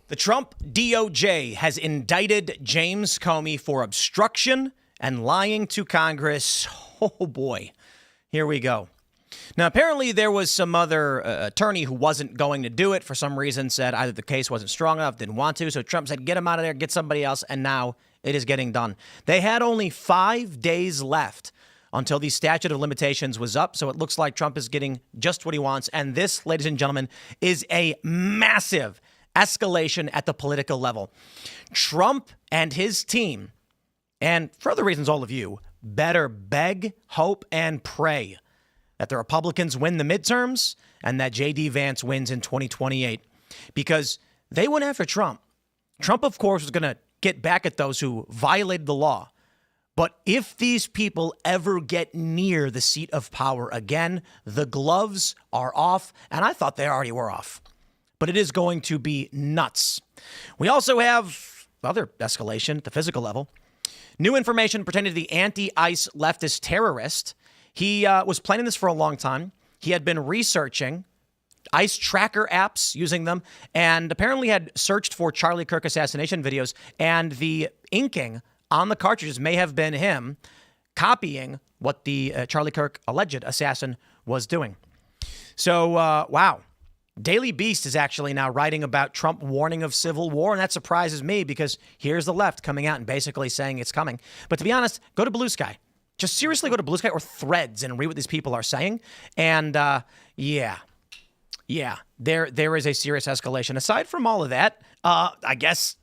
The Trump DOJ has indicted James Comey for obstruction and lying to Congress. Oh, boy. Here we go. Now, apparently there was some other attorney who wasn't going to do it for some reason, said either the case wasn't strong enough, didn't want to. So Trump said, get him out of there, get somebody else. And now it is getting done. They had only 5 days left until the statute of limitations was up. So it looks like Trump is getting just what he wants. And this, ladies and gentlemen, is a massive escalation at the political level. Trump and his team, and for other reasons, all of you, better beg, hope, and pray that the Republicans win the midterms and that J.D. Vance wins in 2028. Because they went after Trump. Trump, of course, was going to get back at those who violated the law. But if these people ever get near the seat of power again, the gloves are off. And I thought they already were off. But it is going to be nuts. We also have other escalation at the physical level. New information pertaining to the anti-ICE leftist terrorist. He was planning this for a long time. He had been researching ICE tracker apps, using them, and apparently had searched for Charlie Kirk assassination videos. And the inking on the cartridges may have been him copying what the Charlie Kirk alleged assassin was doing. So, wow. Daily Beast is actually now writing about Trump warning of civil war, and that surprises me because here's the left coming out and basically saying it's coming. But to be honest, go to Blue Sky. Just seriously go to Blue Sky or Threads and read what these people are saying. And yeah, there is a serious escalation. Aside from all of that, I guess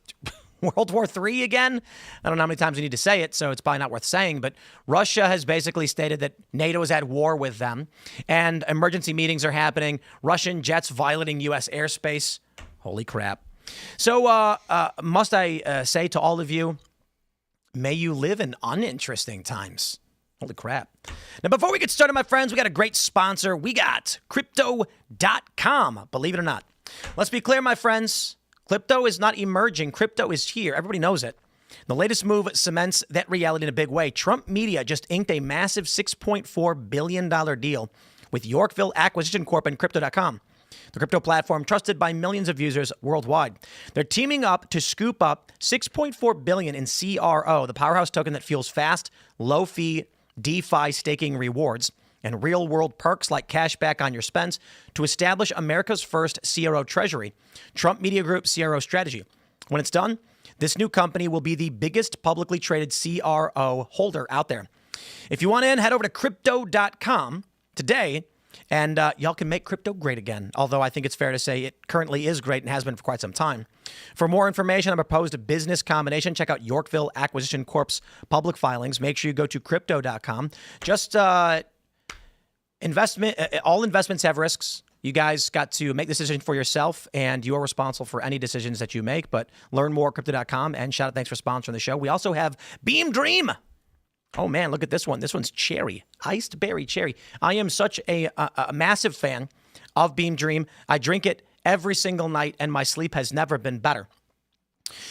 World War III again? I don't know how many times we need to say it, so it's probably not worth saying, but Russia has basically stated that NATO is at war with them, and emergency meetings are happening, Russian jets violating U.S. airspace. Holy crap. So must I say to all of you, may you live in uninteresting times. Holy crap. Now, before we get started, my friends, we got a great sponsor. We got Crypto.com, believe it or not. Let's be clear, my friends. Crypto is not emerging. Crypto is here. Everybody knows it. The latest move cements that reality in a big way. Trump Media just inked a massive $6.4 billion deal with Yorkville Acquisition Corp and Crypto.com, the crypto platform trusted by millions of users worldwide. They're teaming up to scoop up $6.4 billion in CRO, the powerhouse token that fuels fast, low-fee DeFi staking rewards and real-world perks like cash back on your spends to establish America's first CRO treasury, Trump Media Group CRO strategy. When it's done, this new company will be the biggest publicly traded CRO holder out there. If you want in, head over to Crypto.com today, and y'all can make crypto great again, although I think it's fair to say it currently is great and has been for quite some time. For more information on a proposed business combination, check out Yorkville Acquisition Corp's public filings. Make sure you go to Crypto.com. Just all investments have risks. You guys got to make the decision for yourself, and you are responsible for any decisions that you make. But learn more at Crypto.com, and shout out, thanks for sponsoring the show. We also have Beam Dream. Oh, man, look at this one. This one's cherry, iced berry cherry. I am such a massive fan of Beam Dream. I drink it every single night, and my sleep has never been better.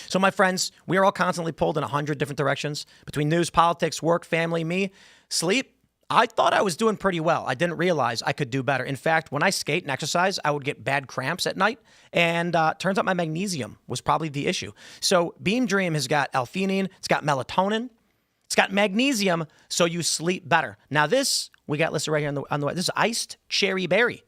So, my friends, we are all constantly pulled in 100 different directions between news, politics, work, family, me, sleep. I thought I was doing pretty well. I didn't realize I could do better. In fact, when I skate and exercise, I would get bad cramps at night. And turns out my magnesium was probably the issue. So Beam Dream has got L-theanine, it's got melatonin, it's got magnesium, so you sleep better. Now this, we got listed right here on the way. This is iced cherry berry.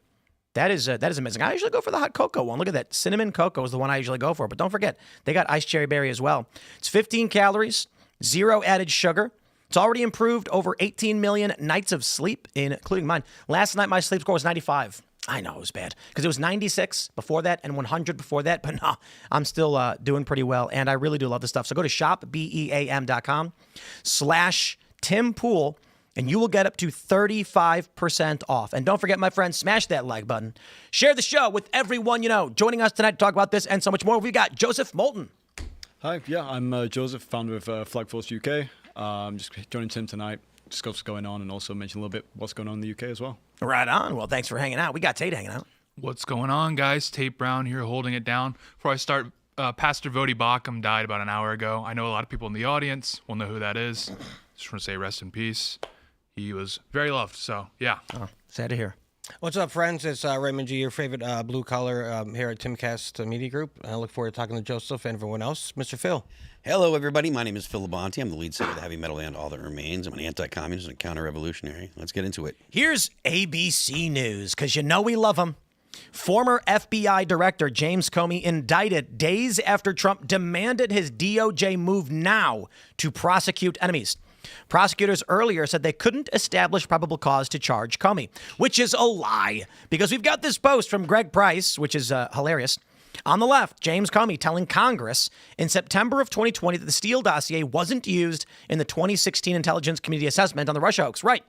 That is amazing. I usually go for the hot cocoa one. Look at that. Cinnamon cocoa is the one I usually go for. But don't forget, they got iced cherry berry as well. It's 15 calories, 0 added sugar. It's already improved over 18 million nights of sleep, including mine. Last night, my sleep score was 95. I know it was bad because it was 96 before that and 100 before that. But no, I'm still doing pretty well. And I really do love this stuff. So go to shopbeam.com/TimPool and you will get up to 35% off. And don't forget, my friends, smash that like button. Share the show with everyone you know. Joining us tonight to talk about this and so much more, we got Joseph Moulton. Hi, yeah, I'm Joseph, founder of Flag Force UK. Just joining Tim tonight, discuss what's going on, and also mention a little bit what's going on in the UK as well. Right on. Well, thanks for hanging out. We got Tate hanging out. What's going on, guys? Tate Brown here, holding it down. Before I start, Pastor Vody Bacham died about an hour ago. I know a lot of people in the audience will know who that is. Just want to say rest in peace. He was very loved, so yeah. Oh, sad to hear. What's up, friends? It's Raymond G, your favorite blue collar here at Timcast Media Group. I look forward to talking to Joseph and everyone else. Mr. Phil. Hello, everybody. My name is Phil Labonte. I'm the lead singer of the heavy metal band All That Remains. I'm an anti-communist and counter-revolutionary. Let's get into it. Here's ABC News, because you know we love them. Former FBI Director James Comey indicted days after Trump demanded his DOJ move now to prosecute enemies. Prosecutors earlier said they couldn't establish probable cause to charge Comey, which is a lie, because we've got this post from Greg Price, which is hilarious. On the left, James Comey telling Congress in September of 2020 that the Steele dossier wasn't used in the 2016 Intelligence Committee assessment on the Russia hoax. Right.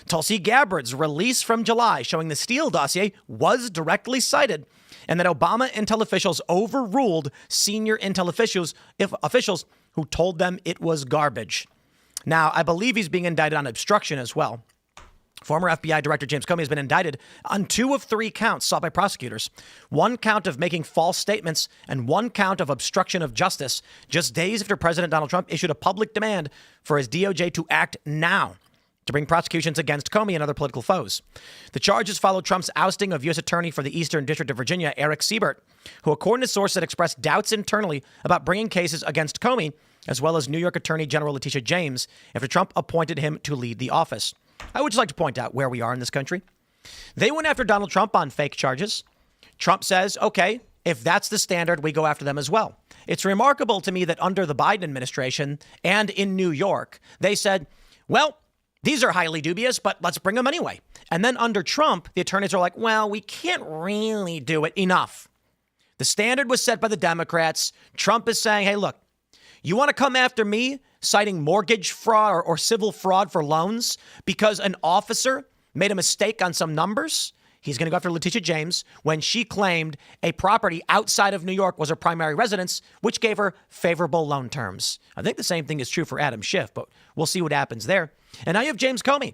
Tulsi Gabbard's release from July showing the Steele dossier was directly cited, and that Obama intel officials overruled senior intel officials who told them it was garbage. Now, I believe he's being indicted on obstruction as well. Former FBI Director James Comey has been indicted on 2 of 3 counts sought by prosecutors. 1 count of making false statements and 1 count of obstruction of justice, just days after President Donald Trump issued a public demand for his DOJ to act now to bring prosecutions against Comey and other political foes. The charges followed Trump's ousting of U.S. Attorney for the Eastern District of Virginia, Eric Siebert, who, according to sources, had expressed doubts internally about bringing cases against Comey, as well as New York Attorney General Letitia James, after Trump appointed him to lead the office. I would just like to point out where we are in this country. They went after Donald Trump on fake charges. Trump says, okay, if that's the standard, we go after them as well. It's remarkable to me that under the Biden administration and in New York, they said, well, these are highly dubious, but let's bring them anyway. And then under Trump, the attorneys are like, well, we can't really do it. Enough. The standard was set by the Democrats. Trump is saying, hey, look, you want to come after me citing mortgage fraud or civil fraud for loans because an officer made a mistake on some numbers? He's going to go after Letitia James when she claimed a property outside of New York was her primary residence, which gave her favorable loan terms. I think the same thing is true for Adam Schiff, but we'll see what happens there. And now you have James Comey.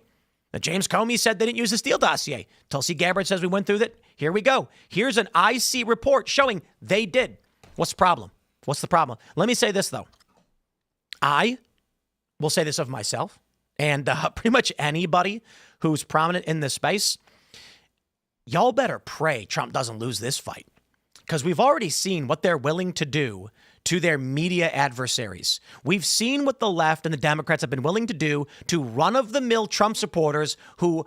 Now, James Comey said they didn't use the Steele dossier. Tulsi Gabbard says we went through that. Here we go. Here's an IC report showing they did. What's the problem? What's the problem? Let me say this, though. I will say this of myself and pretty much anybody who's prominent in this space. Y'all better pray Trump doesn't lose this fight, because we've already seen what they're willing to do to their media adversaries. We've seen what the left and the Democrats have been willing to do to run-of-the-mill Trump supporters who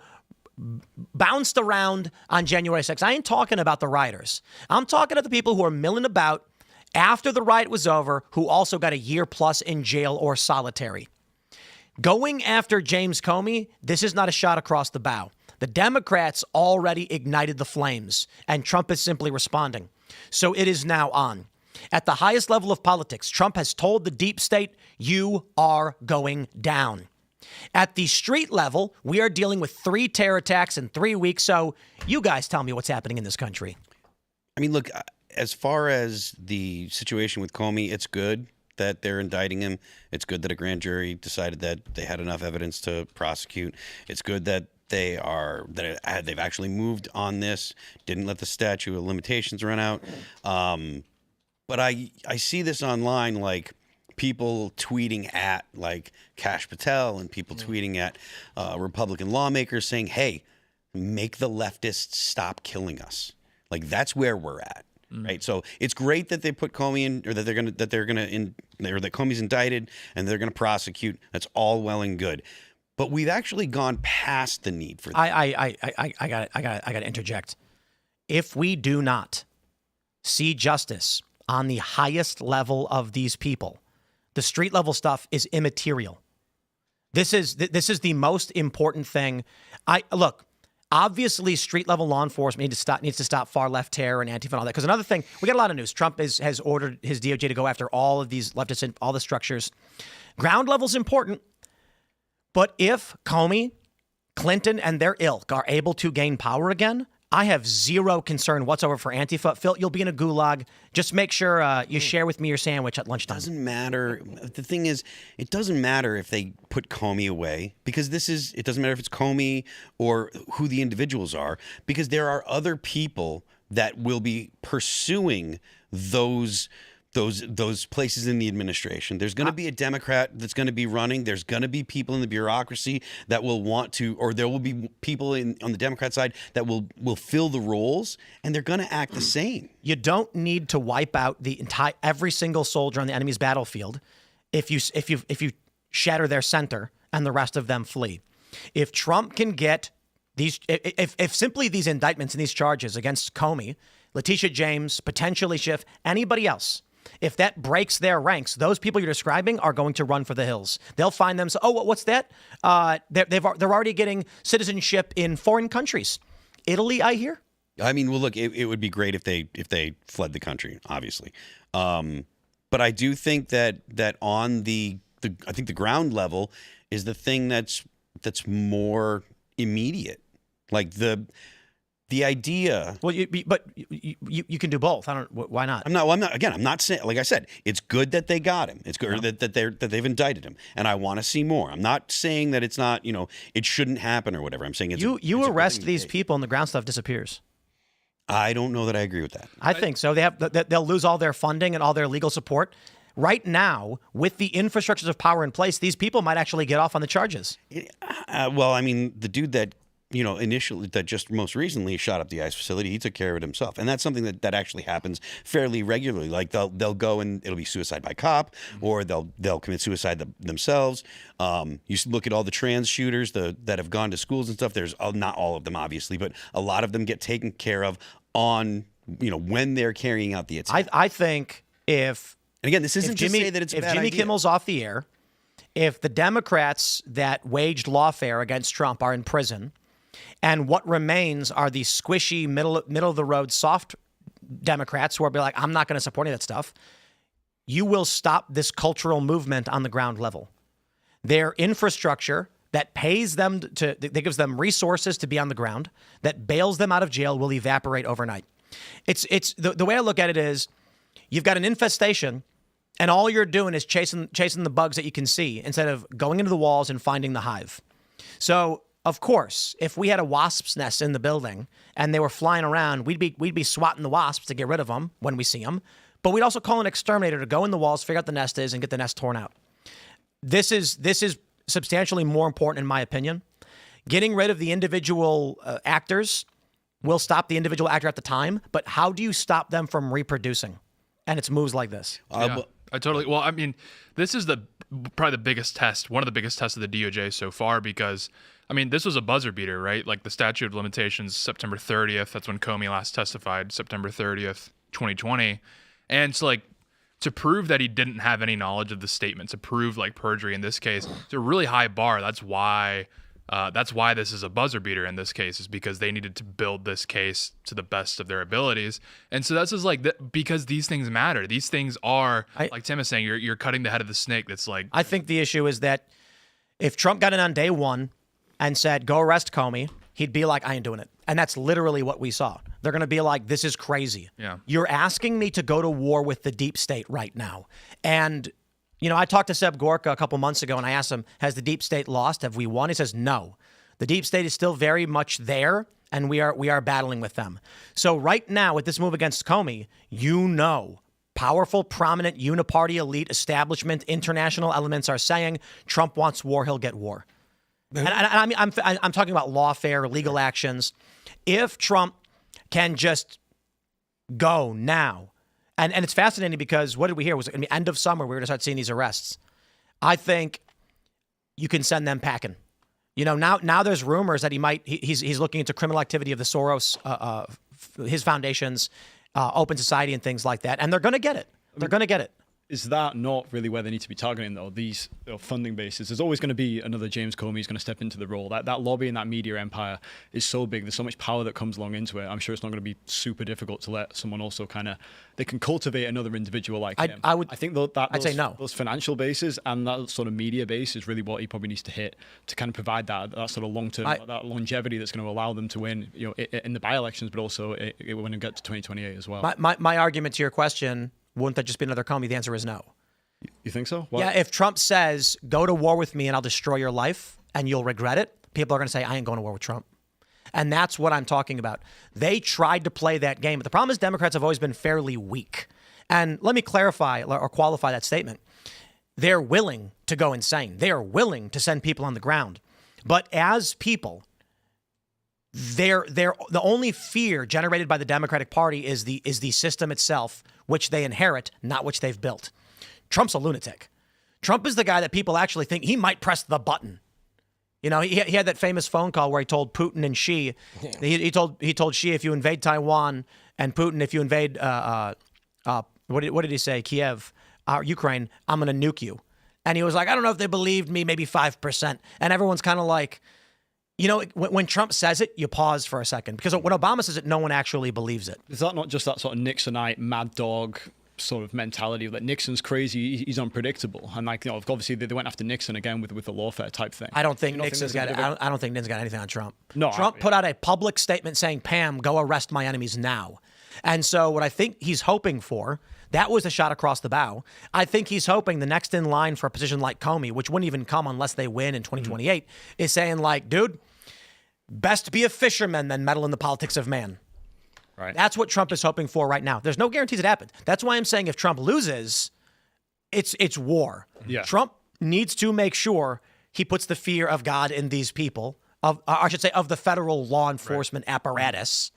bounced around on January 6th. I ain't talking about the rioters. I'm talking about the people who are milling about after the riot was over, who also got a year plus in jail or solitary. Going after James Comey, this is not a shot across the bow. The Democrats already ignited the flames, and Trump is simply responding. So it is now on. At the highest level of politics, Trump has told the deep state, you are going down. At the street level, we are dealing with 3 terror attacks in 3 weeks. So you guys tell me what's happening in this country. I mean, look, as far as the situation with Comey, it's good that they're indicting him. It's good that a grand jury decided that they had enough evidence to prosecute. It's good that they've actually moved on this, didn't let the statute of limitations run out. But I see this online, like people tweeting at like Kash Patel and people tweeting at Republican lawmakers saying, hey, make the leftists stop killing us. Like, that's where we're at. Right. So it's great that they put Comey in, or that that Comey's indicted and they're going to prosecute. That's all well and good. But we've actually gone past the need for that. I got to interject. If we do not see justice on the highest level of these people, the street level stuff is immaterial. This is the most important thing. Look. Obviously, street-level law enforcement needs to stop far-left terror and Antifa and all that. Because another thing, we got a lot of news. Trump has ordered his DOJ to go after all of these leftists and all the structures. Ground level's important. But if Comey, Clinton, and their ilk are able to gain power again, I have zero concern whatsoever for Antifa. Phil, you'll be in a gulag. Just make sure you share with me your sandwich at lunchtime. It doesn't matter. The thing is, it doesn't matter if they put Comey away, because it doesn't matter if it's Comey or who the individuals are, because there are other people that will be pursuing those those places in the administration. There's going to be a Democrat that's going to be running. There's going to be people in the bureaucracy that will want to, or there will be people on the Democrat side that will fill the roles, and they're going to act the same. You don't need to wipe out every single soldier on the enemy's battlefield if you shatter their center and the rest of them flee. If Trump can get these, if simply these indictments and these charges against Comey, Letitia James, potentially Schiff, anybody else, if that breaks their ranks, those people you're describing are going to run for the hills. They'll find them. Oh, what's that? They're already getting citizenship in foreign countries. Italy, I hear. I mean, well, look, it would be great if they fled the country, obviously. But I do think that on the I think the ground level is the thing that's more immediate, like the idea. Well, you can do both. Why not? I'm not. Again, I'm not saying. Like I said, it's good that they got him. It's good that they've indicted him, and I want to see more. I'm not saying that it's not. It shouldn't happen or whatever. I'm saying you arrest these people and the ground stuff disappears. I don't know that I agree with that. I think so. They'll lose all their funding and all their legal support. Right now, with the infrastructures of power in place, these people might actually get off on the charges. Well, I mean, the dude that initially, that just most recently shot up the ICE facility, he took care of it himself. And that's something that actually happens fairly regularly. Like they'll go and it'll be suicide by cop, or they'll commit suicide themselves. You look at all the trans shooters that have gone to schools and stuff. There's not all of them, obviously, but a lot of them get taken care of on, when they're carrying out the attack. I think if... And again, this isn't to say that it's a bad If Jimmy idea. Kimmel's off the air, if the Democrats that waged lawfare against Trump are in prison, and what remains are these squishy, middle of the road, soft Democrats who are like, I'm not going to support any of that stuff, you will stop this cultural movement on the ground level. Their infrastructure that pays them that gives them resources to be on the ground, that bails them out of jail, will evaporate overnight. It's the way I look at it is, you've got an infestation, and all you're doing is chasing the bugs that you can see instead of going into the walls and finding the hive. So, of course, if we had a wasp's nest in the building and they were flying around, we'd be swatting the wasps to get rid of them when we see them. But we'd also call an exterminator to go in the walls, figure out the nest is, and get the nest torn out. This is substantially more important, in my opinion. Getting rid of the individual actors will stop the individual actor at the time, but how do you stop them from reproducing? And it's moves like this. Yeah, I totally. Well, I mean, this is probably the biggest test, one of the biggest tests of the DOJ so far, because, I mean, this was a buzzer beater, right? Like the statute of limitations, September 30th. That's when Comey last testified, September 30th, 2020. And so, like, to prove that he didn't have any knowledge of the statement, to prove like perjury in this case, it's a really high bar. That's why this is a buzzer beater in this case, is because they needed to build this case to the best of their abilities. And so that's just like because these things matter. These things are, like Tim is saying, you're cutting the head of the snake. That's like, I think the issue is that if Trump got in on day one and said, go arrest Comey, he'd be like, I ain't doing it. And that's literally what we saw. They're going to be like, this is crazy. Yeah. You're asking me to go to war with the deep state right now. And I talked to Seb Gorka a couple months ago, and I asked him, has the deep state lost? Have we won? He says, no. The deep state is still very much there, and we are battling with them. So right now, with this move against Comey, powerful, prominent, uniparty, elite, establishment, international elements are saying Trump wants war, he'll get war. And I mean, I'm talking about lawfare, legal actions. If Trump can just go now, and it's fascinating because what did we hear? Was it going to be end of summer? We were going to start seeing these arrests. I think you can send them packing. Now there's rumors that he's looking into criminal activity of the Soros, his foundations, Open Society, and things like that. And they're going to get it. They're going to get it. Is that not really where they need to be targeting, though? These funding bases. There's always going to be another James Comey who's going to step into the role. That lobby and that media empire is so big. There's so much power that comes along into it. I'm sure it's not going to be super difficult to let someone also they can cultivate another individual like him. I think I'd say no. Those financial bases and that sort of media base is really what he probably needs to hit to kind of provide that sort of long-term, that longevity that's going to allow them to win, in the by-elections, but also when we get to 2028 as well. My argument to your question, wouldn't that just be another Comey? The answer is no. You think so? Why? Yeah, if Trump says, go to war with me and I'll destroy your life and you'll regret it, people are going to say, I ain't going to war with Trump. And that's what I'm talking about. They tried to play that game. But the problem is Democrats have always been fairly weak. And let me clarify or qualify that statement. They're willing to go insane. They are willing to send people on the ground. But as people, they're the only fear generated by the Democratic Party is the system itself, which they inherit, not which they've built. Trump's a lunatic. Trump is the guy that people actually think he might press the button. You know, he had that famous phone call where he told Putin and Xi, he told Xi, if you invade Taiwan, and Putin, if you invade, what did he say? Kiev, Ukraine, I'm going to nuke you. And he was like, I don't know if they believed me, maybe 5%. And everyone's kind of like, you know, when Trump says it, you pause for a second. Because when Obama says it, no one actually believes it. Is that not just that sort of Nixonite mad dog sort of mentality that Nixon's crazy, he's unpredictable, and like, you know, obviously they went after Nixon again with the lawfare type thing. I don't think Nixon's got. I don't think Nixon's got anything on Trump. No, Trump put out a public statement saying, "Pam, go arrest my enemies now." And so what I think he's hoping for, that was a shot across the bow. I think he's hoping the next in line for a position like Comey, which wouldn't even come unless they win in 2028, is saying like, dude, best be a fisherman than meddle in the politics of man. Right. That's what Trump is hoping for right now. There's no guarantees it happens. That's why I'm saying if Trump loses, it's war. Yeah. Trump needs to make sure he puts the fear of God in these people, of the federal law enforcement apparatus,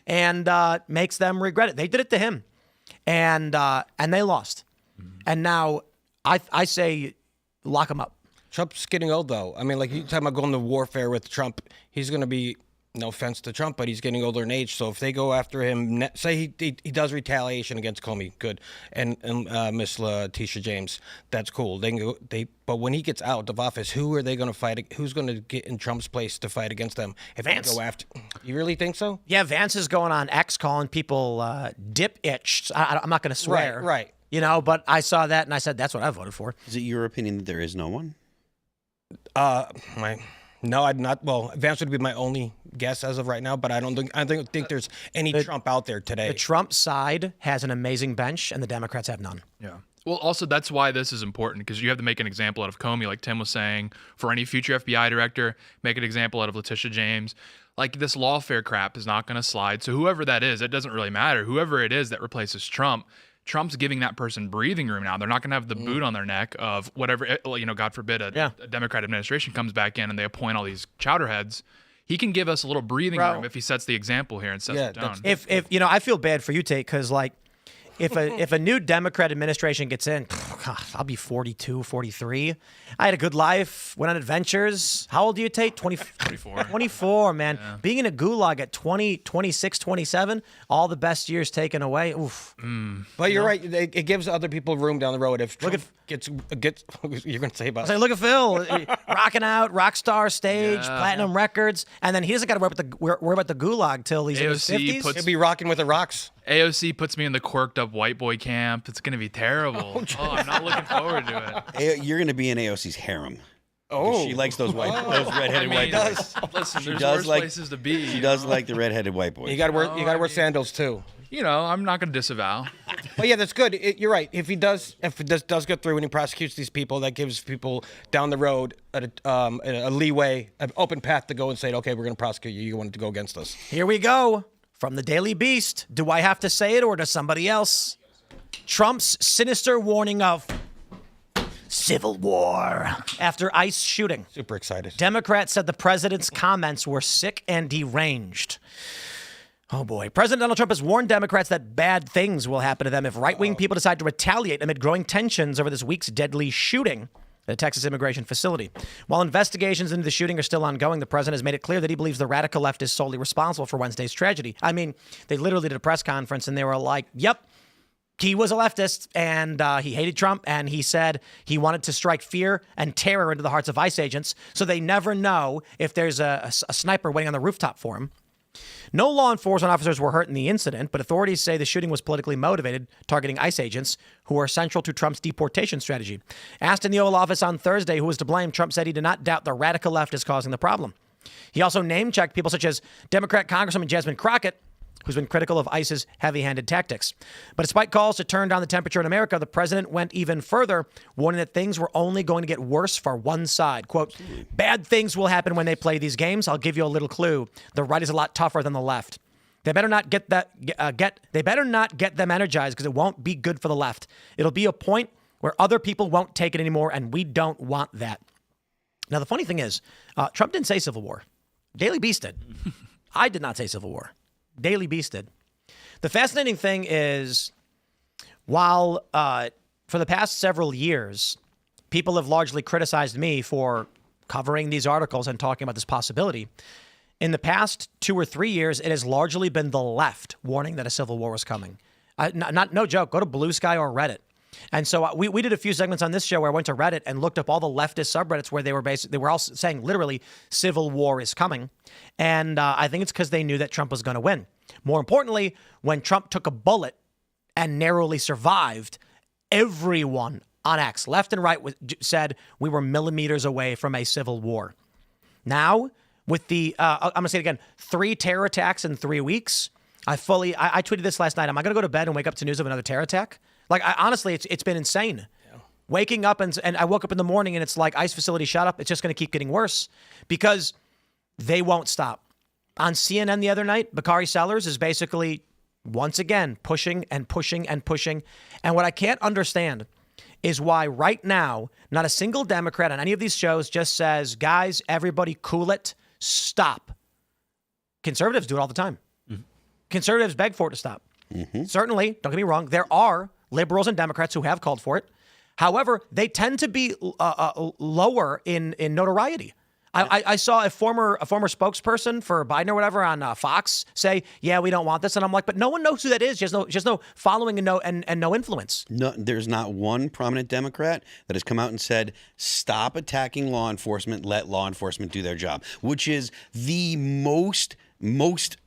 and makes them regret it. They did it to him, and they lost. And now I say lock him up. Trump's getting old, though. I mean, like, you talking about going to warfare with Trump, he's going to be, no offense to Trump, but he's getting older in age. So if they go after him, say he does retaliation against Comey, good, and Miss Letitia James, that's cool. They can go. But when he gets out of office, who are they going to fight? Who's going to get in Trump's place to fight against them? If Vance. They go after, you really think so? Yeah, Vance is going on X calling people dip itch. I'm not going to swear. Right. You know, but I saw that and I said that's what I voted for. Is it your opinion that there is no one? No, I'd not. Well, Vance would be my only guess as of right now, but I don't think there's any Trump out there today. The Trump side has an amazing bench, and the Democrats have none. Yeah. Well, also, that's why this is important, because you have to make an example out of Comey, like Tim was saying, for any future FBI director, make an example out of Letitia James. Like, this lawfare crap is not going to slide. So whoever that is, it doesn't really matter. Whoever it is that replaces Trump, Trump's giving that person breathing room now. They're not going to have the boot on their neck of whatever, you know, God forbid a Democrat administration comes back in and they appoint all these chowderheads. He can give us a little breathing room if he sets the example here and sets the tone. If you know, I feel bad for you, Tate, because like if a new Democrat administration gets in, God, I'll be 42, 43. I had a good life, went on adventures. How old do you, Tate? 24. 24, man. Yeah. Being in a gulag at 20, 26, 27, all the best years taken away. Oof. But you're right. It gives other people room down the road. If Trump gets you're going to say about. I was like, look at Phil, rocking out, rock star stage, platinum records, and then he doesn't got to worry about the gulag till he's in his 50s. He'll be rocking with the rocks. AOC puts me in the quirked up white boy camp. It's going to be terrible. I'm not looking forward to it. You're going to be in AOC's harem. Oh, she likes those redheaded white boys. Listen, there's worse places to be. She does like the redheaded white boys. You got to wear sandals too. You know, I'm not going to disavow. But yeah, that's good. You're right. If it does get through and he prosecutes these people, that gives people down the road a leeway, an open path to go and say, okay, we're going to prosecute you. You wanted to go against us. Here we go. From the Daily Beast. Do I have to say it or does somebody else? Trump's sinister warning of civil war after ICE shooting. Super excited. Democrats said the president's comments were sick and deranged. Oh boy. President Donald Trump has warned Democrats that bad things will happen to them if right-wing people decide to retaliate amid growing tensions over this week's deadly shooting at a Texas immigration facility. While investigations into the shooting are still ongoing, the president has made it clear that he believes the radical left is solely responsible for Wednesday's tragedy. I mean, they literally did a press conference and they were like, yep, he was a leftist and he hated Trump, and he said he wanted to strike fear and terror into the hearts of ICE agents so they never know if there's a sniper waiting on the rooftop for him. No law enforcement officers were hurt in the incident, but authorities say the shooting was politically motivated, targeting ICE agents who are central to Trump's deportation strategy. Asked in the Oval Office on Thursday who was to blame, Trump said he did not doubt the radical left is causing the problem. He also name-checked people such as Democrat Congresswoman Jasmine Crockett, who's been critical of ICE's heavy-handed tactics. But despite calls to turn down the temperature in America, the president went even further, warning that things were only going to get worse for one side. Quote, bad things will happen when they play these games. I'll give you a little clue. The right is a lot tougher than the left. They better not get that they better not get them energized, because it won't be good for the left. It'll be a point where other people won't take it anymore, and we don't want that. Now, the funny thing is, Trump didn't say civil war. Daily Beast did. I did not say civil war. Daily Beast did. The fascinating thing is, while for the past several years, people have largely criticized me for covering these articles and talking about this possibility, in the past 2 or 3 years, it has largely been the left warning that a civil war was coming. No joke. Go to Blue Sky or Reddit. And so we did a few segments on this show where I went to Reddit and looked up all the leftist subreddits where they were all saying literally civil war is coming. And I think it's because they knew that Trump was going to win. More importantly, when Trump took a bullet and narrowly survived, everyone on X, left and right, said we were millimeters away from a civil war. Now, with the, I'm going to say it again, 3 terror attacks in 3 weeks, I tweeted this last night. Am I going to go to bed and wake up to news of another terror attack? Like, honestly, it's been insane. Yeah. Waking up and I woke up in the morning and it's like ICE facility shut up. It's just going to keep getting worse because they won't stop. On CNN the other night, Bakari Sellers is basically once again pushing and pushing and pushing. And what I can't understand is why right now, not a single Democrat on any of these shows just says, guys, everybody cool it, stop. Conservatives do it all the time. Mm-hmm. Conservatives beg for it to stop. Mm-hmm. Certainly, don't get me wrong, there are liberals and Democrats who have called for it. However, they tend to be lower in notoriety. I saw a former spokesperson for Biden or whatever on Fox say, "Yeah, we don't want this," and I'm like, "But no one knows who that is. Just no following and no influence." No, there's not one prominent Democrat that has come out and said, "Stop attacking law enforcement. Let law enforcement do their job," which is the most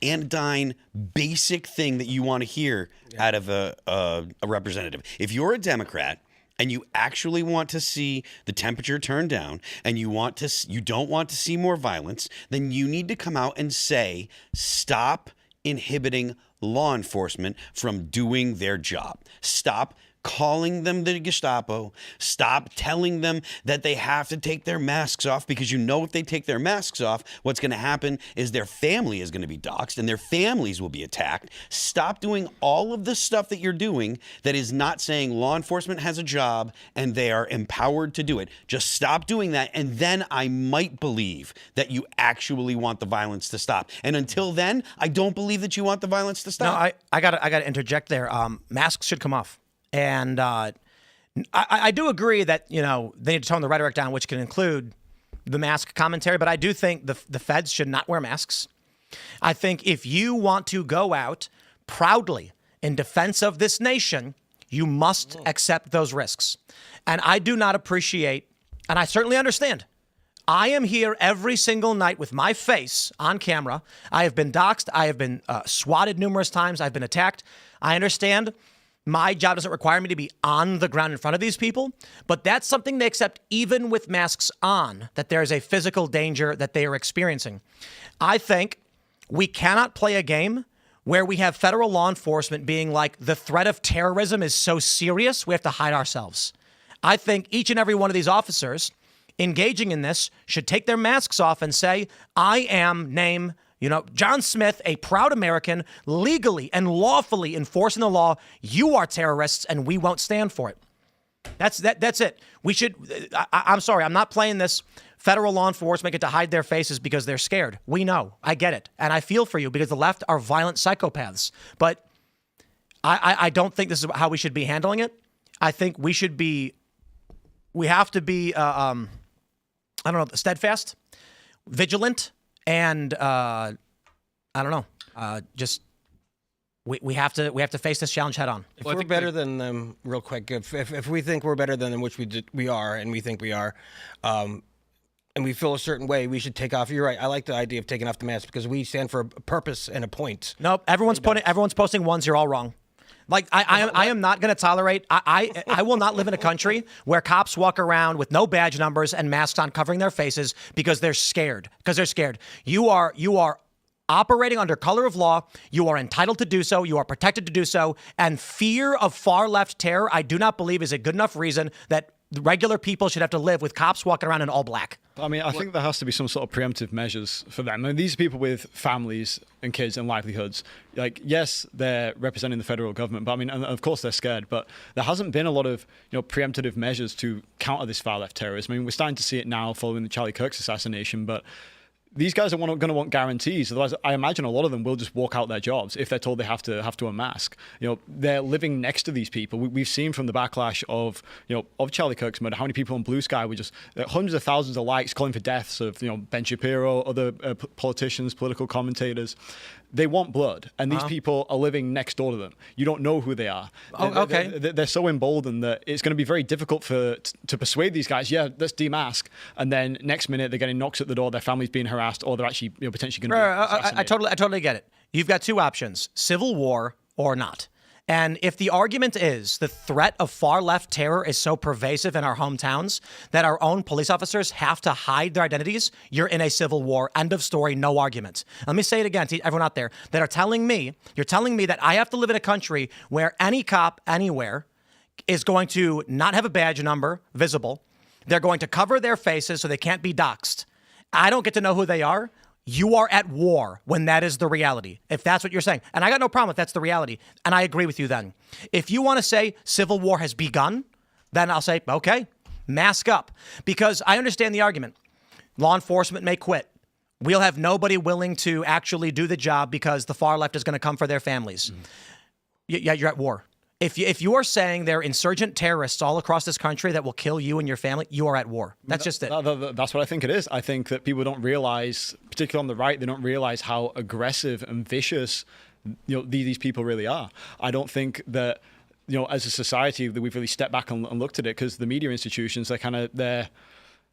anodyne, basic thing that you want to hear out of a representative. If you're a Democrat and you actually want to see the temperature turn down and you don't want to see more violence, then you need to come out and say, stop inhibiting law enforcement from doing their job. Stop calling them the Gestapo. Stop telling them that they have to take their masks off, because you know if they take their masks off, what's going to happen is their family is going to be doxxed and their families will be attacked. Stop doing all of the stuff that you're doing that is not saying law enforcement has a job and they are empowered to do it. Just stop doing that, and then I might believe that you actually want the violence to stop. And until then, I don't believe that you want the violence to stop. No, I gotta interject there. Masks should come off. And I do agree that, they need to tone the rhetoric down, which can include the mask commentary. But I do think the feds should not wear masks. I think if you want to go out proudly in defense of this nation, you must accept those risks. And I do not appreciate, and I certainly understand, I am here every single night with my face on camera. I have been doxxed. I have been swatted numerous times. I've been attacked. I understand. My job doesn't require me to be on the ground in front of these people, but that's something they accept even with masks on, that there is a physical danger that they are experiencing. I think we cannot play a game where we have federal law enforcement being like, the threat of terrorism is so serious, we have to hide ourselves. I think each and every one of these officers engaging in this should take their masks off and say, I am, name, John Smith, a proud American, legally and lawfully enforcing the law. You are terrorists, and we won't stand for it. That's it. We should. I'm sorry. I'm not playing this. Federal law enforcement get to hide their faces because they're scared. We know. I get it, and I feel for you because the left are violent psychopaths. But I don't think this is how we should be handling it. I think we have to be. Steadfast, vigilant. And I don't know. We have to face this challenge head on. If we're better than them, real quick, if we think we're better than them, which we are, and we think we are, and we feel a certain way, we should take off. You're right. I like the idea of taking off the mask because we stand for a purpose and a point. Nope. Everyone's posting ones. You're all wrong. Like, I am not going to tolerate, I will not live in a country where cops walk around with no badge numbers and masks on covering their faces because they're scared. You are operating under color of law. You are entitled to do so. You are protected to do so. And fear of far left terror, I do not believe is a good enough reason that regular people should have to live with cops walking around in all black. I mean, I think there has to be some sort of preemptive measures for them. I mean, these are people with families and kids and livelihoods. Like, yes, they're representing the federal government, but I mean, and of course they're scared. But there hasn't been a lot of, preemptive measures to counter this far left terrorism. I mean, we're starting to see it now following the Charlie Kirk's assassination, but these guys are going to want guarantees. Otherwise, I imagine a lot of them will just walk out their jobs if they're told they have to unmask. They're living next to these people. We've seen from the backlash of Charlie Kirk's murder, how many people on Blue Sky were just hundreds of thousands of likes calling for deaths of Ben Shapiro, other politicians, political commentators. They want blood, and these people are living next door to them. You don't know who they are. Okay. They're so emboldened that it's going to be very difficult to persuade these guys, yeah, let's demask. And then next minute they're getting knocks at the door, their family's being harassed, or they're actually potentially going to be assassinated. I totally get it. You've got two options: civil war or not. And if the argument is the threat of far-left terror is so pervasive in our hometowns that our own police officers have to hide their identities, you're in a civil war. End of story, no argument. Let me say it again to everyone out there that are telling me, you're telling me that I have to live in a country where any cop anywhere is going to not have a badge number visible. They're going to cover their faces so they can't be doxxed. I don't get to know who they are. You are at war when that is the reality, if that's what you're saying. And I got no problem if that's the reality. And I agree with you then. If you want to say civil war has begun, then I'll say, okay, mask up. Because I understand the argument. Law enforcement may quit. We'll have nobody willing to actually do the job because the far left is going to come for their families. Yeah, you're at war. If you are saying there are insurgent terrorists all across this country that will kill you and your family, you are at war. That's just it. That's what I think it is. I think that people don't realize, particularly on the right, they don't realize how aggressive and vicious these people really are. I don't think that as a society that we've really stepped back and looked at it, because the media institutions they're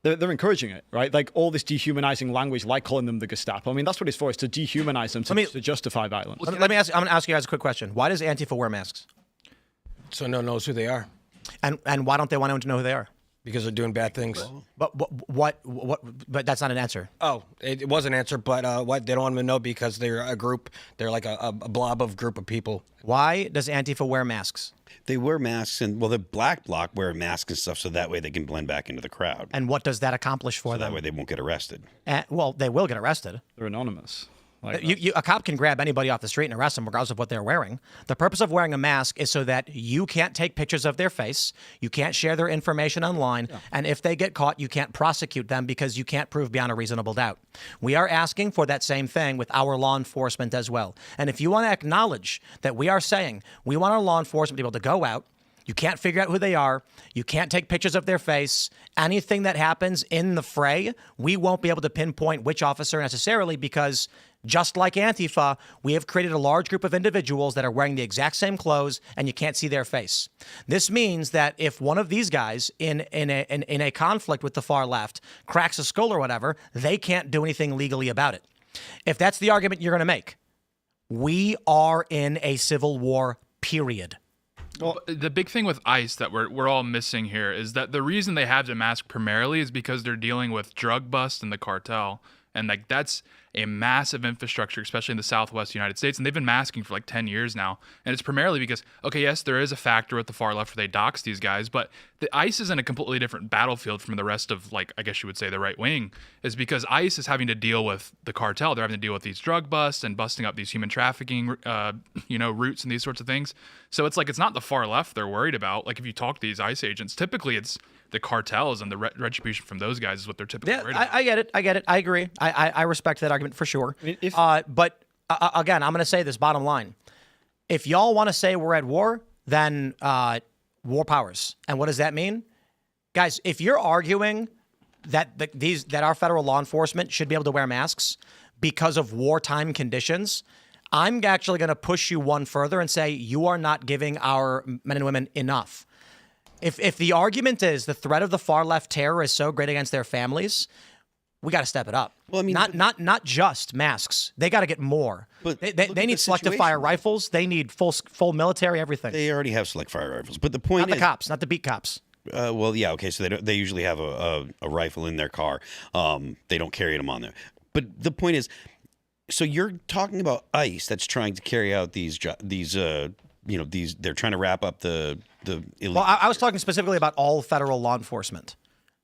encouraging it, right? Like all this dehumanizing language, like calling them the Gestapo. I mean, that's what it's for. It's to dehumanize them, to justify violence. Let me ask. I'm going to ask you guys a quick question. Why does Antifa wear masks? So no one knows who they are. And why don't they want anyone to know who they are? Because they're doing bad things. But what? But that's not an answer. Oh, it was an answer, but what they don't want them to know because they're a group. They're like a blob of group of people. Why does Antifa wear masks? They wear masks, and the Black Bloc wear masks and stuff, so that way they can blend back into the crowd. And what does that accomplish for them? That way they won't get arrested. Well, they will get arrested. They're anonymous. A cop can grab anybody off the street and arrest them regardless of what they're wearing. The purpose of wearing a mask is so that you can't take pictures of their face, you can't share their information online, and if they get caught, you can't prosecute them because you can't prove beyond a reasonable doubt. We are asking for that same thing with our law enforcement as well. And if you want to acknowledge that we are saying we want our law enforcement to be able to go out, you can't figure out who they are. You can't take pictures of their face. Anything that happens in the fray, we won't be able to pinpoint which officer necessarily because just like Antifa, we have created a large group of individuals that are wearing the exact same clothes and you can't see their face. This means that if one of these guys in a conflict with the far left cracks a skull or whatever, they can't do anything legally about it. If that's the argument you're going to make, we are in a civil war, period. Well, the big thing with ICE that we're all missing here is that the reason they have to mask primarily is because they're dealing with drug bust and the cartel. And that's a massive infrastructure, especially in the Southwest United States. And they've been masking for like 10 years now. And it's primarily because, okay, yes, there is a factor with the far left where they dox these guys, but the ICE is in a completely different battlefield from the rest of, like, I guess you would say the right wing, is because ICE is having to deal with the cartel. They're having to deal with these drug busts and busting up these human trafficking, routes and these sorts of things. So it's like, it's not the far left they're worried about. Like if you talk to these ICE agents, typically it's the cartels and the retribution from those guys is what they're typically worried about. I get it. I agree. I respect that argument for sure. I mean, but again, I'm going to say this bottom line. If y'all want to say we're at war, then war powers. And what does that mean? Guys, if you're arguing that that our federal law enforcement should be able to wear masks because of wartime conditions, I'm actually going to push you one further and say you are not giving our men and women enough. If the argument is the threat of the far left terror is so great against their families, we got to step it up. Well, I mean, not just masks. They got to get more. But they need selective fire rifles. They need full military everything. They already have select fire rifles. But the point not the cops, not the beat cops. Well, yeah, okay. So they usually have a rifle in their car. They don't carry them on there. But the point is, so you're talking about ICE that's trying to carry out these they're trying to wrap up the illegal. Well, I was talking specifically about all federal law enforcement.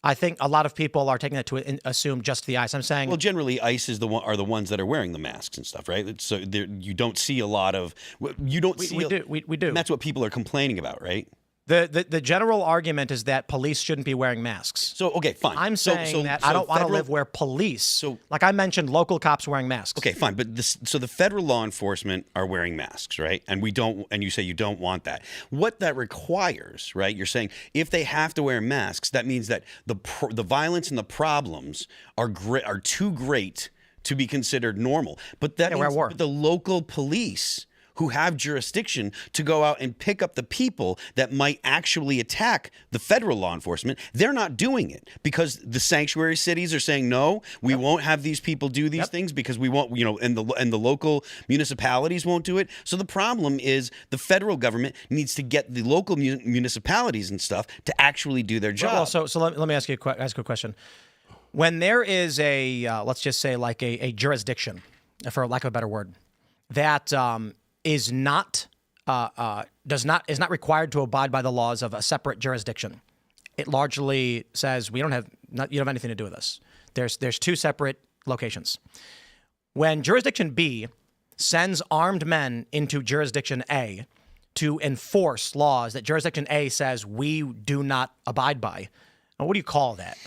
I think a lot of people are taking that to assume just the ICE. I'm saying, well, generally, ICE are the ones that are wearing the masks and stuff, right? So you don't see a lot of we do. And that's what people are complaining about, right? The general argument is that police shouldn't be wearing masks. So okay, fine. I'm saying that I don't want to live where police, like I mentioned, local cops wearing masks. Okay, fine, but so the federal law enforcement are wearing masks, right? And we don't, and you say you don't want that. What that requires, right? You're saying if they have to wear masks, that means that the violence and the problems are too great to be considered normal. But that means the local police who have jurisdiction to go out and pick up the people that might actually attack the federal law enforcement, they're not doing it because the sanctuary cities are saying, no, we won't have these people do these things because we won't, and the local municipalities won't do it. So the problem is the federal government needs to get the local municipalities and stuff to actually do their job. Well, so let me ask you a question. When there is let's just say like a jurisdiction, for lack of a better word, that is not required to abide by the laws of a separate jurisdiction. It largely says you don't have anything to do with this. There's two separate locations. When jurisdiction B sends armed men into jurisdiction A to enforce laws that jurisdiction A says we do not abide by, what do you call that?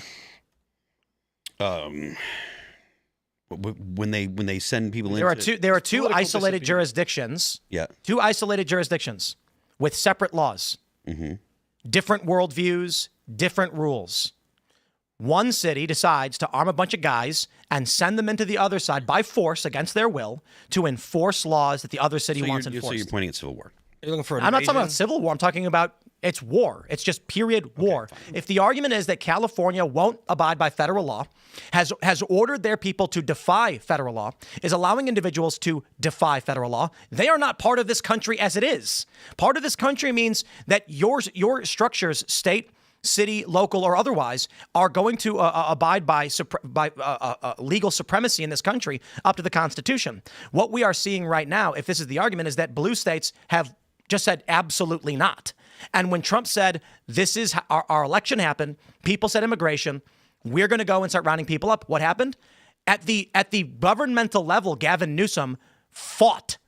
When they send people there are two isolated jurisdictions. Yeah. Two isolated jurisdictions with separate laws, different worldviews, different rules. One city decides to arm a bunch of guys and send them into the other side by force against their will to enforce laws that the other city wants enforced. So you're pointing at civil war. You're looking for I'm not talking about civil war. I'm talking about it's war. It's just period war. Fine. If the argument is that California won't abide by federal law, has ordered their people to defy federal law, is allowing individuals to defy federal law, they are not part of this country as it is. Part of this country means that your structures, state, city, local, or otherwise, are going to abide by legal supremacy in this country up to the Constitution. What we are seeing right now, if this is the argument, is that blue states have just said absolutely not. And when Trump said, this is our election happened, people said immigration, we're going to go and start rounding people up. What happened? At the governmental level, Gavin Newsom fought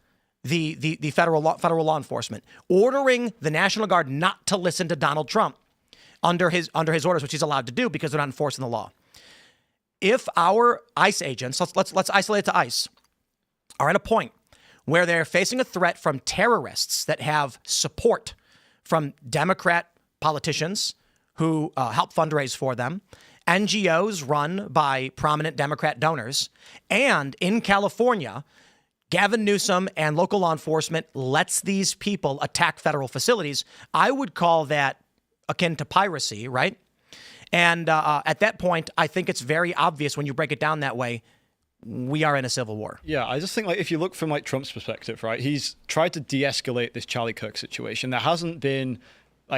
the federal law enforcement, ordering the National Guard not to listen to Donald Trump under his orders, which he's allowed to do because they're not enforcing the law. If our ICE agents, let's isolate it to ICE, are at a point where they're facing a threat from terrorists that have support from Democrat politicians who help fundraise for them, NGOs run by prominent Democrat donors, and in California, Gavin Newsom and local law enforcement lets these people attack federal facilities. I would call that akin to piracy, right? And at that point, I think it's very obvious when you break it down that way, we are in a civil war. Yeah, I just think if you look from Trump's perspective, right, he's tried to de-escalate this Charlie Kirk situation. There hasn't been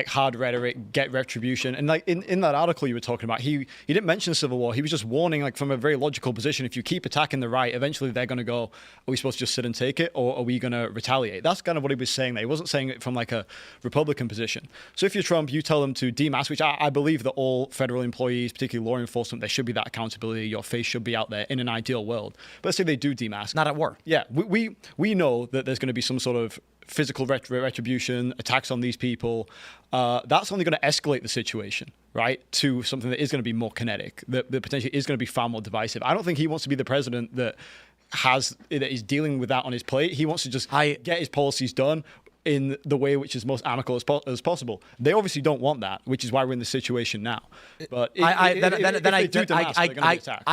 hard rhetoric, get retribution. And in that article you were talking about, he didn't mention civil war. He was just warning from a very logical position. If you keep attacking the right, eventually they're going to go, are we supposed to just sit and take it, or are we going to retaliate? That's kind of what he was saying there. He wasn't saying it from a Republican position. So if you're Trump, you tell them to demask, which I believe that all federal employees, particularly law enforcement, there should be that accountability. Your face should be out there in an ideal world. But let's say they do demask. Not at war. Yeah, we know that there's going to be some sort of physical retribution, attacks on these people. That's only going to escalate the situation, right, to something that is going to be more kinetic, that potentially is going to be far more divisive. I don't think he wants to be the president that is dealing with that on his plate. He wants to just get his policies done in the way which is most amicable as possible. They obviously don't want that, which is why we're in this situation now. But I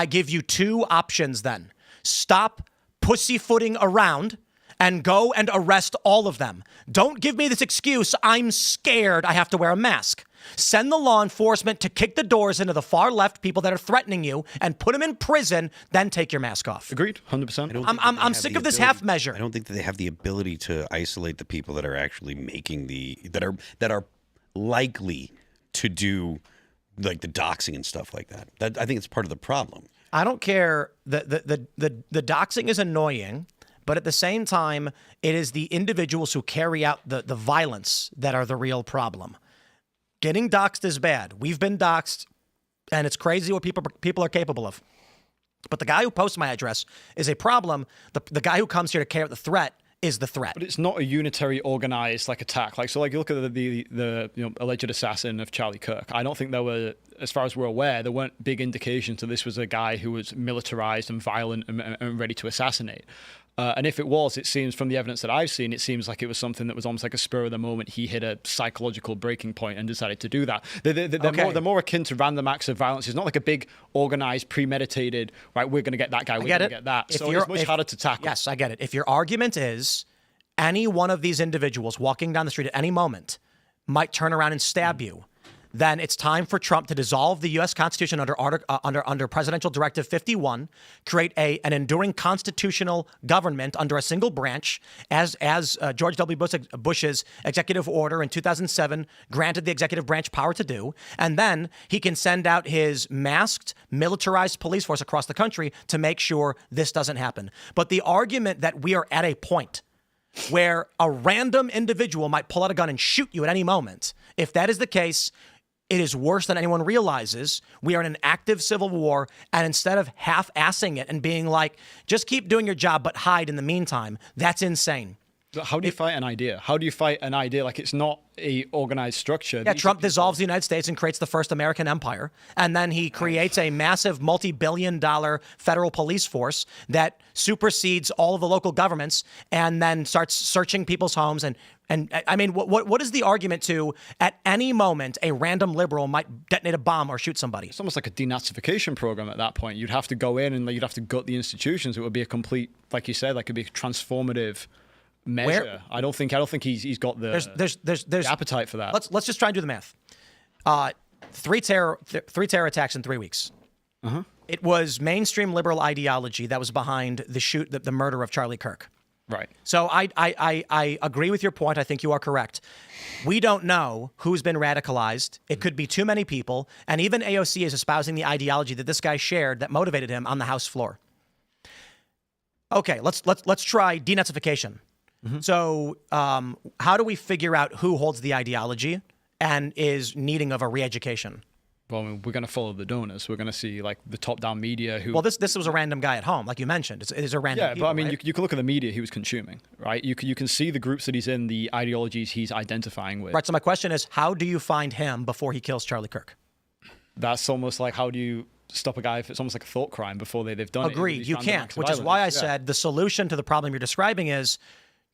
give you two options then. Stop pussyfooting around and go and arrest all of them. Don't give me this excuse, I'm scared I have to wear a mask. Send the law enforcement to kick the doors into the far left people that are threatening you and put them in prison, then take your mask off. Agreed, 100%. I'm sick of this half measure. I don't think that they have the ability to isolate the people that are actually making that are likely to do the doxing and stuff like that. I think it's part of the problem. I don't care. The doxing is annoying. But at the same time, it is the individuals who carry out the violence that are the real problem. Getting doxxed is bad. We've been doxxed, and it's crazy what people are capable of. But the guy who posts my address is a problem. The guy who comes here to carry out the threat is the threat. But it's not a unitary, organized attack. So you look at the alleged assassin of Charlie Kirk. I don't think there were, as far as we're aware, there weren't big indications that this was a guy who was militarized and violent and ready to assassinate. And if it was, it seems from the evidence that I've seen, it seems like it was something that was almost like a spur of the moment. He hit a psychological breaking point and decided to do that. They're more akin to random acts of violence. It's not like a big, organized, premeditated, right, we're going to get that guy, we're going to get that. So it's much harder to tackle. Yes, I get it. If your argument is any one of these individuals walking down the street at any moment might turn around and stab you, then it's time for Trump to dissolve the U.S. Constitution under Presidential Directive 51, create an enduring constitutional government under a single branch, as George W. Bush's executive order in 2007 granted the executive branch power to do, and then he can send out his masked, militarized police force across the country to make sure this doesn't happen. But the argument that we are at a point where a random individual might pull out a gun and shoot you at any moment, if that is the case, it is worse than anyone realizes. We are in an active civil war, and instead of half-assing it and being like, just keep doing your job but hide in the meantime, that's insane. But how do you fight an idea? How do you fight an idea like it's not a organized structure? Yeah, Trump dissolves the United States and creates the first American empire. And then he creates a massive multi-billion-dollar federal police force that supersedes all of the local governments and then starts searching people's homes. And I mean, what is the argument to, at any moment, a random liberal might detonate a bomb or shoot somebody? It's almost like a denazification program at that point. You'd have to go in and you'd have to gut the institutions. It would be a complete, like you said, like it'd be a transformative measure. I don't think he's got the appetite for that. Let's just try and do the math. Three terror attacks in 3 weeks. Uh-huh. It was mainstream liberal ideology that was behind the murder of Charlie Kirk. Right. So I agree with your point. I think you are correct. We don't know who's been radicalized. It could be too many people, and even AOC is espousing the ideology that this guy shared that motivated him on the House floor. Okay, let's try denazification. Mm-hmm. So how do we figure out who holds the ideology and is needing of a re-education? Well, I mean, we're going to follow the donors. We're going to see like the top-down media who. Well, this was a random guy at home, like you mentioned. It is a random. Yeah, people, but I mean, right? you can look at the media he was consuming, right? You can see the groups that he's in, the ideologies he's identifying with. Right. So my question is, how do you find him before he kills Charlie Kirk? That's almost like how do you stop a guy if it's almost like a thought crime before they've done it? Agreed. You can't. Which is why I said the solution to the problem you're describing is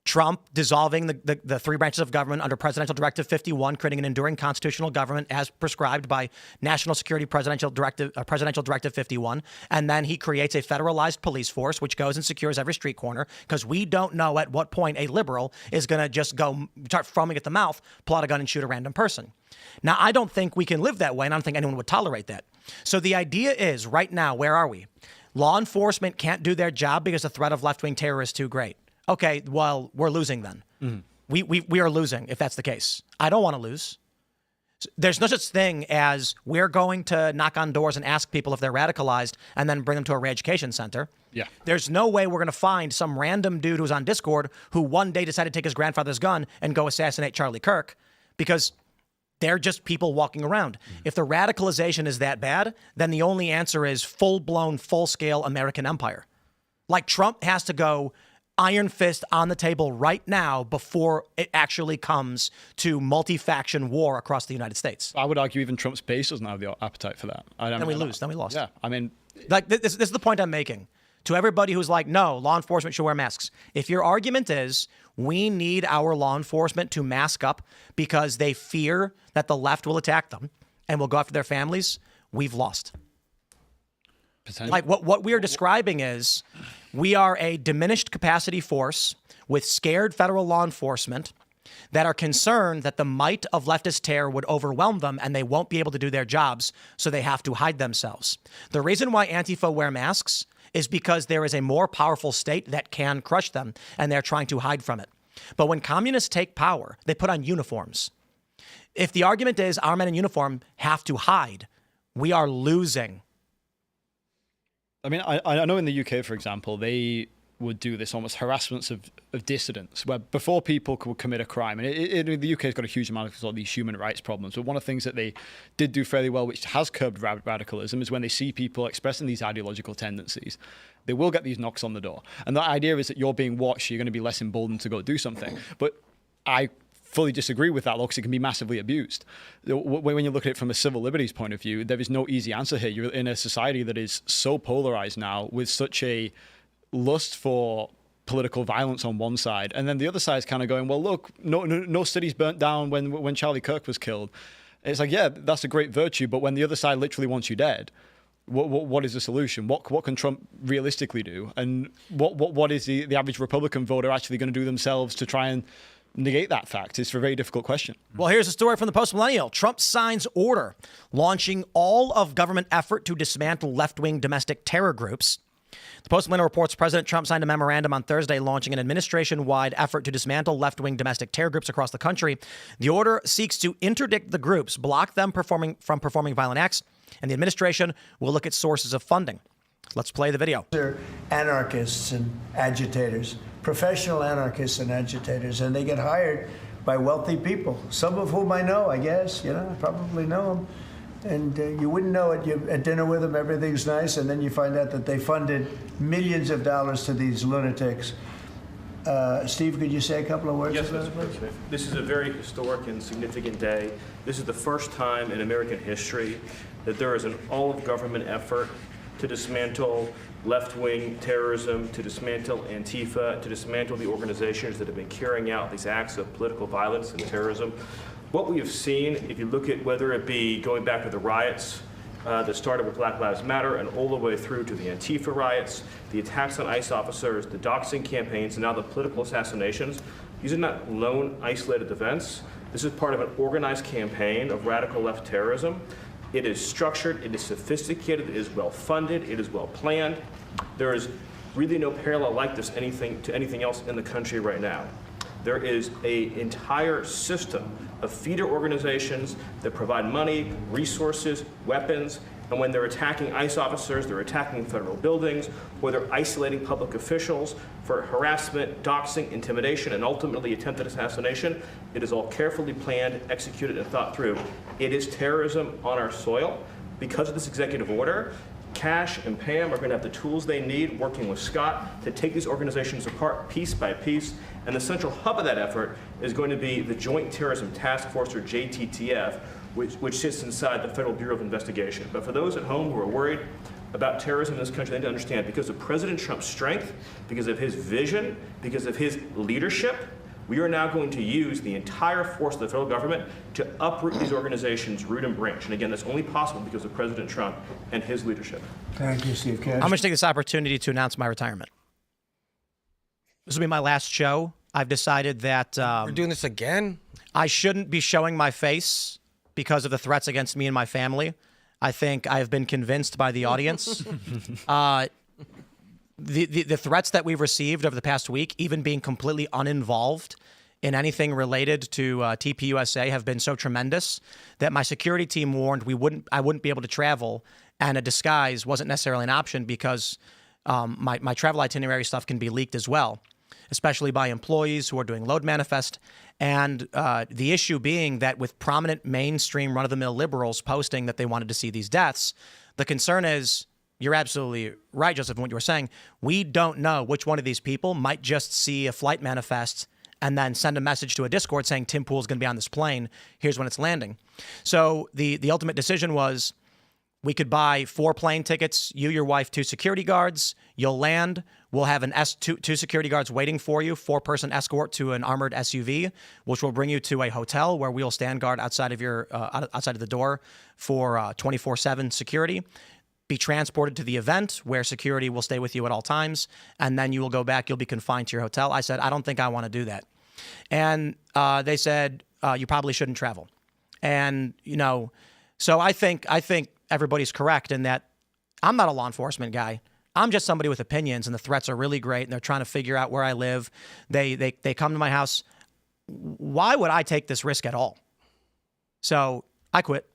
Trump dissolving the three branches of government under Presidential Directive 51, creating an enduring constitutional government as prescribed by National Security Presidential Directive 51. And then he creates a federalized police force, which goes and secures every street corner, because we don't know at what point a liberal is going to just go start foaming at the mouth, pull out a gun and shoot a random person. Now, I don't think we can live that way, and I don't think anyone would tolerate that. So the idea is, right now, where are we? Law enforcement can't do their job because the threat of left-wing terror is too great. Okay, well, we're losing then. Mm-hmm. We are losing if that's the case. I don't want to lose. There's no such thing as we're going to knock on doors and ask people if they're radicalized and then bring them to a re-education center. Yeah. There's no way we're going to find some random dude who's on Discord who one day decided to take his grandfather's gun and go assassinate Charlie Kirk, because they're just people walking around. Mm-hmm. If the radicalization is that bad, then the only answer is full-blown, full-scale American empire. Like, Trump has to go iron fist on the table right now before it actually comes to multi-faction war across the United States. I would argue even Trump's base doesn't have the appetite for that. Then we lose. Then we lost. Yeah, I mean, like this is the point I'm making to everybody who's like, no, law enforcement should wear masks. If your argument is we need our law enforcement to mask up because they fear that the left will attack them and will go after their families, we've lost. Like what we are describing is we are a diminished capacity force with scared federal law enforcement that are concerned that the might of leftist terror would overwhelm them and they won't be able to do their jobs, so they have to hide themselves. The reason why Antifa wear masks is because there is a more powerful state that can crush them, and they're trying to hide from it. But when communists take power, they put on uniforms. If the argument is our men in uniform have to hide, we are losing. I mean, I know in the UK, for example, they would do this almost harassments of dissidents, where before people could commit a crime, and the UK has got a huge amount of these human rights problems, but one of the things that they did do fairly well, which has curbed radicalism, is when they see people expressing these ideological tendencies, they will get these knocks on the door. And the idea is that you're being watched, you're going to be less emboldened to go do something. But I fully disagree with that, because it can be massively abused. When you look at it from a civil liberties point of view, there is no easy answer here. You're in a society that is so polarized now, with such a lust for political violence on one side, and then the other side is kind of going, well, look, no cities burnt down when Charlie Kirk was killed. It's like, yeah, that's a great virtue, but when the other side literally wants you dead, what is the solution? What can Trump realistically do? And what is the average Republican voter actually going to do themselves to try and negate that fact? It's a very difficult question. Well, here's a story from the Post-Millennial. Trump signs order launching all of government effort to dismantle left-wing domestic terror groups. The Post-Millennial reports President Trump signed a memorandum on Thursday launching an administration-wide effort to dismantle left-wing domestic terror groups across the country. The order seeks to interdict the groups, block them from performing violent acts, and the administration will look at sources of funding. Let's play the video. They're anarchists and agitators, professional anarchists and agitators, and they get hired by wealthy people, some of whom I know, I guess. I probably know them. And you wouldn't know it. You're at dinner with them, everything's nice, and then you find out that they funded millions of dollars to these lunatics. Steve, could you say a couple of words? Yes, Mr. President. This is a very historic and significant day. This is the first time in American history that there is an all-of-government effort to dismantle left-wing terrorism, to dismantle Antifa, to dismantle the organizations that have been carrying out these acts of political violence and terrorism. What we have seen, if you look at whether it be going back to the riots that started with Black Lives Matter and all the way through to the Antifa riots, the attacks on ICE officers, the doxing campaigns, and now the political assassinations, these are not lone, isolated events. This is part of an organized campaign of radical left terrorism. It is structured, it is sophisticated, it is well-funded, it is well-planned. There is really no parallel like this to anything else in the country right now. There is an entire system of feeder organizations that provide money, resources, weapons, and when they're attacking ICE officers, they're attacking federal buildings, or they're isolating public officials for harassment, doxing, intimidation, and ultimately attempted assassination. It is all carefully planned, executed, and thought through. It is terrorism on our soil. Because of this executive order, Cash and Pam are going to have the tools they need, working with Scott, to take these organizations apart piece by piece. And the central hub of that effort is going to be the Joint Terrorism Task Force, or JTTF, which sits inside the Federal Bureau of Investigation. But for those at home who are worried about terrorism in this country, they need to understand, because of President Trump's strength, because of his vision, because of his leadership, we are now going to use the entire force of the federal government to uproot these organizations root and branch. And again, that's only possible because of President Trump and his leadership. Thank you, Steve Cash. I'm going to take this opportunity to announce my retirement. This will be my last show. I've decided that We're doing this again? I shouldn't be showing my face because of the threats against me and my family. I think I've been convinced by the audience. The threats that we've received over the past week, even being completely uninvolved in anything related to TPUSA, have been so tremendous that my security team warned I wouldn't be able to travel, and a disguise wasn't necessarily an option because my travel itinerary stuff can be leaked as well, especially by employees who are doing load manifest. And the issue being that with prominent mainstream run-of-the-mill liberals posting that they wanted to see these deaths, the concern is, you're absolutely right, Joseph, in what you were saying. We don't know which one of these people might just see a flight manifest and then send a message to a Discord saying Tim Pool's going to be on this plane. Here's when it's landing. So the ultimate decision was we could buy 4 plane tickets, you, your wife, 2 security guards. You'll land. We'll have two security guards waiting for you, 4-person escort to an armored SUV, which will bring you to a hotel where we'll stand guard outside of the door for 24/7 security. Be transported to the event where security will stay with you at all times, and then you will go back. You'll be confined to your hotel. I said, I don't think I want to do that. And they said, you probably shouldn't travel. And, so I think everybody's correct in that I'm not a law enforcement guy. I'm just somebody with opinions, and the threats are really great, and they're trying to figure out where I live. They come to my house. Why would I take this risk at all? So I quit.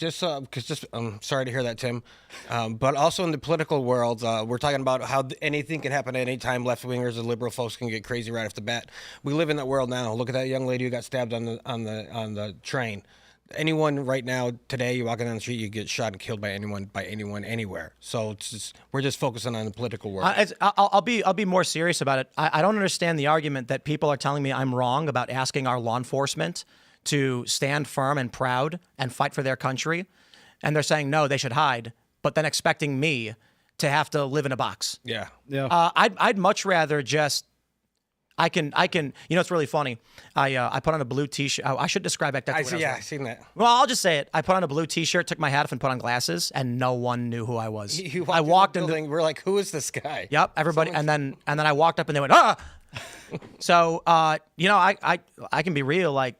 I'm sorry to hear that, Tim. But also in the political world, we're talking about how anything can happen at any time. Left wingers and liberal folks can get crazy right off the bat. We live in that world now. Look at that young lady who got stabbed on the train. Anyone right now today, you walking down the street, you get shot and killed by anyone anywhere. So we're just focusing on the political world. I'll be more serious about it. I don't understand the argument that people are telling me I'm wrong about asking our law enforcement to stand firm and proud and fight for their country, and they're saying no, they should hide, but then expecting me to have to live in a box. Yeah. I'd much rather just. I can. You know, it's really funny. I put on a blue T-shirt. I should describe it. I've seen that. Well, I'll just say it. I put on a blue T-shirt, took my hat off, and put on glasses, and no one knew who I was. I walked in the building. We're like, who is this guy? Yep, everybody. And then I walked up, and they went, ah. So you know, I can be real. Like,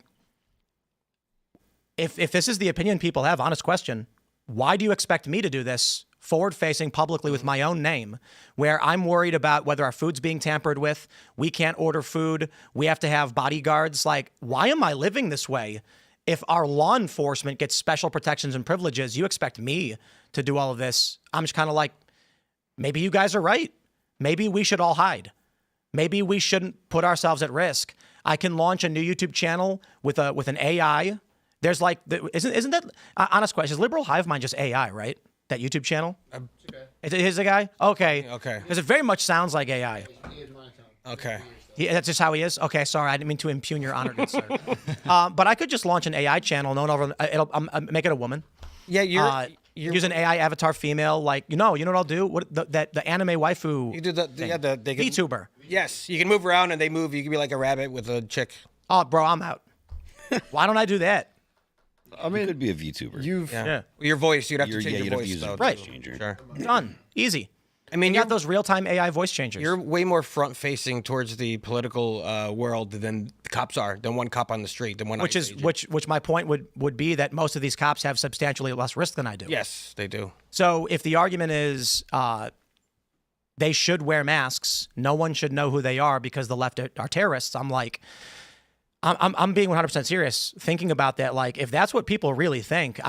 if this is the opinion people have, honest question, why do you expect me to do this? Forward-facing publicly with my own name, where I'm worried about whether our food's being tampered with, we can't order food, we have to have bodyguards. Like, why am I living this way? If our law enforcement gets special protections and privileges, you expect me to do all of this. I'm just kind of like, maybe you guys are right. Maybe we should all hide. Maybe we shouldn't put ourselves at risk. I can launch a new YouTube channel with an AI. There's like, isn't that, honest question, is Liberal Hive Mind just AI, right? That YouTube channel? It is a guy? Okay. Okay. Because it very much sounds like AI. Okay. That's just how he is? Okay, sorry. I didn't mean to impugn your honor, good sir. But I could just launch an AI channel, make it a woman. Yeah, you're use an AI avatar female, like, you know what I'll do? The anime waifu. You do the VTuber. Yes, you can move around and they move. You can be like a rabbit with a chick. Oh, bro, I'm out. Why don't I do that? I mean, it could be a VTuber. Your voice, you'd have to change you'd your have to voice. use a though. voice changer. Sure. Done. Easy. I mean, you got those real-time AI voice changers. You're way more front-facing towards the political world than the cops are. Than one cop on the street. Than one. Which my point would be that most of these cops have substantially less risk than I do. Yes, they do. So if the argument is they should wear masks, no one should know who they are because the left are terrorists. I'm like, I'm being 100% serious thinking about that. Like, if that's what people really think,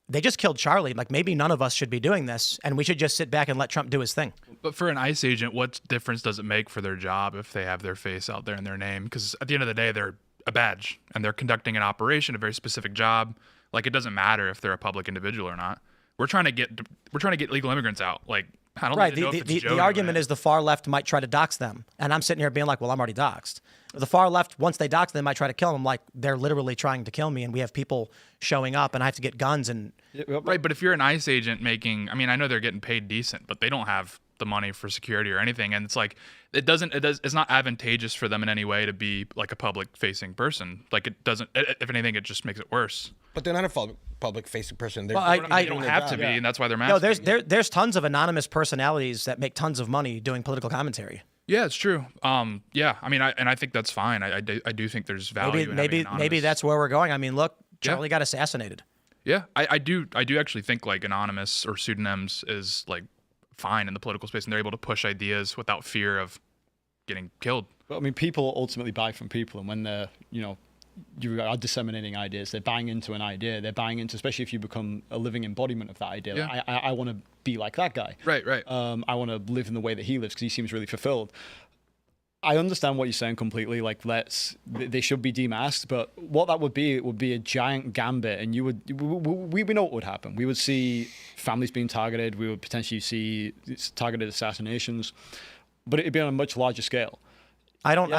they just killed Charlie. Like, maybe none of us should be doing this, and we should just sit back and let Trump do his thing. But for an ICE agent, what difference does it make for their job if they have their face out there and their name? Because at the end of the day, they're a badge, and they're conducting an operation, a very specific job. Like, it doesn't matter if they're a public individual or not. We're trying to get legal immigrants out. Like, I don't right. know if it's The argument is the far left might try to dox them, and I'm sitting here being like, well, I'm already doxed. The far left, once they dox them, might try to kill them. Like, they're literally trying to kill me, and we have people showing up, and I have to get guns. And right, but if you're an ICE agent I know they're getting paid decent, but they don't have the money for security or anything, and it's like it's not advantageous for them in any way to be like a public-facing person. Like, it doesn't. If anything, it just makes it worse. But they're not a public-facing person. They don't have to be, and that's why they're masked. No, there's tons of anonymous personalities that make tons of money doing political commentary. Yeah, it's true. Yeah, I mean, I think that's fine. I do think there's value. Maybe that's where we're going. I mean, look, Charlie got assassinated. Yeah, I do actually think like anonymous or pseudonyms is like fine in the political space, and they're able to push ideas without fear of getting killed. But I mean, people ultimately buy from people, and when they're you are disseminating ideas, they're buying into an idea. They're buying into, especially if you become a living embodiment of that idea. Yeah. Like, I want to be like that guy. Right. I want to live in the way that he lives because he seems really fulfilled. I understand what you're saying completely. Like, they should be demasked, but what that would be, it would be a giant gambit, and we know what would happen. We would see families being targeted. We would potentially see targeted assassinations, but it'd be on a much larger scale. I don't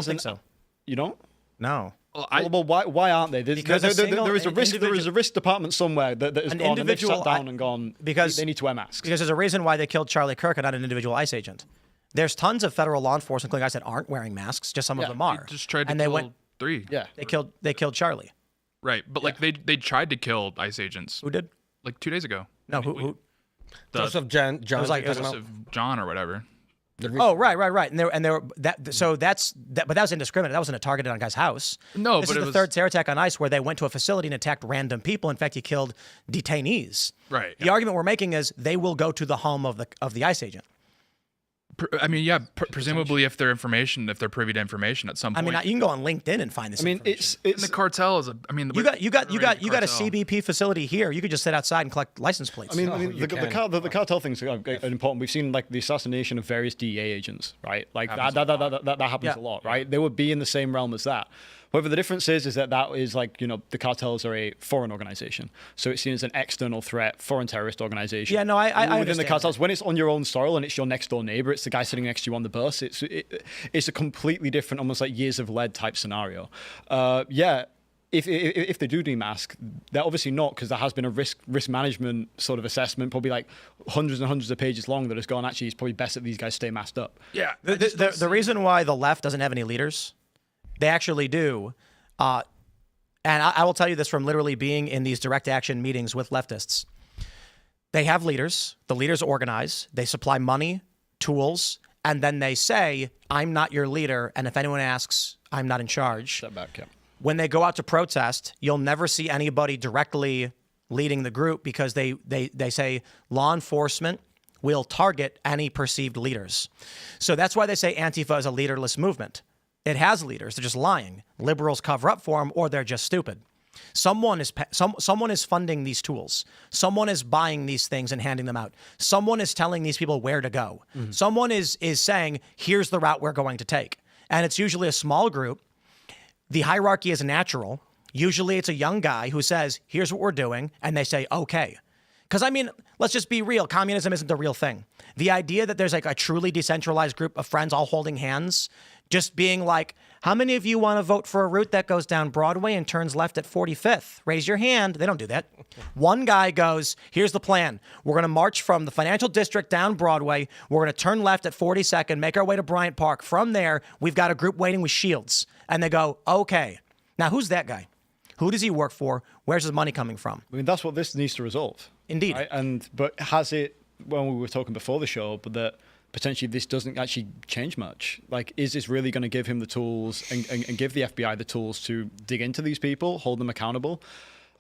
think so. You don't? No. Well, why aren't they? Because there is a risk. There is a risk department somewhere that has gone and they've sat down and gone. Because they need to wear masks. Because there's a reason why they killed Charlie Kirk and not an individual ICE agent. There's tons of federal law enforcement, including guys that aren't wearing masks. Just some of them are. They just tried to kill 3. Yeah. They killed Charlie. Right, but like they tried to kill ICE agents. Who did? Like 2 days ago. No, who? Joseph John. It was like Joseph John or whatever. Oh, right. And there that. So but that was indiscriminate. That wasn't a targeted on a guy's house. No, this but is the third terror attack on ICE where they went to a facility and attacked random people. In fact, he killed detainees. Right. The argument we're making is they will go to the home of the ICE agent. I mean, yeah, presumably if they're privy to information at some I point. mean, you can go on LinkedIn and find this. I mean, information. And the cartel is You got a CBP facility here. You could just sit outside and collect license plates. I mean, the cartel things are important. We've seen like the assassination of various DEA agents, right? Like that happens a lot, right? They would be in the same realm as that. However, the difference is that is like, you know, the cartels are a foreign organization. So it's seen as an external threat, foreign terrorist organization. Yeah, no, I within understand the cartels, when it's on your own soil and it's your next door neighbor, it's the guy sitting next to you on the bus. It's a completely different, almost like years of lead type scenario. If they do demask, they're obviously not, because there has been a risk management sort of assessment, probably like hundreds and hundreds of pages long, that has gone, actually, it's probably best that these guys stay masked up. Yeah. The reason why the left doesn't have any leaders, they actually do. And I will tell you this from literally being in these direct action meetings with leftists. They have leaders. The leaders organize. They supply money, tools, and then they say, I'm not your leader. And if anyone asks, I'm not in charge. Step back, yeah. When they go out to protest, you'll never see anybody directly leading the group, because they say law enforcement will target any perceived leaders. So that's why they say Antifa is a leaderless movement. It has leaders. They're just lying. Liberals cover up for them, or they're just stupid. Someone is funding these tools. Someone is buying these things and handing them out. Someone is telling these people where to go. Mm-hmm. Someone is saying, here's the route we're going to take. And it's usually a small group. The hierarchy is natural. Usually it's a young guy who says, here's what we're doing. And they say, okay. Because, I mean, let's just be real. Communism isn't the real thing. The idea that there's like a truly decentralized group of friends all holding hands, just being like, how many of you want to vote for a route that goes down Broadway and turns left at 45th? Raise your hand. They don't do that. One guy goes, here's the plan. We're going to march from the financial district down Broadway. We're going to turn left at 42nd, make our way to Bryant Park. From there, we've got a group waiting with shields. And they go, okay. Now, who's that guy? Who does he work for? Where's his money coming from? I mean, that's what this needs to resolve. Indeed. Right? But has it, when we were talking before the show, but that potentially this doesn't actually change much. Like, is this really going to give him the tools and give the FBI the tools to dig into these people, hold them accountable?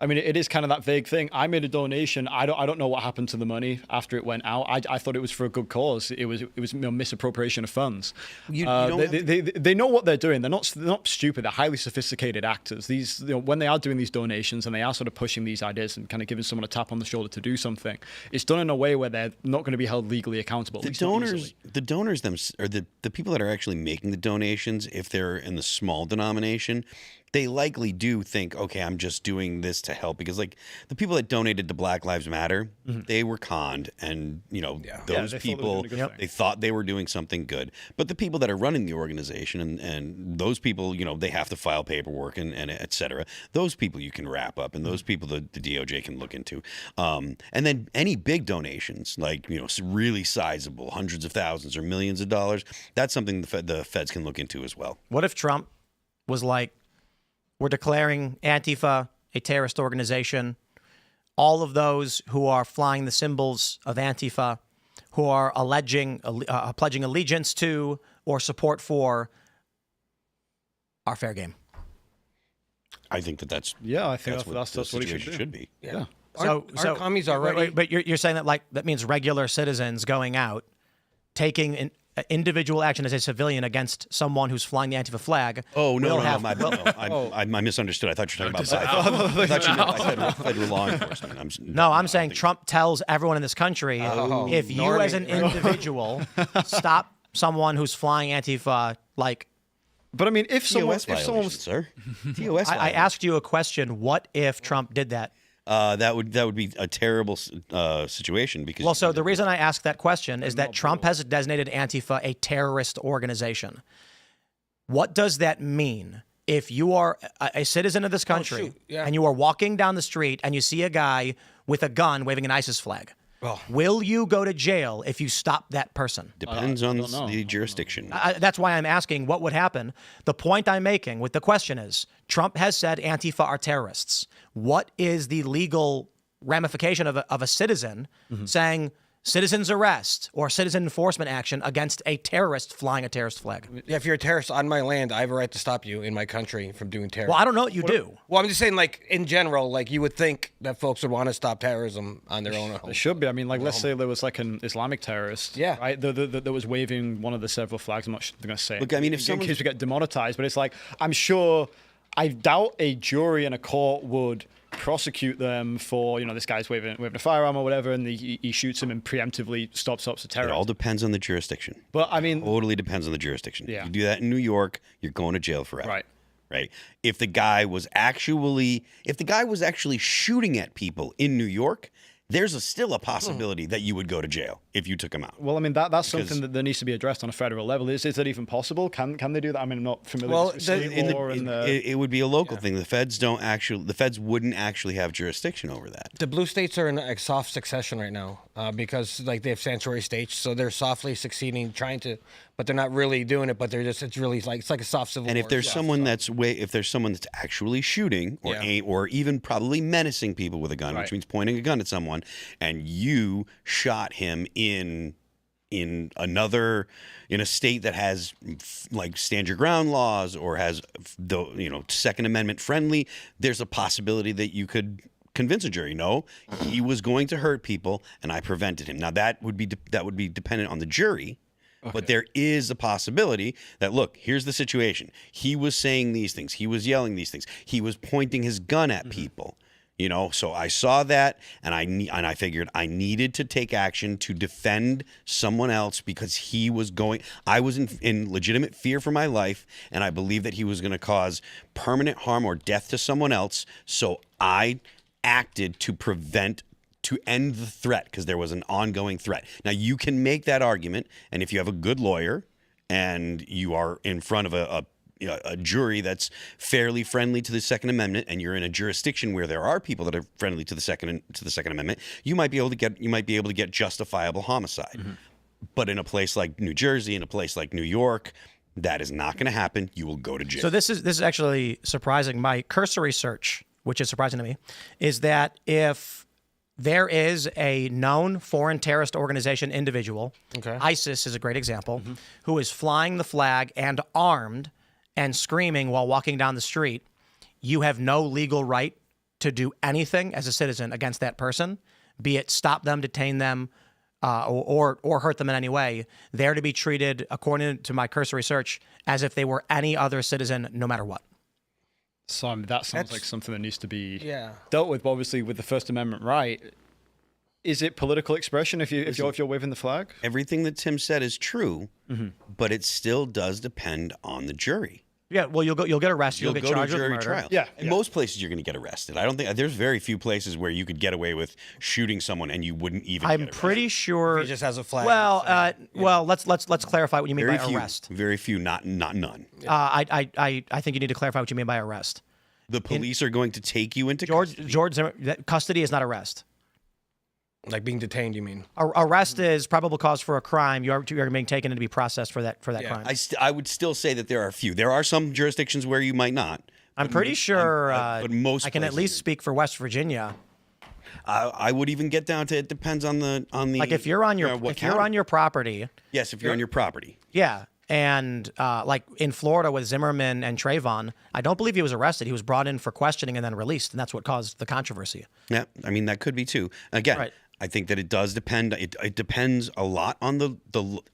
I mean, it is kind of that vague thing. I made a donation. I don't know what happened to the money after it went out. I thought it was for a good cause. It was misappropriation of funds. They know what they're doing. They're not stupid. They're highly sophisticated actors. These, when they are doing these donations and they are sort of pushing these ideas and kind of giving someone a tap on the shoulder to do something, it's done in a way where they're not going to be held legally accountable. The donors, or the people that are actually making the donations, if they're in the small denomination, they likely do think, okay, I'm just doing this to help, because like the people that donated to Black Lives Matter, they were conned, and those people, they thought they were doing something good. But the people that are running the organization and those people, they have to file paperwork and et cetera. Those people you can wrap up, and those people the DOJ can look into. And then any big donations, like really sizable, hundreds of thousands or millions of dollars, that's something the feds can look into as well. What if Trump was like, we're declaring Antifa a terrorist organization. All of those who are flying the symbols of Antifa, who are pledging allegiance to or support for, are fair game. I think that's that's what it should be. Yeah. So commies already? But you're saying that that means regular citizens going out, taking individual action as a civilian against someone who's flying the Antifa flag. Oh, no, I misunderstood. I thought you were talking about I said law enforcement. I'm saying Trump tells everyone in this country, if you as an individual stop someone who's flying Antifa, But I mean, if someone, sir, TOS I asked you a question. What if Trump did that? That would be a terrible situation, because so the reason I ask that question is that Trump has designated Antifa a terrorist organization. What does that mean? If you are a citizen of this country and you are walking down the street and you see a guy with a gun waving an ISIS flag, will you go to jail if you stop that person? Depends on the jurisdiction. That's why I'm asking what would happen. The point I'm making with the question is, Trump has said Antifa are terrorists. What is the legal ramification of a citizen saying, citizen's arrest or citizen enforcement action against a terrorist flying a terrorist flag. Yeah, if you're a terrorist on my land, I have a right to stop you in my country from doing terrorism. Well, I don't know what you do. Well, I'm just saying, like, in general, like, you would think that folks would want to stop terrorism on their own. It should be. I mean, like, let's say there was like an Islamic terrorist, Yeah. right, that was waving one of the several flags. I'm not going to say it. Look, I mean, if in someone- case we get demonetized, but it's like, I doubt a jury and a court would prosecute them for, this guy's waving a firearm or whatever, and he shoots him and preemptively stops the It terror. all depends on the jurisdiction. But I mean, Totally depends on the jurisdiction. Yeah. If you do that in New York, you're going to jail forever. Right. Right. If the guy was actually shooting at people in New York, there's still a possibility that you would go to jail if you took him out. well, I mean that's something that needs to be addressed on a federal level. Is that even possible? Can they do that? I mean, I'm not familiar Well, with state law and It would be a local thing. The feds wouldn't actually have jurisdiction over that. The blue states are in like soft succession right now because like they have sanctuary states, so they're softly succeeding, trying to, but they're not really doing it. But it's really like it's like a soft civil And war. if there's someone that's actually shooting or even probably menacing people with a gun, which Right. means pointing a gun at someone, and you shot him in a state that has like stand your ground laws or has the Second Amendment friendly, there's a possibility that you could convince a jury, no, he was going to hurt people and I prevented him. Now that would be dependent on the jury. But there is a possibility that, look, here's the situation. He was saying these things. He was yelling these things. He was pointing his gun at people. So I saw that, and I figured I needed to take action to defend someone else because he was going. I was in legitimate fear for my life, and I believed that he was going to cause permanent harm or death to someone else. So I acted to end the threat because there was an ongoing threat. Now, you can make that argument, and if you have a good lawyer and you are in front of a jury that's fairly friendly to the Second Amendment, and you're in a jurisdiction where there are people that are friendly to the Second Amendment, you might be able to get justifiable homicide. Mm-hmm. But in a place like New Jersey, in a place like New York, that is not going to happen. You will go to jail. So this is actually surprising. My cursory search, which is surprising to me, is that if there is a known foreign terrorist organization individual, ISIS is a great example, who is flying the flag and armed and screaming while walking down the street, you have no legal right to do anything as a citizen against that person, be it stop them, detain them, or hurt them in any way. They're to be treated, according to my cursory search, as if they were any other citizen, no matter what. So that sounds like something that needs to be Yeah. dealt with. But obviously, with the First Amendment right, is it political expression if you're waving the flag? Everything that Tim said is true, but it still does depend on the jury. Yeah, well, you'll get arrested. You'll get go charged to a with jury murder. trial. Yeah, In most places, you're going to get arrested. I don't think there's very few places where you could get away with shooting someone and you wouldn't even. I'm get arrested. pretty sure He just has a flag. Well, let's clarify what you mean Very by few, arrest. Very few, not none. I think you need to clarify what you mean by arrest. The police are going to take you into George Zimmer, custody is not arrest. Like being detained, you mean? Arrest is probable cause for a crime. You're being taken in to be processed for that crime. I would still say that there are a few. There are some jurisdictions where you might not. I'm pretty sure. But most I can at places least speak for West Virginia. I would even get down to it depends on the Like if you're on your property. Yes, if you're on your property. Yeah. And like in Florida with Zimmerman and Trayvon, I don't believe he was arrested. He was brought in for questioning and then released, and that's what caused the controversy. Yeah, I mean that could be too. Again, Right. I think that it does depend. It depends a lot on the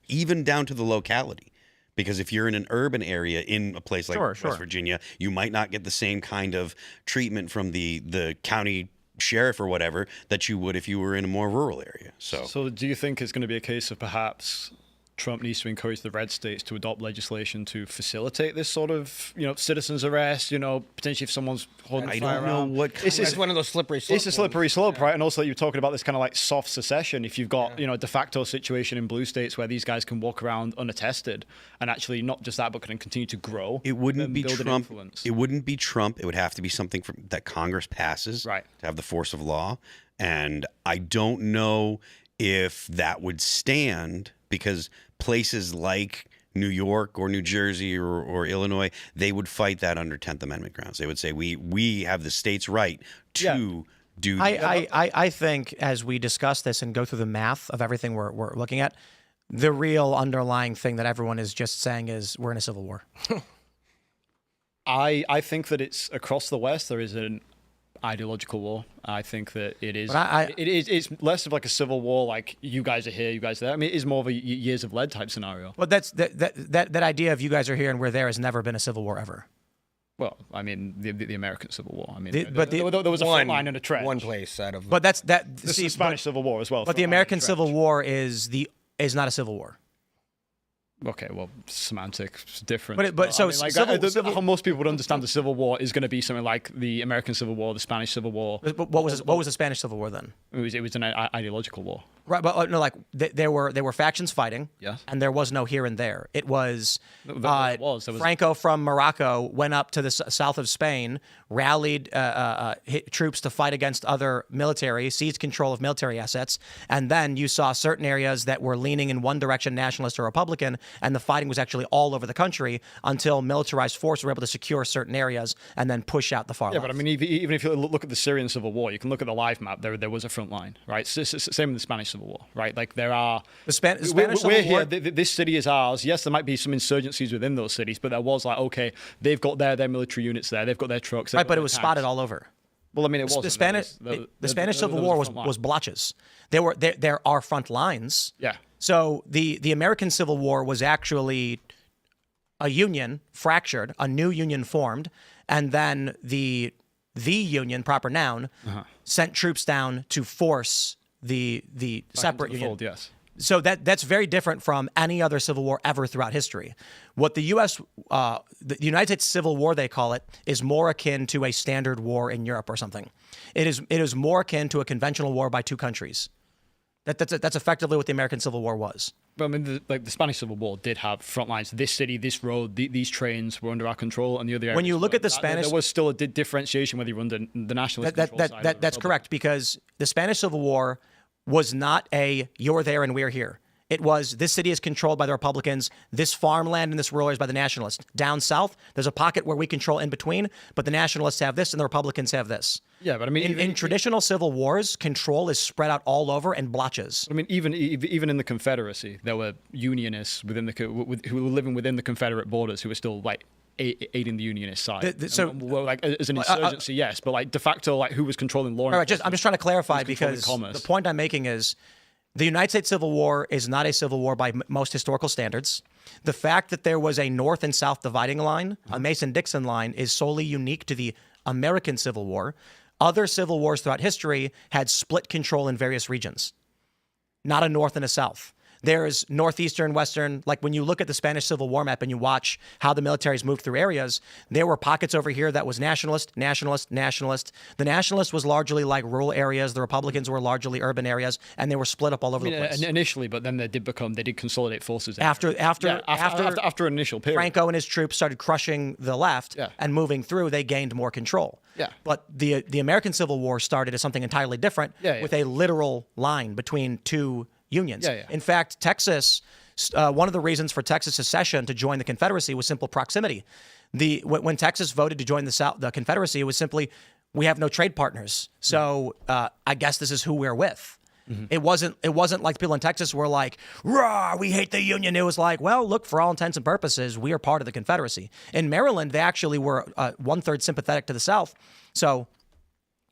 even down to the locality. Because if you're in an urban area in a place like West Virginia, you might not get the same kind of treatment from the county sheriff or whatever that you would if you were in a more rural area. So do you think it's going to be a case of perhaps Trump needs to encourage the red states to adopt legislation to facilitate this sort of, citizens arrest, potentially if someone's holding I a don't know firearm. what It's one of those slippery slopes. It's a slippery slope, right? And also you're talking about this kind of like soft secession. If you've got, a de facto situation in blue states where these guys can walk around unattested and actually not just that, but can continue to grow. It wouldn't be build an Trump. influence. It wouldn't be Trump. It would have to be something that Congress passes Right. to have the force of law. And I don't know if that would stand because places like New York or New Jersey or Illinois, they would fight that under 10th Amendment grounds. They would say we have the state's right to do. I think as we discuss this and go through the math of everything we're looking at, the real underlying thing that everyone is just saying is we're in a civil war. I think that it's across the West there is an ideological war. I think that it is. It's less of like a civil war, like you guys are here, you guys are there. I mean, it is more of a years of lead type scenario. But that idea of you guys are here and we're there has never been a civil war ever. Well, I mean, the American Civil War. I mean, there was a front line and a trench. One place out of. But that's This is the Spanish Civil War as well. But the American Civil War is not a civil war. Okay, well, semantics different. How most people would understand the Civil War is going to be something like the American Civil War, the Spanish Civil War. What was the Spanish Civil War then? It was an ideological war. Right, but no, like there were factions fighting, yes, and there was no here and there. It was, there was Franco from Morocco went up to the south of Spain, rallied troops to fight against other military, seized control of military assets, and then you saw certain areas that were leaning in one direction, nationalist or Republican, and the fighting was actually all over the country until militarized forces were able to secure certain areas and then push out the far left. Yeah, but I mean, even if you look at the Syrian Civil War, you can look at the live map. There was a front line, right? Same with the Spanish Civil War, right? Like there are. The Spanish we're Civil War. here. This city is ours. Yes, there might be some insurgencies within those cities, but there was like, okay, they've got their military units there. They've got their trucks. Right, but it was spotted all over. Well, I mean, it was the Spanish Civil War was blotches. There are front lines. Yeah. So the American Civil War was actually a union fractured, a new union formed, and then the union, proper noun, sent troops down to force the separate union. Fold, yes. So that's very different from any other civil war ever throughout history. What the United States Civil War, they call it, is more akin to a standard war in Europe or something. It is more akin to a conventional war by two countries. That's effectively what the American Civil War was. But I mean, the Spanish Civil War did have front lines. This city, this road, these trains were under our control, and the other areas. When you look at the Spanish, there was still a differentiation whether you were under the nationalist control side. That's correct, because the Spanish Civil War was not a you're there and we're here. It was this city is controlled by the Republicans, this farmland and this rural area is by the nationalists. Down south, there's a pocket where we control in between, but the nationalists have this and the Republicans have this. Yeah, but I mean, in traditional civil wars, control is spread out all over and blotches. I mean, even in the Confederacy, there were Unionists who were living within the Confederate borders who were still like aiding the Unionist side. So, like as an insurgency, yes, but like de facto, like who was controlling law enforcement? I'm just trying to clarify because the point I'm making is the United States Civil War is not a civil war by most historical standards. The fact that there was a North and South dividing line, a Mason-Dixon line, is solely unique to the American Civil War. Other civil wars throughout history had split control in various regions, not a North and a South. There's northeastern, western. Like when you look at the Spanish Civil War map and you watch how the militaries moved through areas, there were pockets over here that was nationalist. The nationalist was largely like rural areas. The Republicans were largely urban areas, and they were split up all over the place. Initially, but then they did consolidate forces. After an initial period. Franco and his troops started crushing the left and moving through, they gained more control. Yeah. But the American Civil War started as something entirely different with a literal line between two unions. In fact, Texas, one of the reasons for Texas' secession to join the Confederacy was simple proximity. When Texas voted to join the Confederacy, it was simply, we have no trade partners. So I guess this is who we're with. Mm-hmm. It wasn't like people in Texas were like, rah, we hate the Union. It was like, well, look, for all intents and purposes, we are part of the Confederacy. In Maryland, they actually were 1/3 sympathetic to the South. So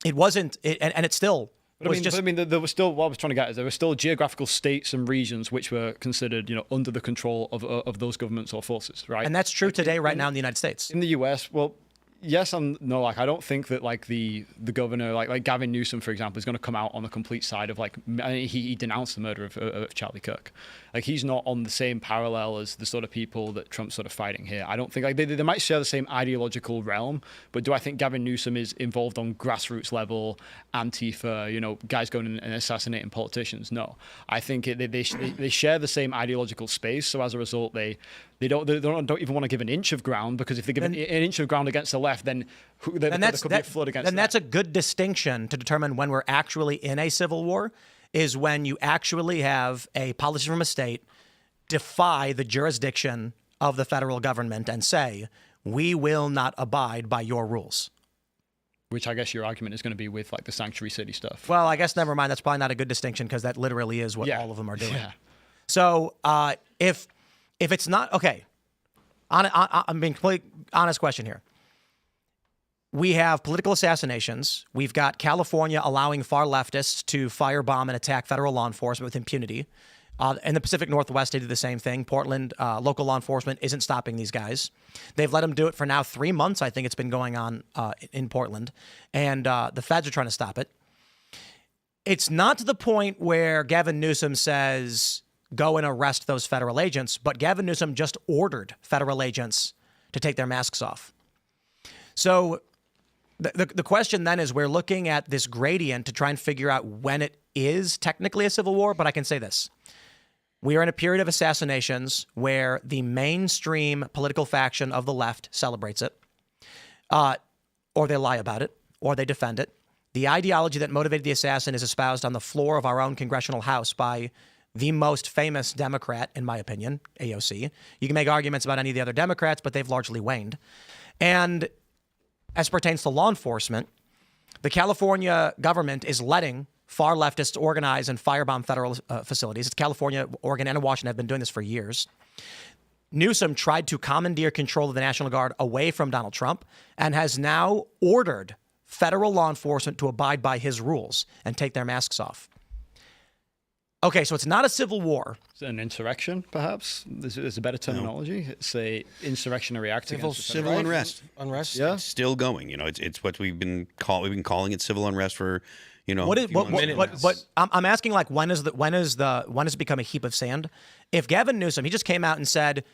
it wasn't, and it still there was still, what I was trying to get is there were still geographical states and regions which were considered, under the control of those governments or forces, right? And that's true today, right now in the United States. In the U.S., well, yes and no. Like, I don't think that like the governor, like Gavin Newsom, for example, is going to come out on the complete side of like he denounced the murder of Charlie Kirk. Like, he's not on the same parallel as the sort of people that Trump's sort of fighting here. I don't think like they might share the same ideological realm, but do I think Gavin Newsom is involved on grassroots level, Antifa, guys going and assassinating politicians? No, I think they share the same ideological space. So as a result, they don't even want to give an inch of ground, because if they give an inch of ground against the left, then there could be a flood against them. That's a good distinction to determine when we're actually in a civil war, is when you actually have a politician from a state defy the jurisdiction of the federal government and say, we will not abide by your rules. which I guess your argument is going to be with like the sanctuary city stuff. Well, I guess never mind. That's probably not a good distinction because that literally is what Yeah. all of them are doing. Yeah. So if it's not okay, I'm being completely honest question here. We have political assassinations. We've got California allowing far leftists to firebomb and attack federal law enforcement with impunity. In the Pacific Northwest, they do the same thing. Portland, local law enforcement isn't stopping these guys. They've let them do it for now 3 months. I think it's been going on in Portland. And the feds are trying to stop it. It's not to the point where Gavin Newsom says, go and arrest those federal agents, but Gavin Newsom just ordered federal agents to take their masks off. So the question then is we're looking at this gradient to try and figure out when it is technically a civil war, but I can say this. We are in a period of assassinations where the mainstream political faction of the left celebrates it, or they lie about it, or they defend it. The ideology that motivated the assassin is espoused on the floor of our own congressional house by the most famous Democrat, in my opinion, AOC. You can make arguments about any of the other Democrats, but they've largely waned. And as pertains to law enforcement, the California government is letting far leftists organize and firebomb federal facilities. California, Oregon, and Washington have been doing this for years. Newsom tried to commandeer control of the National Guard away from Donald Trump and has now ordered federal law enforcement to abide by his rules and take their masks off. Okay, so it's not a civil war. It's an insurrection, perhaps. There's a better terminology. It's a insurrectionary act against the Civil federal unrest. Unrest. Yeah. It's still going. You know, it's what we've been calling it civil unrest for. You know, What is a few months. what I'm asking, like, when does it become a heap of sand? If Gavin Newsom, he just came out and said,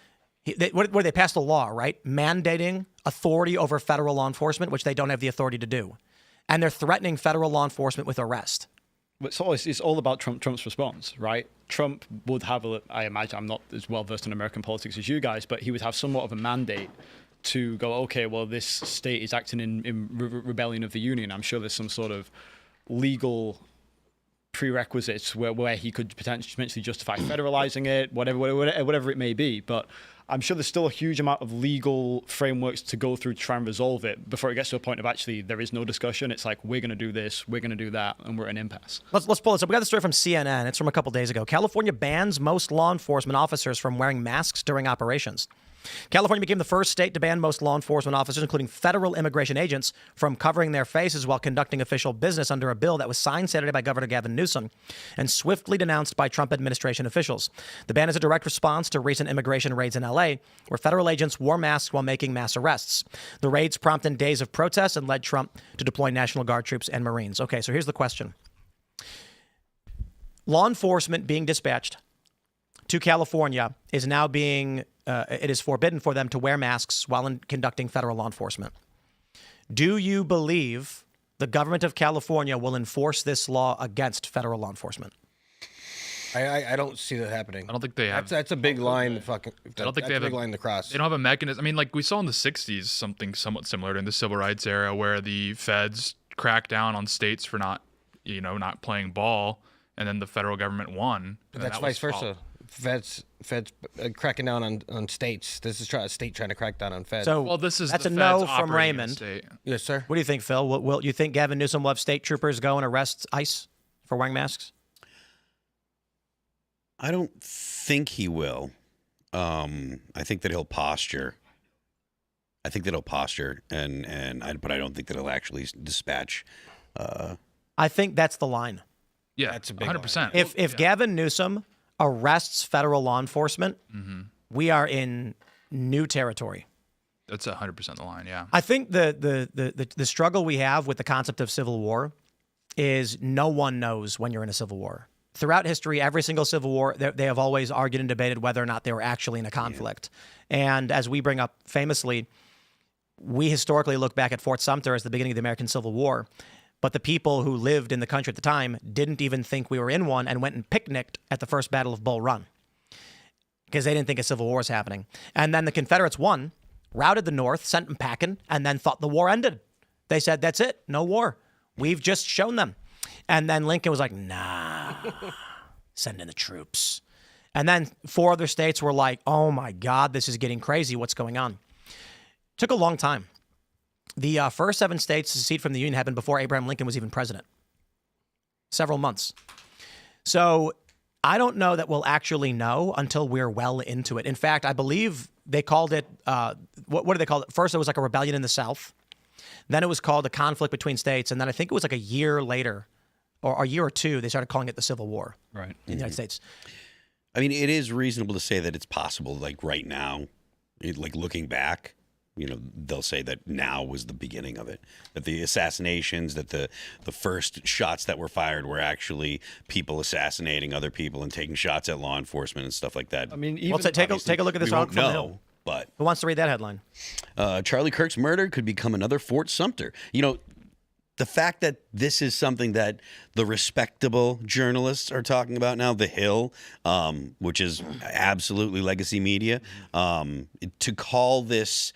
where they passed a law, right, mandating authority over federal law enforcement, which they don't have the authority to do, and they're threatening federal law enforcement with arrest. It's all about Trump's response, right? Trump would have, I imagine, I'm not as well versed in American politics as you guys, but he would have somewhat of a mandate to go, okay, well, this state is acting in rebellion of the union. I'm sure there's some sort of legal prerequisites where he could potentially justify federalizing it, whatever it may be. But I'm sure there's still a huge amount of legal frameworks to go through to try and resolve it before it gets to a point of actually there is no discussion. It's like, we're going to do this, we're going to do that, and we're at an impasse. Let's pull this up. We got the story from CNN. It's from a couple days ago. California bans most law enforcement officers from wearing masks during operations. California became the first state to ban most law enforcement officers, including federal immigration agents, from covering their faces while conducting official business under a bill that was signed Saturday by Governor Gavin Newsom and swiftly denounced by Trump administration officials. The ban is a direct response to recent immigration raids in L.A., where federal agents wore masks while making mass arrests. The raids prompted days of protests and led Trump to deploy National Guard troops and Marines. Okay, so here's the question. Law enforcement being dispatched to California is now being it is forbidden for them to wear masks while conducting federal law enforcement. Do you believe the government of California will enforce this law against federal law enforcement? I don't see that happening. I don't think they have. That's a big line to fucking. I don't think they have a big line to cross. They don't have a mechanism. I mean, like we saw in the 60s, something somewhat similar in the civil rights era where the feds cracked down on states for not playing ball, and then the federal government won. But that's vice versa. Feds cracking down on states. This is a state trying to crack down on feds. So that's a no from Raymond. Yes, sir. What do you think, Phil? Will you think Gavin Newsom will have state troopers go and arrest ICE for wearing masks? I don't think he will. I think that he'll posture. But I don't think that he'll actually dispatch. I think that's the line. Yeah, that's a big 100%. If Gavin Newsom arrests federal law enforcement, we are in new territory. That's 100% the line. Yeah. I think the struggle we have with the concept of civil war is no one knows when you're in a civil war. Throughout history, every single civil war, they have always argued and debated whether or not they were actually in a conflict. Yeah. And as we bring up famously, we historically look back at Fort Sumter as the beginning of the American Civil War. But the people who lived in the country at the time didn't even think we were in one and went and picnicked at the First Battle of Bull Run because they didn't think a civil war was happening. And then the Confederates won, routed the North, sent them packing, and then thought the war ended. They said, that's it, no war. We've just shown them. And then Lincoln was like, nah, send in the troops. And then 4 other states were like, oh my God, this is getting crazy. What's going on? Took a long time. The first 7 states to secede from the Union happened before Abraham Lincoln was even president. Several months. So I don't know that we'll actually know until we're well into it. In fact, I believe they called it, what do they call it? First, it was like a rebellion in the South. Then it was called a conflict between states. And then I think it was like a year later, or a year or two, they started calling it the Civil War in the United States. I mean, it is reasonable to say that it's possible, like right now, like looking back, they'll say that now was the beginning of it. That the assassinations, that the first shots that were fired were actually people assassinating other people and taking shots at law enforcement and stuff like that. I mean, Well, take a look at this we article won't from the know, Hill. but Who wants to read that headline? Charlie Kirk's murder could become another Fort Sumter. The fact that this is something that the respectable journalists are talking about now, The Hill, which is absolutely legacy media, to call this,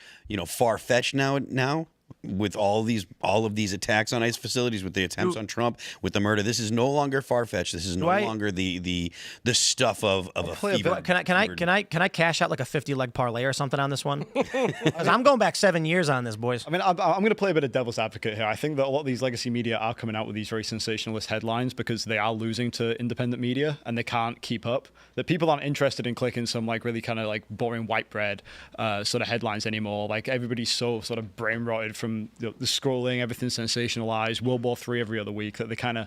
far-fetched now with all of these attacks on ICE facilities, with the attempts on Trump, with the murder, this is no longer far-fetched. This is no longer the stuff of a fever. Can I cash out like a 50-leg parlay or something on this one? 'Cause I'm going back 7 years on this, boys. I mean, I'm going to play a bit of devil's advocate here. I think that a lot of these legacy media are coming out with these very sensationalist headlines because they are losing to independent media and they can't keep up. That people aren't interested in clicking some like really kind of like boring white bread sort of headlines anymore. Like everybody's so sort of brain rotted from the scrolling, everything sensationalized, World War III every other week, that they kind of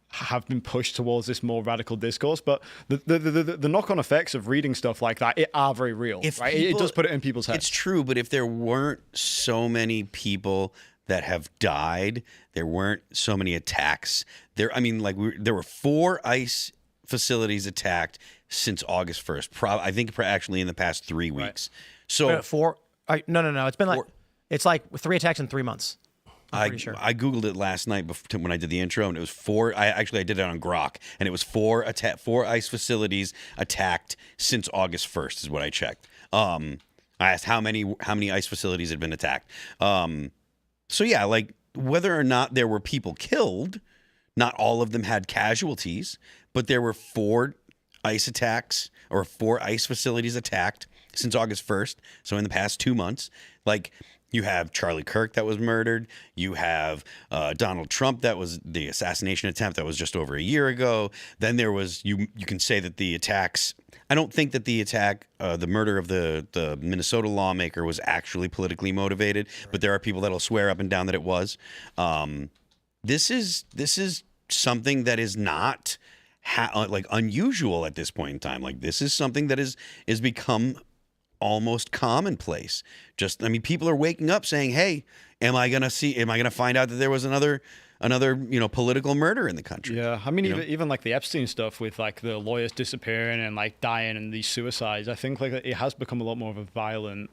have been pushed towards this more radical discourse. But the knock-on effects of reading stuff like that are very real. Right? It does put it in people's heads. It's true, but if there weren't so many people that have died, there weren't so many attacks. There were 4 ICE facilities attacked since August 1st. I think actually in the past 3 weeks. So 4? No. It's been like it's like 3 attacks in 3 months. I'm pretty sure. I googled it last night when I did the intro, and it was 4. I did it on Grok, and it was 4 ICE facilities attacked since August 1st is what I checked. I asked how many ICE facilities had been attacked. So yeah, like whether or not there were people killed, not all of them had casualties, but there were 4 ICE attacks or 4 ICE facilities attacked since August 1st. So in the past 2 months, like. You have Charlie Kirk that was murdered. You have Donald Trump that was the assassination attempt that was just over a year ago. Then there was you can say that the attacks. I don't think that the attack, the murder of the Minnesota lawmaker was actually politically motivated, but there are people that'll swear up and down that it was. This is something that is not like unusual at this point in time. Like this is something that is become almost commonplace. People are waking up saying, "Hey, am I going to find out that there was another political murder in the country?" Yeah, I mean, even like the Epstein stuff with like the lawyers disappearing and like dying and these suicides, I think like it has become a lot more of a violent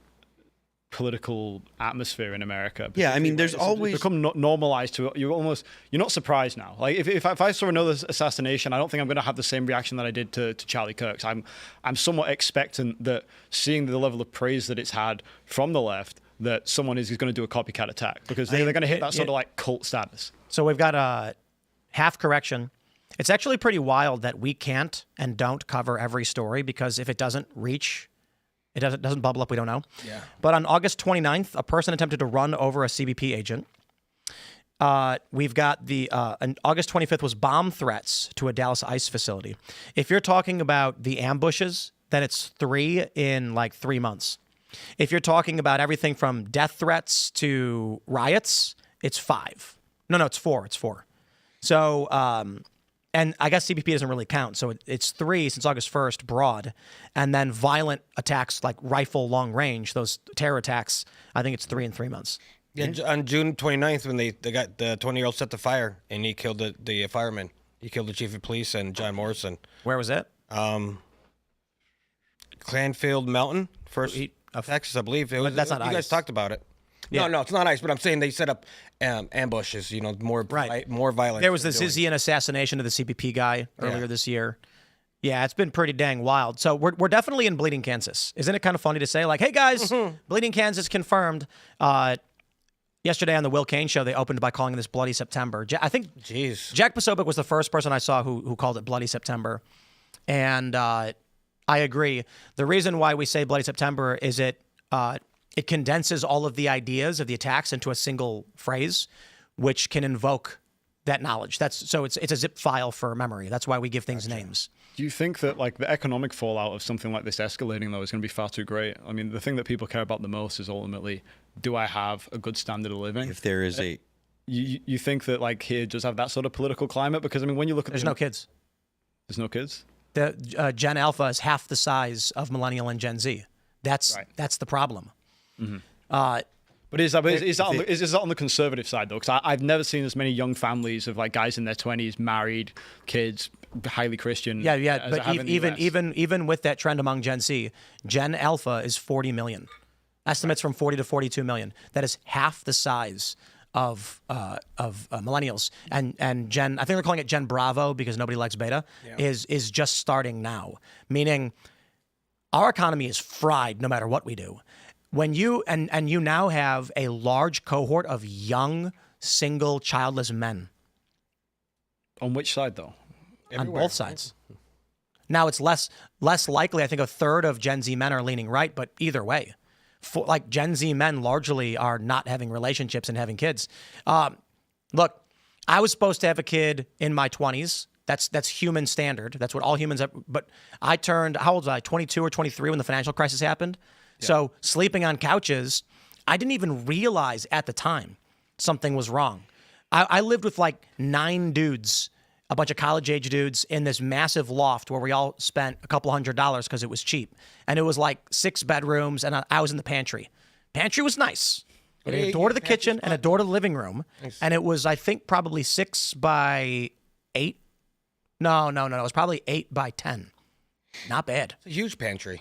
political atmosphere in America. Yeah, I mean, there's always become normalized to it. You're not surprised now. Like if I saw another assassination, I don't think I'm going to have the same reaction that I did to Charlie Kirk's. I'm somewhat expectant that seeing the level of praise that it's had from the left, that someone is going to do a copycat attack because they're going to hit that sort of like cult status. So we've got a half correction. It's actually pretty wild that we can't and don't cover every story because if it doesn't reach. It doesn't bubble up, we don't know. Yeah. But on August 29th, a person attempted to run over a CBP agent. We've got on August 25th was bomb threats to a Dallas ICE facility. If you're talking about the ambushes, then it's 3 in like 3 months. If you're talking about everything from death threats to riots, it's 5. No, it's 4. It's 4. So, and I guess CBP doesn't really count. So it's 3 since August 1st, broad. And then violent attacks like rifle long range, those terror attacks, I think it's 3 in 3 months. Yeah, on June 29th, when they got the 20-year-old set the fire and he killed the fireman. He killed the chief of police and John Morrison. Where was that? Clanfield Mountain, Texas, I believe. That's not ICE. You guys talked about it. Yeah. No, it's not ICE, but I'm saying they set up ambushes, more violent. There was the Zizian assassination of the CBP guy earlier this year. Yeah, it's been pretty dang wild. So we're definitely in Bleeding Kansas. Isn't it kind of funny to say, like, hey, guys, Bleeding Kansas confirmed. Yesterday on the Will Cain show, they opened by calling this Bloody September. I think Jack Posobiec was the first person I saw who called it Bloody September. And I agree. The reason why we say Bloody September is it condenses all of the ideas of the attacks into a single phrase, which can invoke that knowledge. It's a zip file for memory. That's why we give things names. Do you think that like the economic fallout of something like this escalating though is going to be far too great? I mean, the thing that people care about the most is ultimately, do I have a good standard of living? If there is a, you think that like here does have that sort of political climate? Because I mean, when you look at There's no kids. There's no kids. The Gen Alpha is half the size of Millennial and Gen Z. That's the problem. Mm-hmm. But is that on the conservative side though? Because I've never seen as many young families of like guys in their 20s, married, kids, highly Christian. Yeah. But even with that trend among Gen Z, Gen Alpha is 40 million. Estimates from 40 to 42 million. That is half the size of millennials. And Gen, I think they're calling it Gen Bravo because nobody likes beta. Is just starting now. Meaning, our economy is fried no matter what we do. When you and you now have a large cohort of young, single, childless men. On which side though? On both sides. Now it's less likely. I think a third of Gen Z men are leaning right, but either way, like Gen Z men largely are not having relationships and having kids. Look, I was supposed to have a kid in my 20s. That's human standard. That's what all humans have. But I turned, how old was I? 22 or 23 when the financial crisis happened. Yeah. So sleeping on couches, I didn't even realize at the time something was wrong. I lived with like 9 dudes, a bunch of college-age dudes in this massive loft where we all spent a couple $100 because it was cheap. And it was like 6 bedrooms, and I was in the pantry. Pantry was nice. It had a door to the kitchen and a door to the living room. Nice. And it was, I think, probably 6 by 8. No. It was probably 8 by 10. Not bad. It's a huge pantry.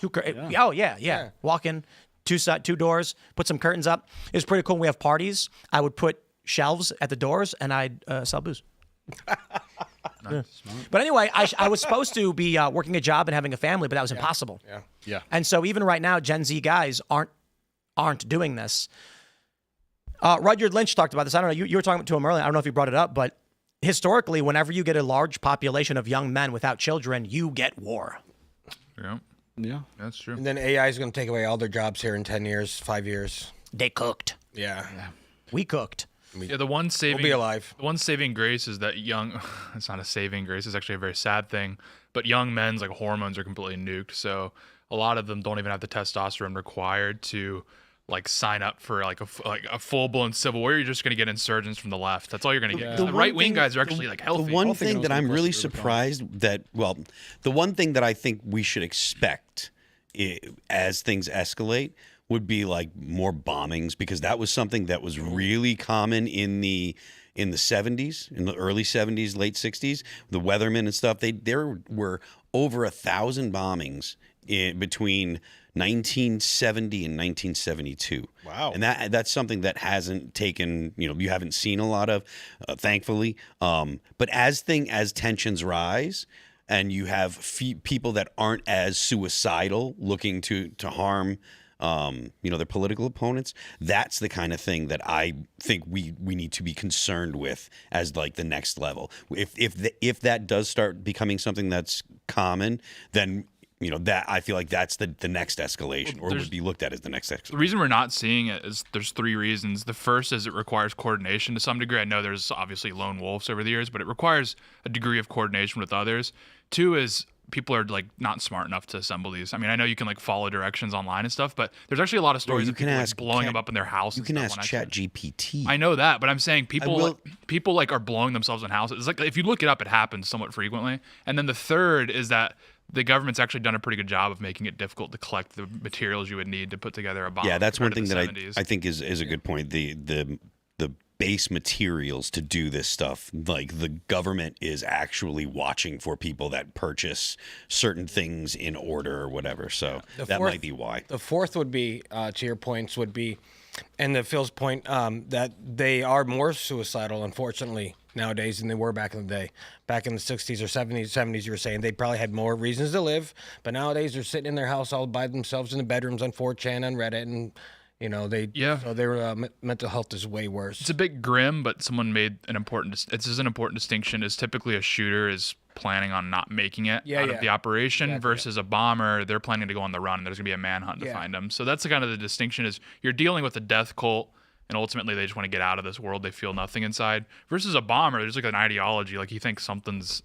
Oh, yeah. Walk in, 2 doors, put some curtains up. It was pretty cool. When we have parties, I would put shelves at the doors, and I'd sell booze. Yeah. But anyway, I was supposed to be working a job and having a family, but that was impossible. Yeah. And so even right now, Gen Z guys aren't doing this. Rudyard Lynch talked about this. I don't know. You were talking to him earlier. I don't know if you brought it up, but historically, whenever you get a large population of young men without children, you get war. Yeah, that's true. And then AI is going to take away all their jobs here in 10 years, 5 years. They cooked. Yeah. We cooked. The one saving, we'll be alive. The one saving grace is that it's not a saving grace, it's actually a very sad thing, but young men's like hormones are completely nuked. So a lot of them don't even have the testosterone required to like sign up for like a full-blown civil war. You're just going to get insurgents from the left. That's all you're going to get. The right-wing guys are actually like healthy. The one thing that I'm really surprised that, well, the one thing that I think we should expect as things escalate would be like more bombings, because that was something that was really common in the 70s, in the early 70s, late 60s, the Weathermen and stuff. There were over 1,000 bombings between 1970 and 1972. Wow. And that's something that hasn't taken, you haven't seen a lot of, thankfully. But as tensions rise and you have people that aren't as suicidal looking to harm their political opponents, that's the kind of thing that I think we need to be concerned with as like the next level. If that does start becoming something that's common, then that I feel like that's the next escalation, or would be looked at as the next escalation. The reason we're not seeing it is there's 3 reasons. The first is it requires coordination to some degree. I know there's obviously lone wolves over the years, but it requires a degree of coordination with others. 2 is people are like not smart enough to assemble these. I mean, I know you can like follow directions online and stuff, but there's actually a lot of stories of people like blowing them up in their house. You can ask ChatGPT. I know that, but I'm saying people like are blowing themselves in houses. It's like if you look it up, it happens somewhat frequently. And then the third is that the government's actually done a pretty good job of making it difficult to collect the materials you would need to put together a bomb. Yeah, that's one thing that I think is a good point. The base materials to do this stuff, like the government is actually watching for people that purchase certain things in order or whatever. So might be why. The fourth would be, to your points, would be, and to Phil's point, that they are more suicidal, unfortunately, nowadays than they were back in the day. Back in the 60s or 70s, you were saying they probably had more reasons to live, but nowadays they're sitting in their house all by themselves in the bedrooms on 4chan, on Reddit, and So their mental health is way worse. It's a bit grim, but someone made an important. This is an important distinction. Is typically a shooter is planning on not making it out of the operation versus a bomber. They're planning to go on the run, and there's gonna be a manhunt to find them. So that's the kind of the distinction. Is you're dealing with a death cult, and ultimately they just want to get out of this world. They feel nothing inside. Versus a bomber, there's like an ideology. Like he thinks something's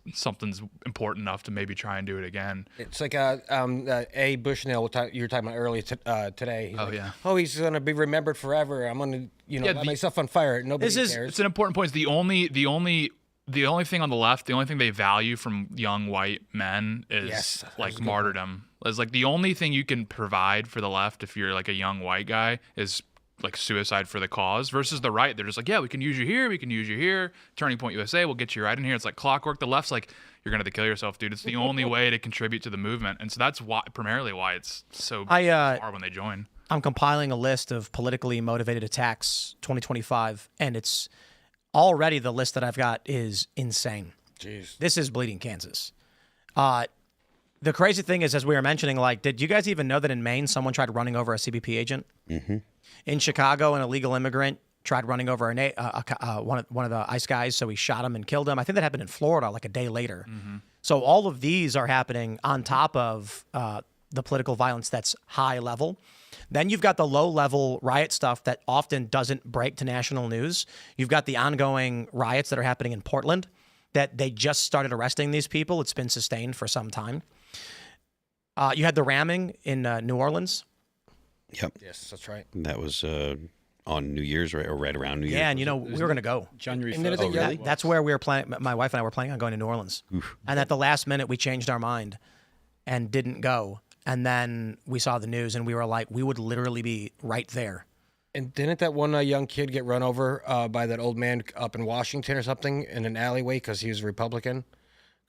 important enough to maybe try and do it again. It's like A. Bushnell you were talking about earlier today. He's gonna be remembered forever. I'm gonna light myself on fire. Nobody cares. It's an important point. It's the only thing on the left, the only thing they value from young white men is like martyrdom. It's like the only thing you can provide for the left if you're like a young white guy is like suicide for the cause. Versus the right, they're just like, yeah, we can use you here, we can use you here. Turning Point USA, we'll get you right in here. It's like clockwork. The left's like, you're gonna have to kill yourself, dude. It's the only way to contribute to the movement, and so that's primarily why it's so hard when they join. I'm compiling a list of politically motivated attacks 2025, and it's already the list that I've got is insane. Jeez. This is bleeding Kansas. The crazy thing is, as we were mentioning, like, did you guys even know that in Maine someone tried running over a CBP agent? Mm-hmm. In Chicago, an illegal immigrant tried running over one of the ICE guys, so he shot him and killed him. I think that happened in Florida like a day later. Mm-hmm. So all of these are happening on top of the political violence that's high level. Then you've got the low-level riot stuff that often doesn't break to national news. You've got the ongoing riots that are happening in Portland that they just started arresting these people. It's been sustained for some time. You had the ramming in New Orleans. Yep. Yes, that's right. That was on New Year's, right, or right around New Year's. Yeah, and we were going to go. January 1st. Oh, really? That's where we were planning. My wife and I were planning on going to New Orleans. Oof. And at the last minute, we changed our mind and didn't go. And then we saw the news, and we were like, we would literally be right there. And didn't that one young kid get run over by that old man up in Washington or something in an alleyway because he was a Republican?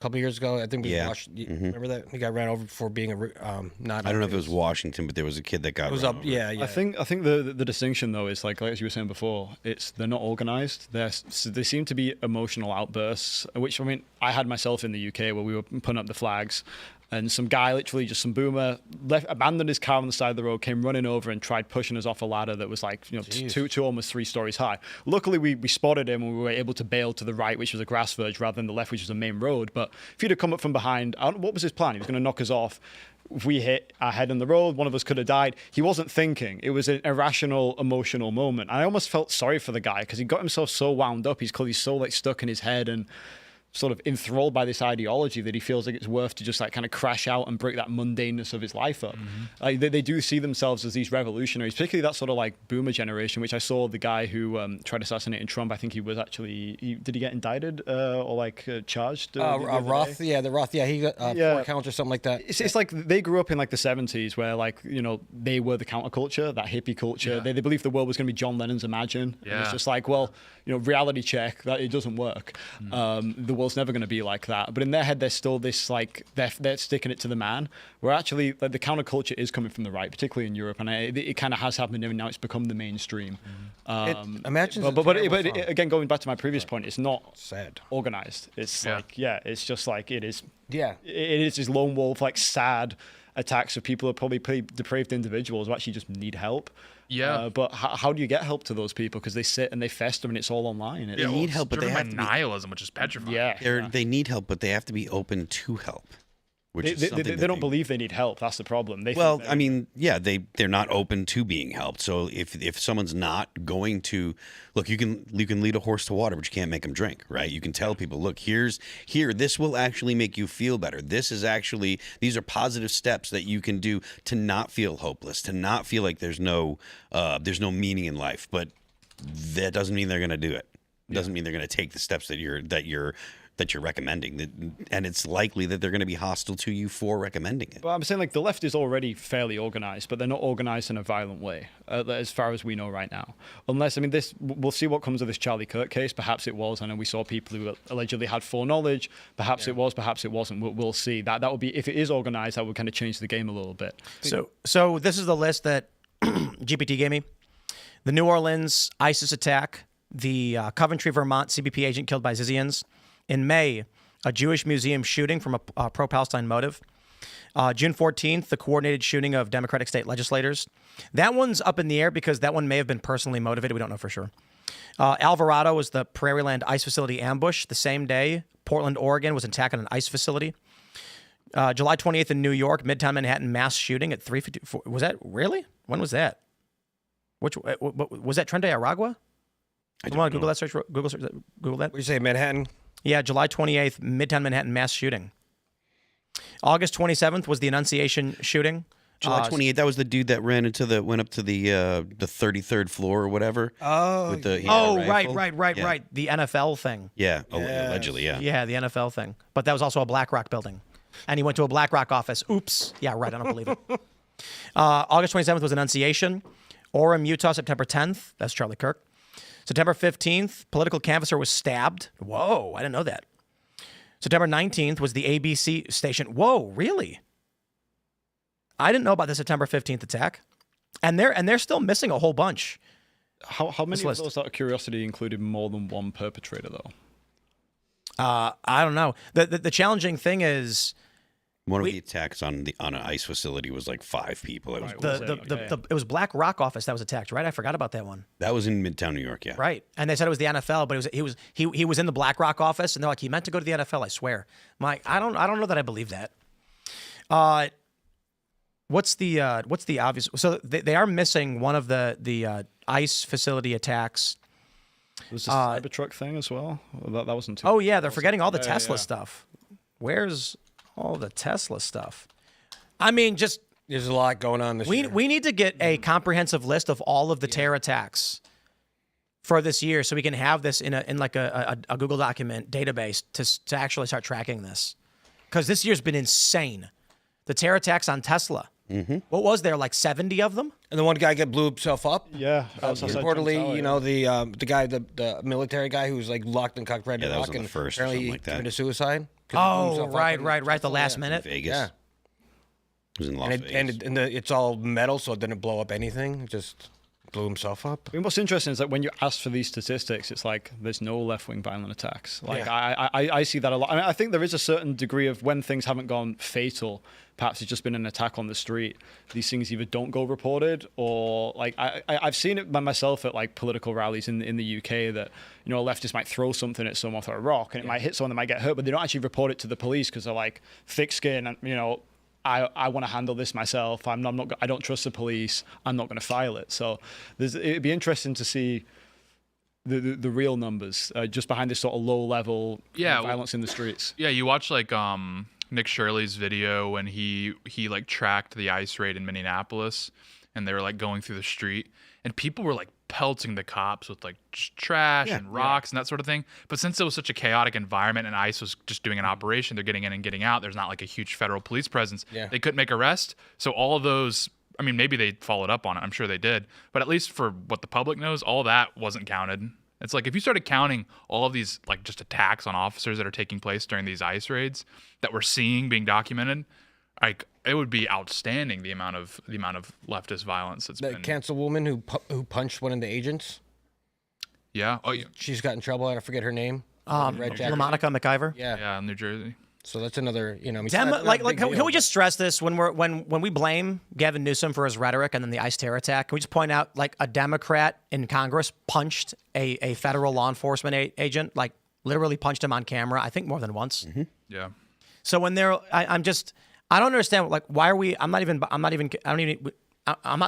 A couple years ago, I think it was Washington. Remember that? He got ran over for being not. I don't know if it was Washington, but there was a kid that got run over. Yeah. I think the distinction though is like as you were saying before, they're not organized. They seem to be emotional outbursts, which I mean I had myself in the UK where we were putting up the flags. And some guy, literally just some boomer, abandoned his car on the side of the road, came running over and tried pushing us off a ladder that was like, two almost 3 stories high. Luckily, we spotted him and we were able to bail to the right, which was a grass verge, rather than the left, which was a main road. But if he'd have come up from behind, what was his plan? He was going to knock us off. If we hit our head on the road, one of us could have died. He wasn't thinking. It was an irrational, emotional moment. I almost felt sorry for the guy because he got himself so wound up. He's so like stuck in his head and sort of enthralled by this ideology that he feels like it's worth to just like kind of crash out and break that mundaneness of his life up. Mm-hmm. Like they do see themselves as these revolutionaries, particularly that sort of like boomer generation, which I saw the guy who tried assassinating Trump. I think he was actually, did he get indicted or like charged? Roth, the Roth, he got 4 counts or something like that. It's like they grew up in like the 70s where like, they were the counterculture, that hippie culture. Yeah. They believed the world was going to be John Lennon's Imagine. Yeah. And it's just like, well, reality check, that it doesn't work. The world's never going to be like that, but in their head there's still this like they're sticking it to the man, where actually like the counterculture is coming from the right, particularly in Europe, and it kind of has happened and now it's become the mainstream. Again, going back to my previous point, it's not sad organized. It's it's just like it is. Yeah, it is this lone wolf like sad attacks of people who are probably pretty depraved individuals who actually just need help. Yeah, but how do you get help to those people? Because they sit and they fester and it's all online. They need help, but they have to be nihilism, which is petrifying. They need help, but they have to be open to help. They don't believe they need help. That's the problem. They're not open to being helped. So if someone's not going to look, you can lead a horse to water, but you can't make them drink, right? You can tell people, look, this will actually make you feel better. These are positive steps that you can do to not feel hopeless, to not feel like there's no meaning in life. But that doesn't mean they're going to do it. It doesn't mean they're going to take the steps that you're recommending, and it's likely that they're going to be hostile to you for recommending it. Well, I'm saying like the left is already fairly organized, but they're not organized in a violent way, as far as we know right now. Unless, we'll see what comes of this Charlie Kirk case. Perhaps it was. I know we saw people who allegedly had foreknowledge. Perhaps it was. Perhaps it wasn't. We'll see. That would be, if it is organized, that would kind of change the game a little bit. So this is the list that GPT gave me: the New Orleans ISIS attack, the Coventry, Vermont CBP agent killed by Zizians. In May, a Jewish museum shooting from a pro-Palestine motive. June 14th, the coordinated shooting of Democratic state legislators. That one's up in the air because that one may have been personally motivated. We don't know for sure. Alvarado was the Prairieland ICE facility ambush. The same day, Portland, Oregon was attacking an ICE facility. July 28th in New York, Midtown Manhattan mass shooting at 3:54. Was that really? When was that? Which was that? Tren de Aragua? I want to Google that. Search. Google that. What do you say, Manhattan? Yeah, July 28th, Midtown Manhattan mass shooting. August 27th was the Annunciation shooting. July 28th, that was the dude that went up to the 33rd floor or whatever. Oh, with the, Right. The NFL thing. Yeah, allegedly, yeah. Yeah, the NFL thing. But that was also a BlackRock building. And he went to a BlackRock office. Oops. Yeah, right. I don't believe it. August 27th was Annunciation. Orem, Utah, September 10th. That's Charlie Kirk. September 15th, political canvasser was stabbed. Whoa, I didn't know that. September 19th was the ABC station. Whoa, really? I didn't know about the September 15th attack. And they're still missing a whole bunch. How many of those, out of curiosity, included more than one perpetrator, though? I don't know. The challenging thing is one of the attacks on an ICE facility was like 5 people. It was it was Black Rock office that was attacked, right? I forgot about that one. That was in Midtown New York, yeah. Right. And they said it was the NFL, but he was in the Black Rock office, and they're like, he meant to go to the NFL, I swear. I'm like, I don't know that I believe that. What's the obvious? So they are missing one of the ICE facility attacks. Was this Cybertruck thing as well? That wasn't too. Oh yeah, they're forgetting all the Tesla stuff. Where's all the Tesla stuff? I mean, just there's a lot going on this year. We need to get a comprehensive list of all of the terror attacks for this year, so we can have this in a Google document database to actually start tracking this, because this year's been insane. The terror attacks on Tesla. Mm-hmm. What was there, like 70 of them? And the one guy blew himself up. Yeah, reportedly, you know, the guy, the military guy who was like locked in cockpit yeah, that rock was on and the first or apparently something like that. committed suicide. Oh, right. The last minute. Vegas. Yeah, It was in Las Vegas. and it's all metal, so it didn't blow up anything. It just blew himself up. I mean, what's interesting is that when you ask for these statistics, it's like there's no left-wing violent attacks. Like I see that a lot. I mean, I think there is a certain degree of when things haven't gone fatal, perhaps it's just been an attack on the street. These things either don't go reported, or like I've seen it by myself at like political rallies in the UK that, you know, a leftist might throw something at someone, throw a rock, and it might hit someone that might get hurt, but they don't actually report it to the police because they're like thick skin and, you know, I want to handle this myself. I don't trust the police. I'm not going to file it. So it'd be interesting to see the real numbers just behind this sort of low level violence in the streets. Yeah, you watch like Nick Shirley's video when he like tracked the ICE raid in Minneapolis, and they were like going through the street, and people were like pelting the cops with like just trash and rocks and that sort of thing. But since it was such a chaotic environment and ICE was just doing an operation, they're getting in and getting out, there's not like a huge federal police presence. Yeah. They couldn't make arrests. So all of those, I mean, maybe they followed up on it. I'm sure they did. But at least for what the public knows, all that wasn't counted. It's like if you started counting all of these like just attacks on officers that are taking place during these ICE raids that we're seeing being documented, like it would be outstanding the amount of leftist violence that's been. The councilwoman who punched one of the agents. Yeah. Oh, yeah. She's got in trouble. I forget her name. LaMonica McIver. Yeah, in New Jersey. So that's another, you know. Can we just stress this when we blame Gavin Newsom for his rhetoric and then the ICE terror attack? Can we just point out like a Democrat in Congress punched a federal law enforcement agent, like literally punched him on camera, I think more than once. Mm-hmm. Yeah. So when I don't understand, like, why are we? I'm not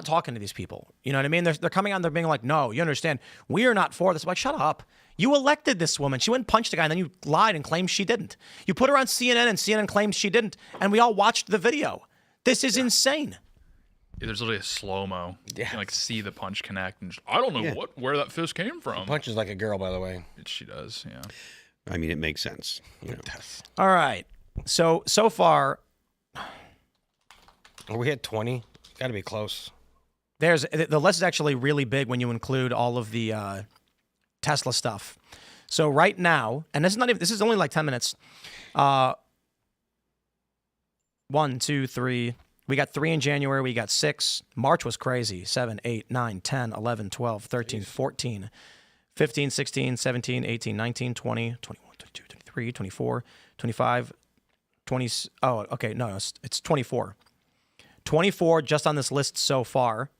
talking to these people. You know what I mean? They're coming on. They're being like, no, you understand? We are not for this. I'm like, shut up. You elected this woman. She went and punched a guy, and then you lied and claimed she didn't. You put her on CNN, and CNN claims she didn't, and we all watched the video. This is insane. Yeah, there's literally a slow-mo. You can like see the punch connect, and just, I don't know where that fist came from. She punches like a girl, by the way. She does, yeah. I mean, it makes sense. You know. All right. So far, we had 20. Got to be close. The list is actually really big when you include all of the Tesla stuff. So right now, and this is only like 10 minutes. 1, 2, 3. We got 3 in January. We got 6. March was crazy. 7, 8, 9, 10, 11, 12, 13, 14, 15, 16, 17, 18, 19, 20, 21, 22, 23, 24, 25, 20. Oh, okay. No, it's 24. 24 just on this list so far.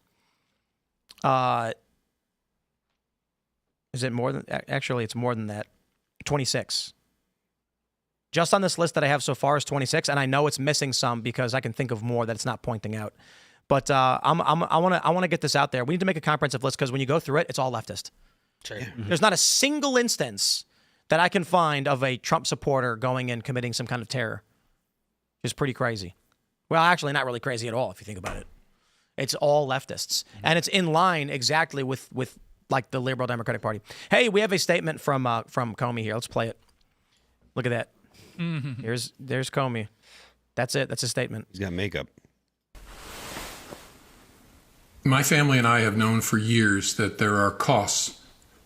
Is it more than? Actually, it's more than that. 26. Just on this list that I have so far is 26, and I know it's missing some because I can think of more that it's not pointing out. But I want to get this out there. We need to make a comprehensive list because when you go through it, it's all leftist. Sure. There's not a single instance that I can find of a Trump supporter going and committing some kind of terror. It's pretty crazy. Well, actually, not really crazy at all if you think about it. It's all leftists, and it's in line exactly with like the Liberal Democratic Party. Hey, we have a statement from Comey here. Let's play it. Look at that. There's Comey. That's it. That's a statement. He's got makeup. My family and I have known for years that there are costs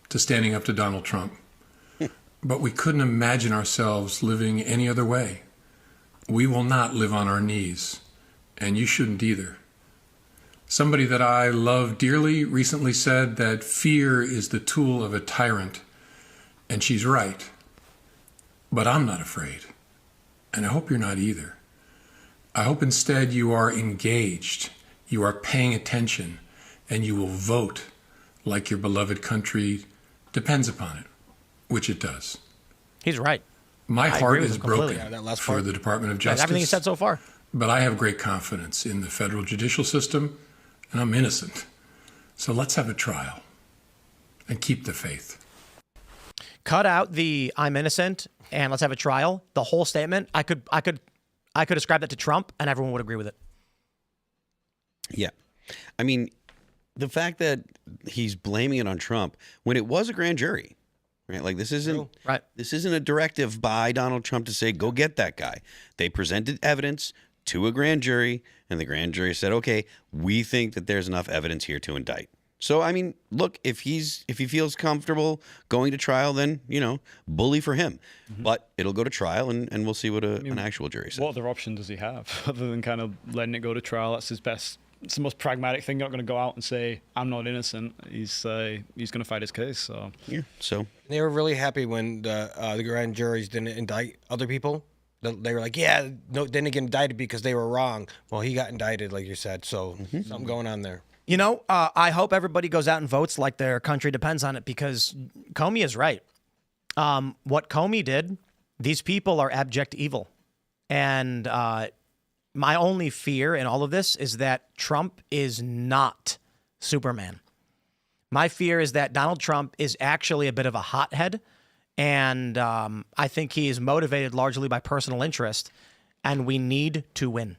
to standing up to Donald Trump, but we couldn't imagine ourselves living any other way. We will not live on our knees, and you shouldn't either. Somebody that I love dearly recently said that fear is the tool of a tyrant, and she's right. But I'm not afraid, and I hope you're not either. I hope instead you are engaged, you are paying attention, and you will vote like your beloved country depends upon it, which it does. He's right. My heart is broken that for the Department of Justice. Everything he said so far. But I have great confidence in the federal judicial system, and I'm innocent. So let's have a trial and keep the faith. Cut out the "I'm innocent" and "let's have a trial." The whole statement. I could ascribe that to Trump, and everyone would agree with it. Yeah. I mean, the fact that he's blaming it on Trump when it was a grand jury, right? Like this isn't a directive by Donald Trump to say, go get that guy. They presented evidence to a grand jury, and the grand jury said, okay, we think that there's enough evidence here to indict. So, I mean, look, if he feels comfortable going to trial, then, bully for him. But it'll go to trial, and we'll see what an actual jury says. What other option does he have other than kind of letting it go to trial? That's his best. It's the most pragmatic thing. You're not going to go out and say, I'm not innocent. He's going to fight his case. So yeah. So they were really happy when the grand juries didn't indict other people. They were like, yeah, no, didn't get indicted because they were wrong. Well, he got indicted, like you said. So something going on there. I hope everybody goes out and votes like their country depends on it because Comey is right. What Comey did, these people are abject evil. And my only fear in all of this is that Trump is not Superman. My fear is that Donald Trump is actually a bit of a hothead. And I think he is motivated largely by personal interest. And we need to win.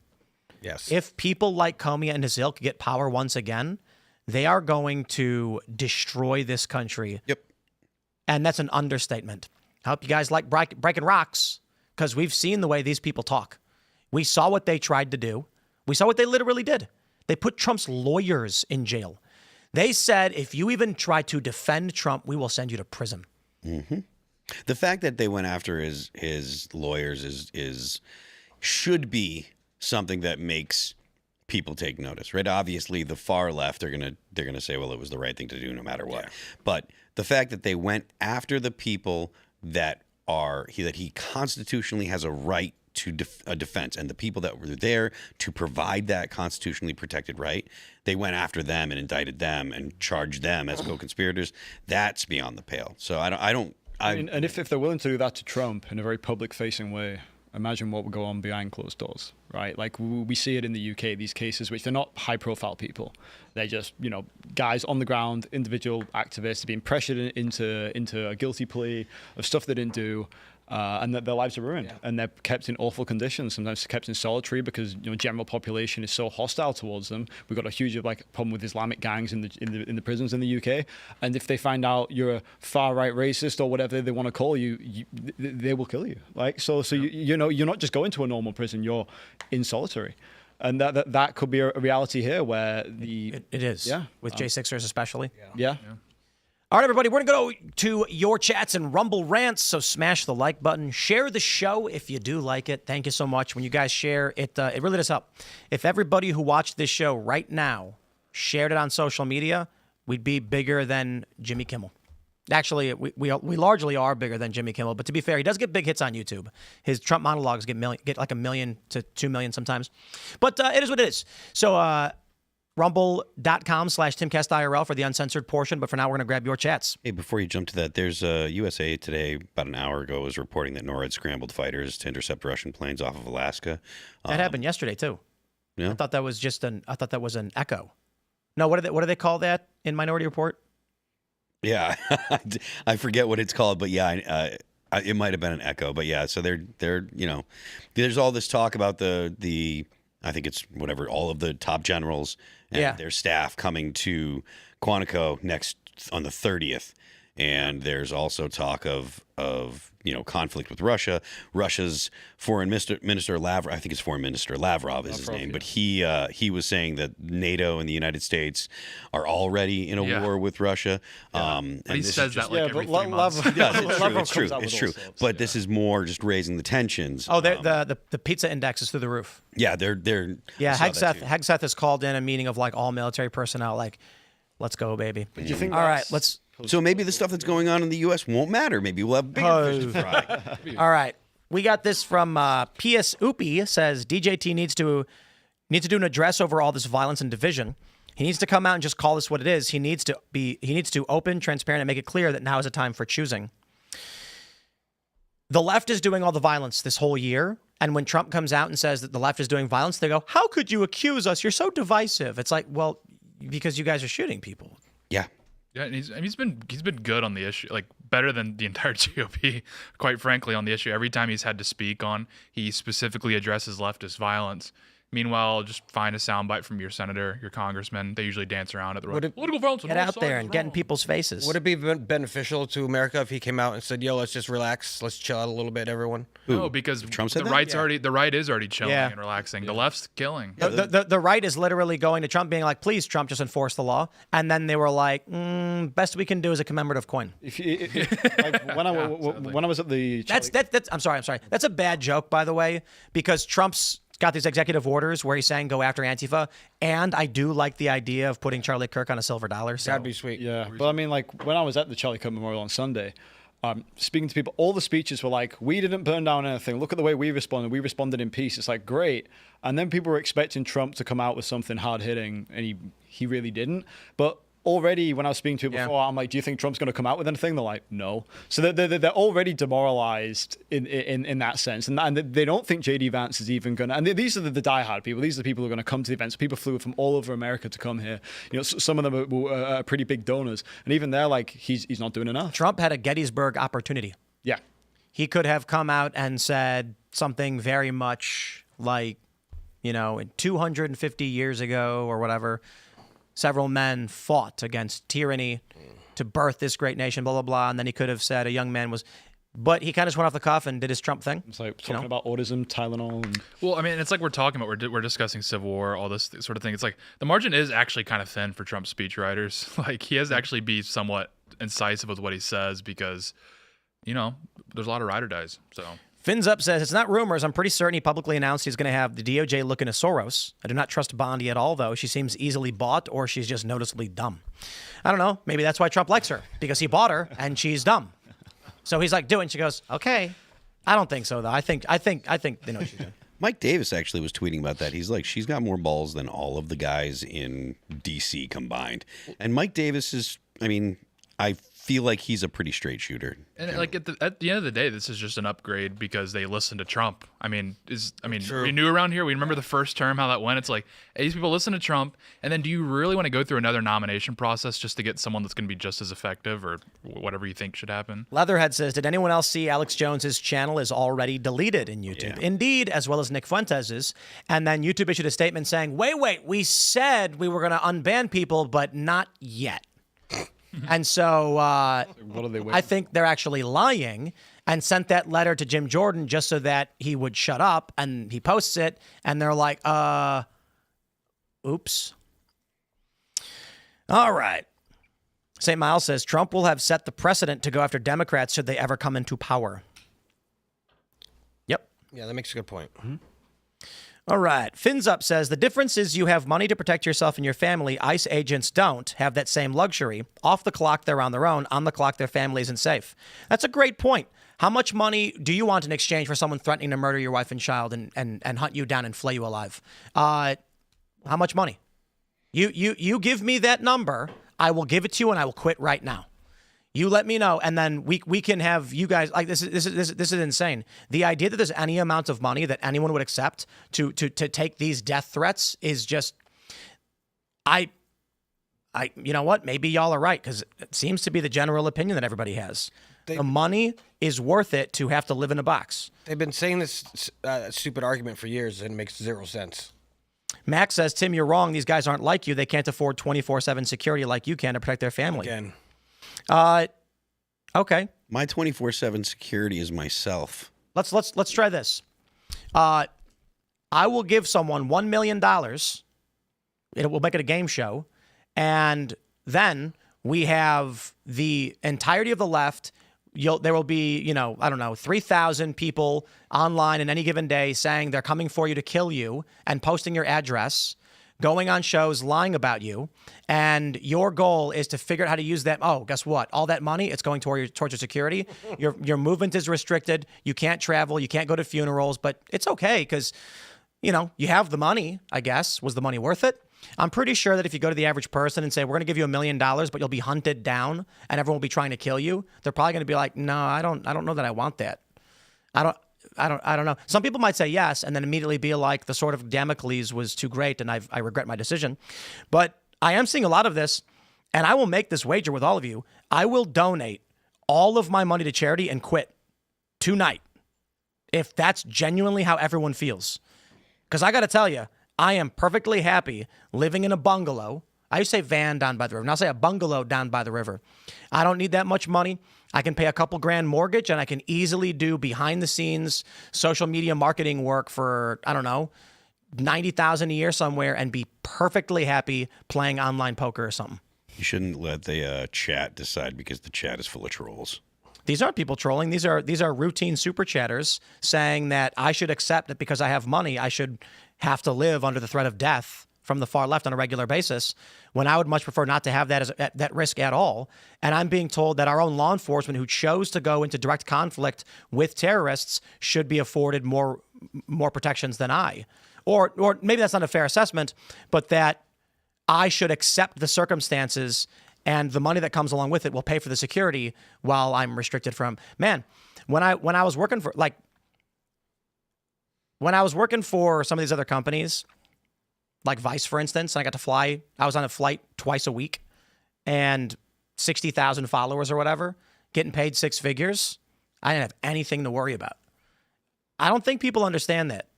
Yes. If people like Comey and his ilk get power once again, they are going to destroy this country. Yep. And that's an understatement. I hope you guys like breaking rocks because we've seen the way these people talk. We saw what they tried to do. We saw what they literally did. They put Trump's lawyers in jail. They said, if you even try to defend Trump, we will send you to prison. Mm-hmm. The fact that they went after his lawyers should be something that makes people take notice, right? Obviously, the far left they're gonna say, well, it was the right thing to do no matter what. Yeah. But the fact that they went after the people that he constitutionally has a right to a defense, and the people that were there to provide that constitutionally protected right, they went after them and indicted them and charged them as co-conspirators. That's beyond the pale. So I mean, and if they're willing to do that to Trump in a very public-facing way, imagine what would go on behind closed doors, right? Like we see it in the UK, these cases, which they're not high-profile people. They're just, guys on the ground, individual activists being pressured into a guilty plea of stuff they didn't do. And that their lives are ruined, and they're kept in awful conditions. Sometimes kept in solitary because general population is so hostile towards them. We've got a huge problem with Islamic gangs in the prisons in the UK, and if they find out you're a far right racist or whatever they want to call you, they will kill you. You're not just going to a normal prison; you're in solitary. And that could be a reality here, where it is with J6ers especially. Yeah. All right, everybody, we're going to go to your chats and Rumble rants, so smash the like button. Share the show if you do like it. Thank you so much. When you guys share, it really does help. If everybody who watched this show right now shared it on social media, we'd be bigger than Jimmy Kimmel. Actually, we largely are bigger than Jimmy Kimmel, but to be fair, he does get big hits on YouTube. His Trump monologues get like 1 million to 2 million sometimes. But it is what it is. So rumble.com/Timcast IRL for the uncensored portion. But for now, we're going to grab your chats. Hey, before you jump to that, there's USA Today about an hour ago was reporting that NORAD scrambled fighters to intercept Russian planes off of Alaska. That happened yesterday too. Yeah. I thought that was an echo. No, what do they call that in Minority Report? Yeah, I forget what it's called, but yeah, it might have been an echo. But yeah, so they're there's all this talk about the I think it's whatever, all of the top generals and their staff coming to Quantico next on the 30th. And there's also talk of conflict with Russia. Russia's foreign minister Lavrov, I think it's foreign minister Lavrov is his name, but he was saying that NATO and the United States are already in a war with Russia. But he says that like every 3 months. It's true. It's true. But this is more just raising the tensions. Oh, the pizza index is through the roof. Yeah, they're Hegseth has called in a meeting of like all military personnel, like, let's go, baby. Do you think all right, let's. So maybe the stuff that's going on in the U.S. won't matter. Maybe we'll have bigger fish to fry. All right. We got this from P.S. Oopie. Says DJT needs to do an address over all this violence and division. He needs to come out and just call this what it is. He needs to open, transparent, and make it clear that now is a time for choosing. The left is doing all the violence this whole year. And when Trump comes out and says that the left is doing violence, they go, how could you accuse us? You're so divisive. It's like, well, because you guys are shooting people. Yeah. Yeah, and he's been good on the issue, like better than the entire GOP, quite frankly, on the issue. Every time he's had to speak on, he specifically addresses leftist violence. Meanwhile, just find a soundbite from your senator, your congressman. They usually dance around at the political violence. Get out there and get in people's faces. Would it be beneficial to America if he came out and said, "Yo, let's just relax, let's chill out a little bit, everyone"? No, because Trump said the right is already chilling and relaxing. The left's killing. The right is literally going to Trump, being like, "Please, Trump, just enforce the law." And then they were like, "Best we can do is a commemorative coin." When I was at the that's I'm sorry. That's a bad joke, by the way, because Trump's got these executive orders where he's saying go after Antifa, and I do like the idea of putting Charlie Kirk on a silver dollar. So. That'd be sweet. Yeah, but I mean, like when I was at the Charlie Kirk Memorial on Sunday, speaking to people, all the speeches were like, "We didn't burn down anything. Look at the way we responded. We responded in peace." It's like great, and then people were expecting Trump to come out with something hard hitting, and he really didn't. But already, when I was speaking to people before, I'm like, "Do you think Trump's going to come out with anything?" They're like, "No." So they're already demoralized in that sense, and they don't think JD Vance is even going to. And these are the diehard people. These are the people who are going to come to the events. People flew from all over America to come here. Some of them are pretty big donors, and even they're like, he's not doing enough. Trump had a Gettysburg opportunity. Yeah, he could have come out and said something very much like, 250 years ago or whatever. Several men fought against tyranny to birth this great nation, blah, blah, blah. And then he could have said a young man was, but he kind of just went off the cuff and did his Trump thing. It's like talking about autism, Tylenol. Well, I mean, it's like we're talking about, we're discussing Civil War, all this sort of thing. It's like the margin is actually kind of thin for Trump speechwriters. Like he has to actually be somewhat incisive with what he says because, there's a lot of ride or dies. So. Fins Up says, it's not rumors. I'm pretty certain he publicly announced he's going to have the DOJ look into Soros. I do not trust Bondi at all, though. She seems easily bought or she's just noticeably dumb. I don't know. Maybe that's why Trump likes her, because he bought her and she's dumb. So he's like, do it. And she goes, okay. I don't think so, though. I think they know what she's doing. Mike Davis actually was tweeting about that. He's like, she's got more balls than all of the guys in D.C. combined. And Mike Davis is, I feel like he's a pretty straight shooter. And like at the end of the day, this is just an upgrade because they listened to Trump. We knew around here. We remember the first term how that went. It's like, hey, these people listen to Trump, and then do you really want to go through another nomination process just to get someone that's going to be just as effective or whatever you think should happen? Leatherhead says, did anyone else see Alex Jones's channel is already deleted in YouTube? Yeah. Indeed, as well as Nick Fuentes's. And then YouTube issued a statement saying, wait, we said we were going to unban people, but not yet. And so what are they waiting? I think they're actually lying and sent that letter to Jim Jordan just so that he would shut up, and he posts it and they're like, oops. All right. St. Miles says Trump will have set the precedent to go after Democrats should they ever come into power. Yep. Yeah, that makes a good point. Mm-hmm. All right. Fins Up says the difference is you have money to protect yourself and your family. ICE agents don't have that same luxury. Off the clock, they're on their own. On the clock, their family isn't safe. That's a great point. How much money do you want in exchange for someone threatening to murder your wife and child and hunt you down and flay you alive? How much money? You give me that number. I will give it to you and I will quit right now. You let me know, and then we can have you guys like this is insane. The idea that there's any amount of money that anyone would accept to take these death threats is just I you know what? Maybe y'all are right, because it seems to be the general opinion that everybody has. The money is worth it to have to live in a box. They've been saying this stupid argument for years, and it makes zero sense. Max says, Tim, you're wrong. These guys aren't like you. They can't afford 24/7 security like you can to protect their family. Again. Okay. My 24/7 security is myself. Let's try this. I will give someone $1 million. We'll make it a game show. And then we have the entirety of the left. There will be, 3,000 people online in any given day saying they're coming for you to kill you and posting your address, going on shows, lying about you. And your goal is to figure out how to use that. Oh, guess what? All that money, it's going towards your security. Your movement is restricted. You can't travel. You can't go to funerals. But it's okay because, you have the money, I guess. Was the money worth it? I'm pretty sure that if you go to the average person and say, we're going to give you $1 million, but you'll be hunted down and everyone will be trying to kill you, they're probably going to be like, no, I don't know that I want that. I don't know. Some people might say yes and then immediately be like, the sword of Damocles was too great and I regret my decision. But I am seeing a lot of this, and I will make this wager with all of you. I will donate all of my money to charity and quit tonight if that's genuinely how everyone feels. Because I got to tell you, I am perfectly happy living in a bungalow. I used to say van down by the river. Now I say a bungalow down by the river. I don't need that much money. I can pay a couple grand mortgage, and I can easily do behind the scenes social media marketing work for, I don't know, $90,000 a year somewhere and be perfectly happy playing online poker or something. You shouldn't let the chat decide, because the chat is full of trolls. These aren't people trolling. These are routine super chatters saying that I should accept that because I have money, I should have to live under the threat of death from the far left on a regular basis, when I would much prefer not to have that risk at all. And I'm being told that our own law enforcement, who chose to go into direct conflict with terrorists, should be afforded more protections than I. Or maybe that's not a fair assessment, but that I should accept the circumstances and the money that comes along with it will pay for the security while I'm restricted from. Man, when I was working for some of these other companies, like Vice, for instance, I got to fly. I was on a flight twice a week, and 60,000 followers or whatever, getting paid six figures. I didn't have anything to worry about. I don't think people understand that.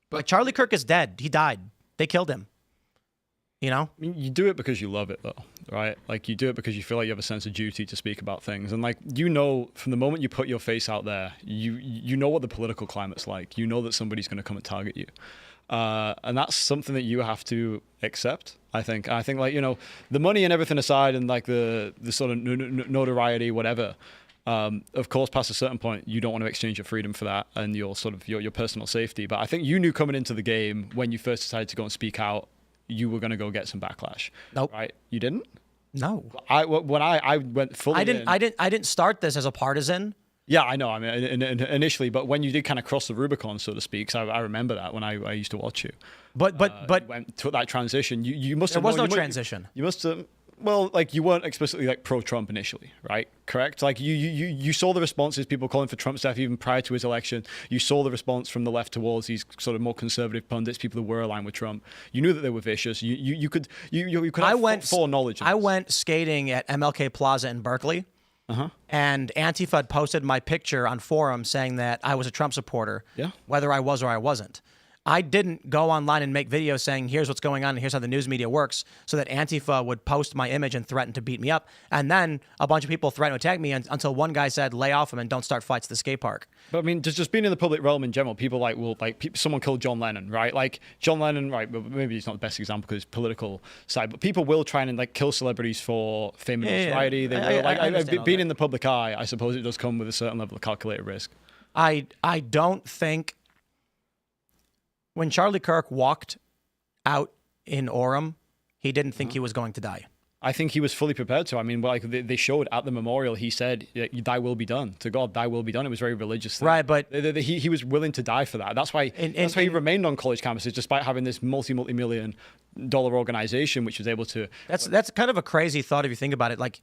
But Charlie Kirk is dead. He died. They killed him. I mean, you do it because you love it, though, right? Like, you do it because you feel like you have a sense of duty to speak about things. And, like, from the moment you put your face out there, you know what the political climate's like. You know that somebody's going to come and target you. And that's something that you have to accept, I think. I think, like, the money and everything aside, and, like, the sort of notoriety, whatever, of course, past a certain point, you don't want to exchange your freedom for that and your sort of your personal safety. But I think you knew coming into the game, when you first decided to go and speak out, you were going to go get some backlash. Nope. Right? You didn't? No. When I went fully I didn't start this as a partisan. Yeah, I know. I mean, initially, but when you did kind of cross the Rubicon, so to speak, so I remember that when I used to watch you. But took that transition. You must have. There was no transition. You must have. Well, like, you weren't explicitly like pro-Trump initially, right? Correct? Like, you saw the responses, people calling for Trump's death even prior to his election. You saw the response from the left towards these sort of more conservative pundits, people who were aligned with Trump. You knew that they were vicious. You could have full knowledge of I this. went skating at MLK Plaza in Berkeley. And Antifa had posted my picture on forums saying that I was a Trump supporter, whether I was or I wasn't. I didn't go online and make videos saying, here's what's going on and here's how the news media works, so that Antifa would post my image and threaten to beat me up. And then a bunch of people threatened to attack me until one guy said, lay off him and don't start fights at the skate park. But I mean, just being in the public realm in general, people someone killed John Lennon, right? Like, John Lennon, right, maybe he's not the best example because political side, but people will try and like kill celebrities for fame and notoriety. Being in the public eye, I suppose it does come with a certain level of calculated risk. I don't think When Charlie Kirk walked out in Orem, he didn't think he was going to die. I think he was fully prepared to. I mean, like they showed at the memorial, he said, "Thy will be done." To God, thy will be done. It was very religious thing. Right, but he was willing to die for that. That's why he remained on college campuses despite having this multi-million dollar organization, which was able to. That's kind of a crazy thought if you think about it. Like,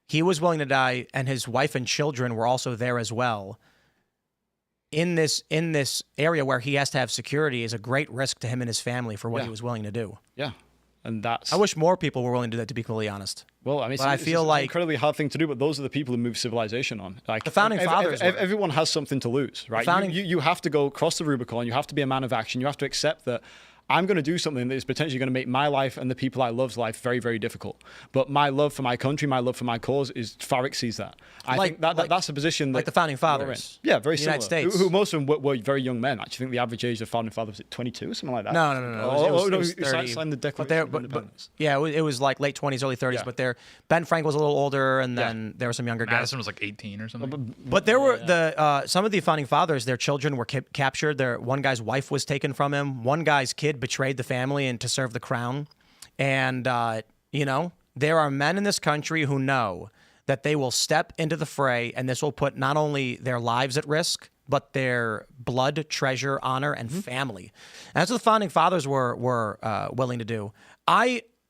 he was willing to die, and his wife and children were also there as well. In this area where he has to have security is a great risk to him and his family for what he was willing to do. Yeah. And that's. I wish more people were willing to do that, to be completely honest. Well, I mean, I feel like an incredibly hard thing to do, but those are the people who move civilization on. Like the founding fathers. Everyone has something to lose, right? You have to go cross the Rubicon. You have to be a man of action. You have to accept that I'm going to do something that is potentially going to make my life and the people I love's life very, very difficult. But my love for my country, my love for my cause is far exceeds that. I think that's a position that like the founding fathers. Yeah, very similar. United States. Who most of them were very young men. Actually, I think the average age of founding father was 22 or something like that. No. It was 30. Signed the Declaration of Independence. Yeah, it was like late 20s, early 30s. Yeah. But Ben Franklin was a little older, and then there were some younger guys. Madison was like 18 or something. But there were some of the founding fathers. Their children were captured. One guy's wife was taken from him. One guy's kid betrayed the family and to serve the crown. And there are men in this country who know that they will step into the fray, and this will put not only their lives at risk, but their blood, treasure, honor, and family. And that's what the founding fathers were willing to do.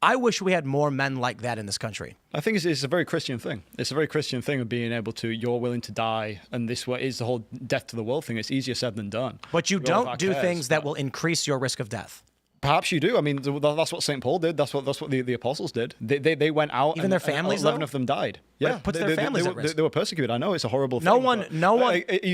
I wish we had more men like that in this country. I think it's a very Christian thing. It's a very Christian thing of being able to, you're willing to die, and this is the whole death to the world thing. It's easier said than done. But you don't do things that will increase your risk of death. Perhaps you do. I mean, that's what St. Paul did. That's what the apostles did. They went out. Even their families, 11 of them died. Yeah, puts their families at risk. They were persecuted. I know it's a horrible thing. No one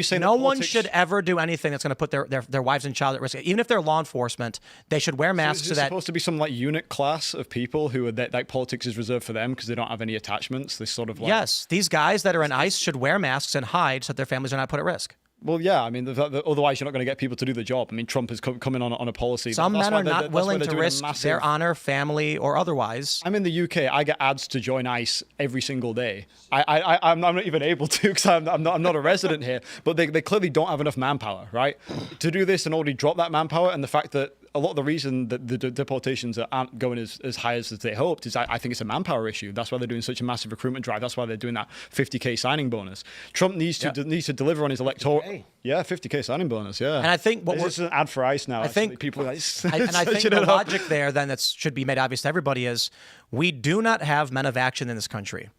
should politics... ever do anything that's going to put their wives and child at risk. Even if they're law enforcement, they should wear masks. So is it supposed to be some like unit class of people who are like politics is reserved for them because they don't have any attachments? This sort of like... Yes, these guys that are in ICE should wear masks and hide so that their families are not put at risk. Well, yeah, I mean, otherwise you're not going to get people to do the job. I mean, Trump is coming on a policy. Some men are not willing to risk their honor, family, or otherwise. I'm in the UK. I get ads to join ICE every single day. I'm not even able to because I'm not a resident here. But they clearly don't have enough manpower, right, to do this and already drop that manpower. And the fact that a lot of the reason that the deportations aren't going as high as they hoped is I think it's a manpower issue. That's why they're doing such a massive recruitment drive. That's why they're doing that 50K signing bonus. Trump needs to deliver on his electoral. 50K. Yeah, 50K signing bonus. Yeah, and I think this is an ad for ICE now. I think people are like, I think the logic there then that should be made obvious to everybody is we do not have men of action in this country.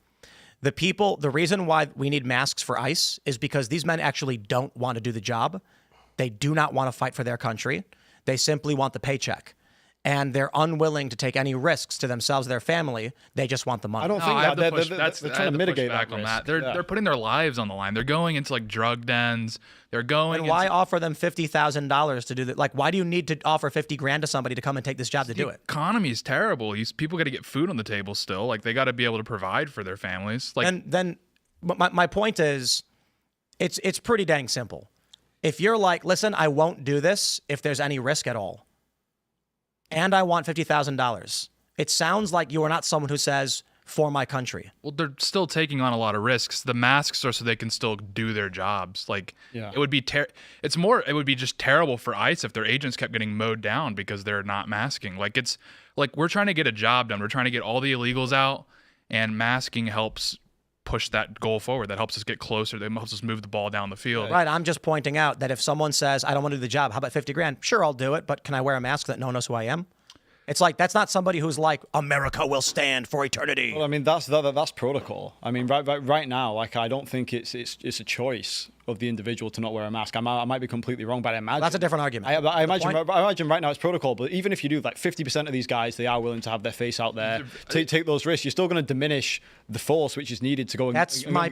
The reason why we need masks for ICE is because these men actually don't want to do the job. They do not want to fight for their country. They simply want the paycheck. And they're unwilling to take any risks to themselves or their family. They just want the money. I don't think they're trying to mitigate that on that. They're putting their lives on the line. They're going into like drug dens. They're going. And why offer them $50,000 to do that? Like, why do you need to offer $50,000 to somebody to come and take this job to do it? The economy is terrible. People got to get food on the table still. Like, they got to be able to provide for their families. Like, and then my point is, it's pretty dang simple. If you're like, listen, I won't do this if there's any risk at all, and I want $50,000, it sounds like you are not someone who says, for my country. Well, they're still taking on a lot of risks. The masks are so they can still do their jobs. Like, it would be it would be just terrible for ICE if their agents kept getting mowed down because they're not masking. Like, it's like we're trying to get a job done. We're trying to get all the illegals out, and masking helps push that goal forward. That helps us get closer. That helps us move the ball down the field. Right. I'm just pointing out that if someone says, I don't want to do the job, how about $50,000? Sure, I'll do it, but can I wear a mask so that no one knows who I am? It's like, that's not somebody who's like, America will stand for eternity. Well, I mean, that's protocol. I mean, right now, like, I don't think it's a choice of the individual to not wear a mask. I might be completely wrong, but I imagine that's a different argument. I imagine right now it's protocol, but even if you do, like 50% of these guys, they are willing to have their face out there, take those risks. You're still going to diminish the force which is needed to go and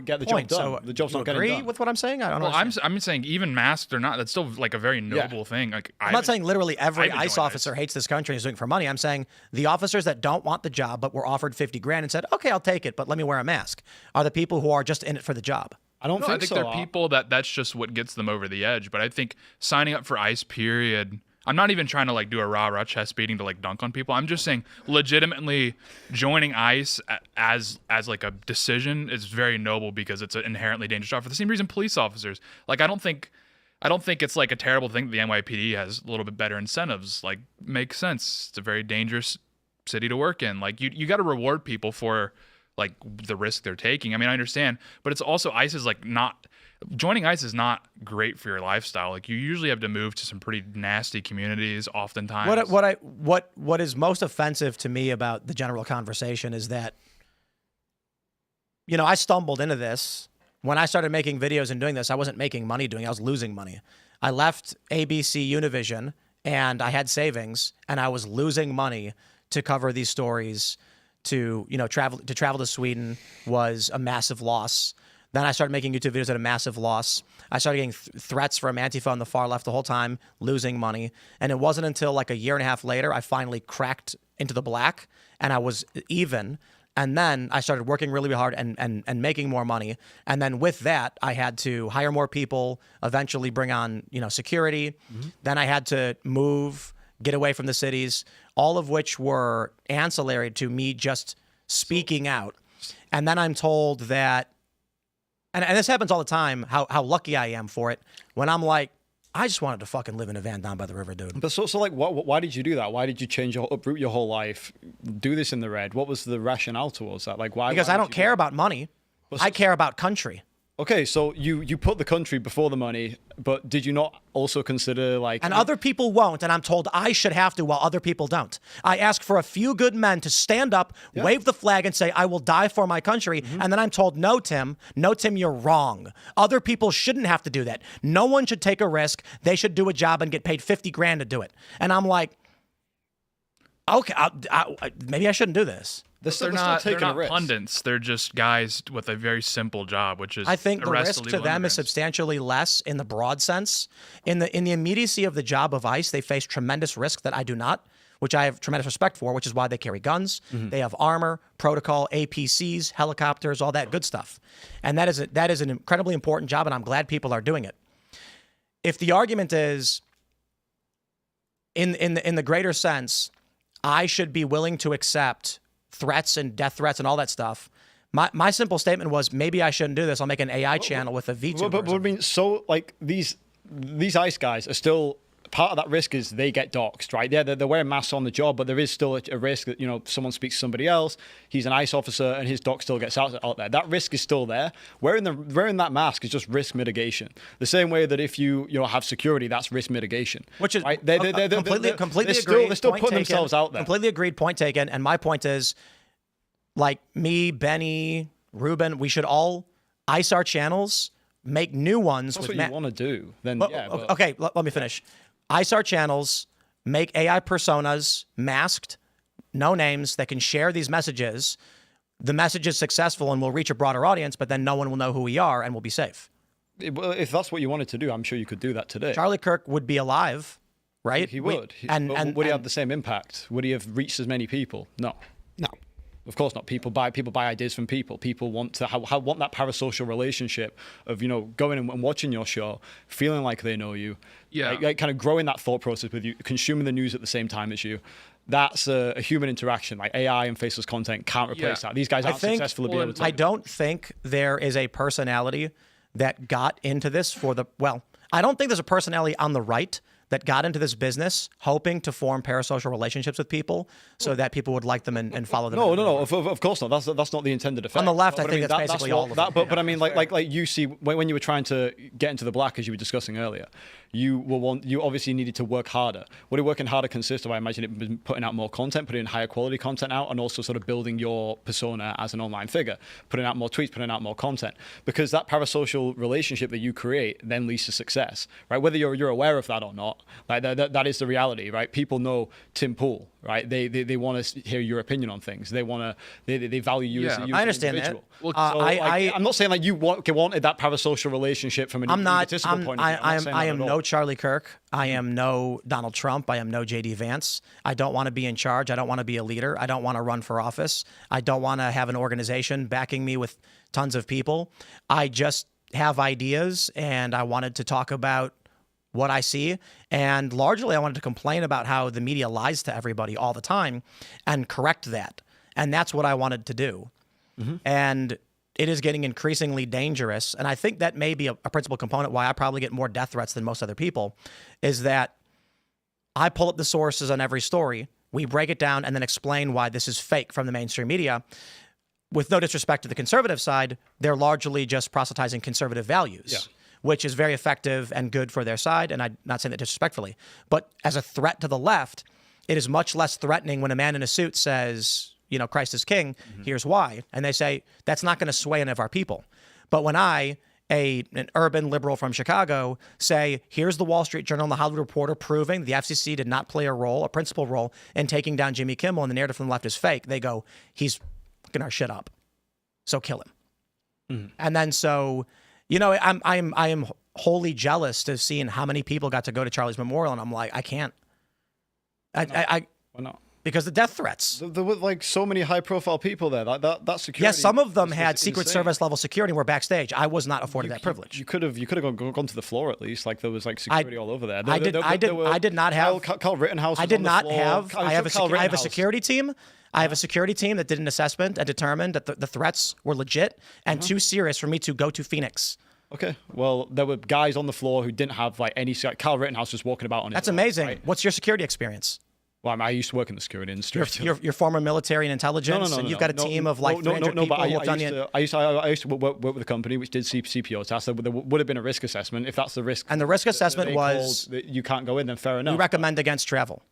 get the job done. So the job's not getting done. Agree with what I'm saying? I don't know. I'm saying even masks or not, that's still like a very noble thing. Like, I'm not saying literally every ICE officer hates this country and is doing it for money. I'm saying the officers that don't want the job but were offered $50,000 and said, okay, I'll take it, but let me wear a mask, are the people who are just in it for the job. I think so. I think there are people that's just what gets them over the edge. But I think signing up for ICE, period. I'm not even trying to like do a rah-rah chest beating to like dunk on people. I'm just saying legitimately joining ICE as like a decision is very noble because it's an inherently dangerous job for the same reason police officers. Like, I don't think I don't think it's like a terrible thing that the NYPD has a little bit better incentives. Like, makes sense. It's a very dangerous city to work in. Like, you got to reward people for like the risk they're taking. I mean, I understand, but it's also ICE is like not joining ICE is not great for your lifestyle. Like, you usually have to move to some pretty nasty communities oftentimes. What is most offensive to me about the general conversation is that, you know, I stumbled into this. When I started making videos and doing this, I wasn't making money doing it. I was losing money. I left ABC Univision and I had savings and I was losing money to cover these stories. To, you know, travel to Sweden was a massive loss. Then I started making YouTube videos at a massive loss. I started getting threats from Antifa on the far left the whole time, losing money. And it wasn't until like a year and a half later I finally cracked into the black and I was even. And then I started working really hard and making more money. And then with that, I had to hire more people, eventually bring on, you know, security. Mm-hmm. Then I had to move, get away from the cities, all of which were ancillary to me just speaking out. And then I'm told that, and this happens all the time, how lucky I am for it, when I'm like, I just wanted to fucking live in a van down by the river, dude. But so like, why did you do that? Why did you uproot your whole life, do this in the red? What was the rationale towards that? Like, why? Because I don't care about money. I care about country. Okay, so you put the country before the money, but did you not also consider like... And other people won't, and I'm told I should have to while other people don't. I ask for a few good men to stand up, wave the flag, and say, I will die for my country, and then I'm told, no, Tim, you're wrong. Other people shouldn't have to do that. No one should take a risk. They should do a job and get paid $50,000 to do it. And I'm like, okay, maybe I shouldn't do this. They're not pundits. They're just guys with a very simple job, which is I think the risk to them is substantially less in the broad sense. In the immediacy of the job of ICE, they face tremendous risk that I do not, which I have tremendous respect for, which is why they carry guns. Mm-hmm. They have armor, protocol, APCs, helicopters, all that good stuff. And that is an incredibly important job, and I'm glad people are doing it. If the argument is, in the greater sense, I should be willing to accept threats and death threats and all that stuff. My simple statement was, maybe I shouldn't do this. I'll make an AI channel with a VTuber. But I mean, so like these ICE guys are still part of that risk is they get doxxed, right? They're wearing masks on the job, but there is still a risk that, you know, someone speaks to somebody else, he's an ICE officer, and his doc still gets out there. That risk is still there. Wearing that mask is just risk mitigation. The same way that if you have security, that's risk mitigation. Which is right? Completely they're still putting themselves out there. Completely agreed. Point taken. And my point is, like me, Benny, Ruben, we should all ICE our channels, make new ones. That's what you want to do. Then okay, let me finish. ICE our channels, make AI personas, masked, no names, that can share these messages. The message is successful and will reach a broader audience, but then no one will know who we are and we'll be safe. If that's what you wanted to do, I'm sure you could do that today. Charlie Kirk would be alive, right? He would. Would he have the same impact? Would he have reached as many people? No. Of course not. People buy ideas from people. People want to want that parasocial relationship of, you know, going and watching your show, feeling like they know you, like kind of growing that thought process with you, consuming the news at the same time as you. That's a human interaction. Like AI and faceless content can't replace that. These guys aren't successful to be able to. I don't think there is a personality that got into this I don't think there's a personality on the right that got into this business hoping to form parasocial relationships with people so that people would like them and follow them. No, of course not. That's not the intended effect. On the left, I think that's basically all of it. But I mean, like you see, when you were trying to get into the black, as you were discussing earlier, you obviously needed to work harder. What did working harder consist of? I imagine it was putting out more content, putting higher quality content out, and also sort of building your persona as an online figure, putting out more tweets, putting out more content. Because that parasocial relationship that you create then leads to success, right? Whether you're aware of that or not, like that is the reality, right? People know Tim Pool, right? They want to hear your opinion on things. They value you as an individual. I understand that. Well, I'm not saying like you wanted that parasocial relationship from an egotistical point of view. I am no Charlie Kirk. I am no Donald Trump. I am no J.D. Vance. I don't want to be in charge. I don't want to be a leader. I don't want to run for office. I don't want to have an organization backing me with tons of people. I just have ideas, and I wanted to talk about what I see. And largely, I wanted to complain about how the media lies to everybody all the time and correct that. And that's what I wanted to do. Mm-hmm. And it is getting increasingly dangerous. And I think that may be a principal component why I probably get more death threats than most other people, is that I pull up the sources on every story, we break it down, and then explain why this is fake from the mainstream media. With no disrespect to the conservative side, they're largely just proselytizing conservative values, which is very effective and good for their side. And I'm not saying that disrespectfully. But as a threat to the left, it is much less threatening when a man in a suit says, you know, Christ is king, here's why. And they say, that's not going to sway any of our people. But when an urban liberal from Chicago, say, here's the Wall Street Journal and the Hollywood Reporter proving the FCC did not play a principal role in taking down Jimmy Kimmel, and the narrative from the left is fake, they go, he's fucking our shit up, so kill him. And then so, you know, I am wholly jealous to seeing how many people got to go to Charlie's memorial, and I'm like, I can't. Why not? Because the death threats. There were like so many high-profile people there. That security. Yes, some of them was had Secret insane. Service level security and were backstage. I was not afforded that privilege. You could have gone to the floor at least. Like there was like security all over there. I did not have. Carl Rittenhouse. I did not have. I have a security team. I have a security team that did an assessment and determined that the threats were legit and too serious for me to go to Phoenix. Okay. Well, there were guys on the floor who didn't have like any. Carl Rittenhouse was walking about on his That's own, amazing. right? What's your security experience? Well, I used to work in the security industry. You're former military and intelligence, and you've got a team of like 300 people who have done it. I used to work with a company which did CPO tests. There would have been a risk assessment. If that's the risk, and the risk assessment was that you can't go in, then fair enough. We recommend against travel.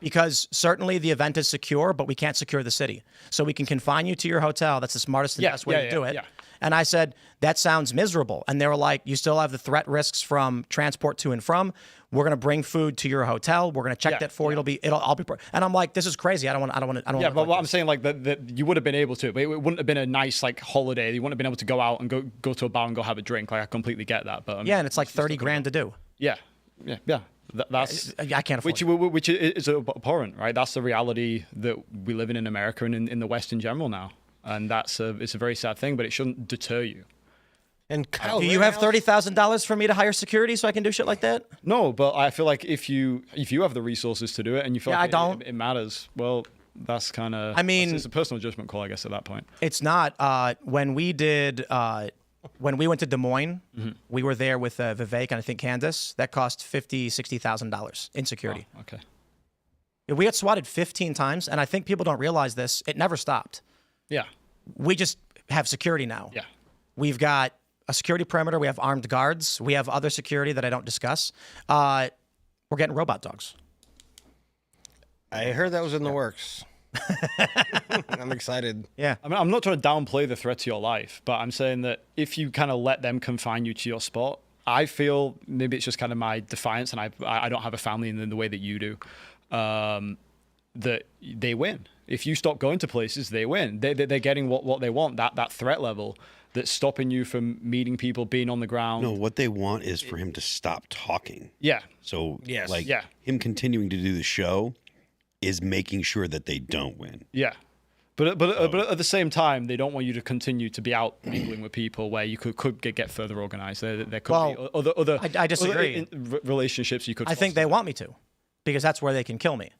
Because certainly the event is secure, but we can't secure the city. So we can confine you to your hotel. That's the smartest and best way to do it. Yeah. And I said, that sounds miserable. And they were like, you still have the threat risks from transport to and from. We're going to bring food to your hotel. We're going to check that for you. It'll all be. And I'm like, this is crazy. I don't want. Yeah, but what I'm saying, like that you would have been able to, but it wouldn't have been a nice like holiday. You wouldn't have been able to go out and go to a bar and go have a drink. Like I completely get that. But and it's like $30,000 to do. Yeah. That's I can't afford which is abhorrent, right? That's the reality that we live in America and in the West in general now, and it's a very sad thing. But it shouldn't deter you. And Kyle, do you have $30,000 for me to hire security so I can do shit like that? No, but I feel like if you have the resources to do it and you feel like it matters, well, that's kind of. I mean, it's a personal judgment call, I guess, at that point. It's not. When we went to Des Moines, we were there with Vivek and I think Candace. That cost $50,000-$60,000 in security. Oh, okay. We got swatted 15 times, and I think people don't realize this. It never stopped. Yeah. We just have security now. Yeah. We've got a security perimeter. We have armed guards. We have other security that I don't discuss. We're getting robot dogs. I heard that was in the works. I'm excited. Yeah. I mean, I'm not trying to downplay the threat to your life, but I'm saying that if you kind of let them confine you to your spot, I feel maybe it's just kind of my defiance, and I don't have a family in the way that you do, that they win. If you stop going to places, they win. They're getting what they want, that threat level that's stopping you from meeting people, being on the ground. No, what they want is for him to stop talking. Yeah. So, yes. him continuing to do the show is making sure that they don't win. Yeah. But at the same time, they don't want you to continue to be out mingling with people where you could get further organized. There could be other I disagree. Other relationships you could. I think they want me to, because that's where they can kill me.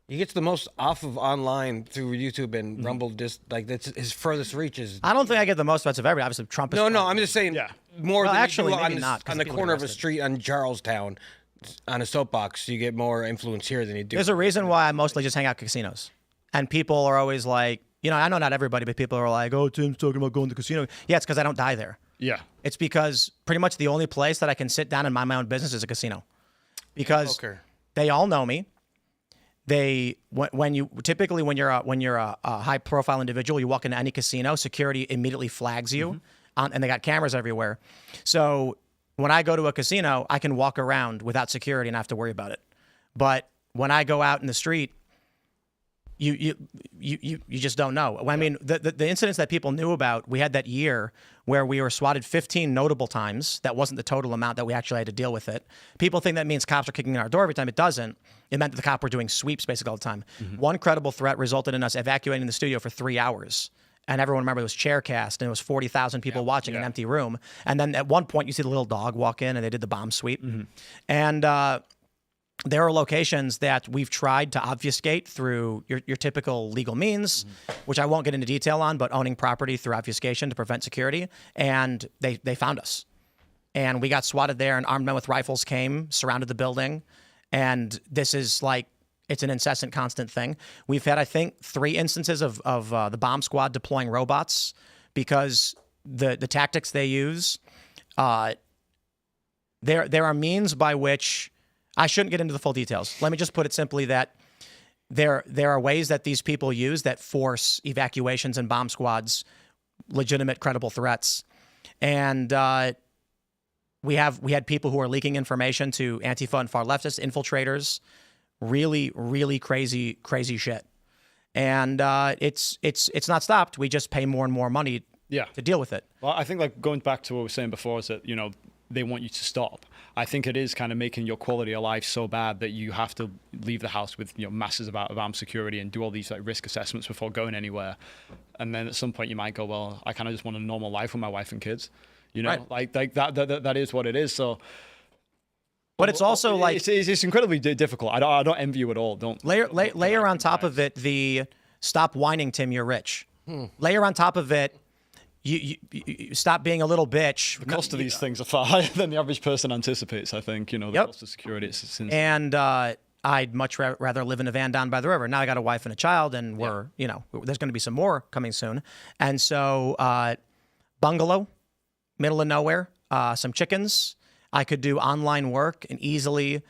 He gets the most off of online through YouTube and Rumble. Just like that's his furthest reaches. I don't think I get the most votes of everybody. Obviously, Trump is. No, I'm just saying more Well, than actually, you do maybe on, not, 'cause on the people corner get of a arrested. street on Charlestown on a soapbox. You get more influence here than you do. There's a reason why I mostly just hang out at casinos. And people are always like, I know not everybody, but people are like, oh, Tim's talking about going to the casino. Yeah, it's because I don't die there. Yeah. It's because pretty much the only place that I can sit down and mind my own business is a casino. Because they all know me. When you're a high profile individual, you walk into any casino, security immediately flags you, and they got cameras everywhere. So when I go to a casino, I can walk around without security and not have to worry about it. But when I go out in the street, you just don't know. I mean, the incidents that people knew about, we had that year where we were swatted 15 notable times. That wasn't the total amount that we actually had to deal with it. People think that means cops are kicking in our door every time. It doesn't. It meant that the cops were doing sweeps basically all the time. One credible threat resulted in us evacuating the studio for 3 hours. And everyone remembered it was Chaircast, and it was 40,000 people watching an empty room. And then at one point, you see the little dog walk in, and they did the bomb sweep. And there are locations that we've tried to obfuscate through your typical legal means, which I won't get into detail on, but owning property through obfuscation to prevent security. And they found us. And we got swatted there, and armed men with rifles came, surrounded the building. And this is like, it's an incessant, constant thing. We've had, I think, 3 instances of the bomb squad deploying robots because the tactics they use, there are means by which, I shouldn't get into the full details. Let me just put it simply that there are ways that these people use that force evacuations and bomb squads, legitimate, credible threats. And we had people who are leaking information to Antifa and far leftist infiltrators, really, really crazy shit. And it's not stopped. We just pay more and more money to deal with it. Well, I think like going back to what we were saying before is that, they want you to stop. I think it is kind of making your quality of life so bad that you have to leave the house with masses of armed security and do all these like risk assessments before going anywhere. And then at some point you might go, well, I kind of just want a normal life with my wife and kids. Right. Like that is what it is. So, but it's also like it's incredibly difficult. I don't envy you at all. Don't layer on top of it the stop whining, Tim, you're rich. Layer on top of it, you stop being a little bitch. The cost of these things are far higher than the average person anticipates. I think the cost of security. It's and I'd much rather live in a van down by the river. Now I got a wife and a child, and we're there's going to be some more coming soon. And so bungalow, middle of nowhere, some chickens. I could do online work and easily.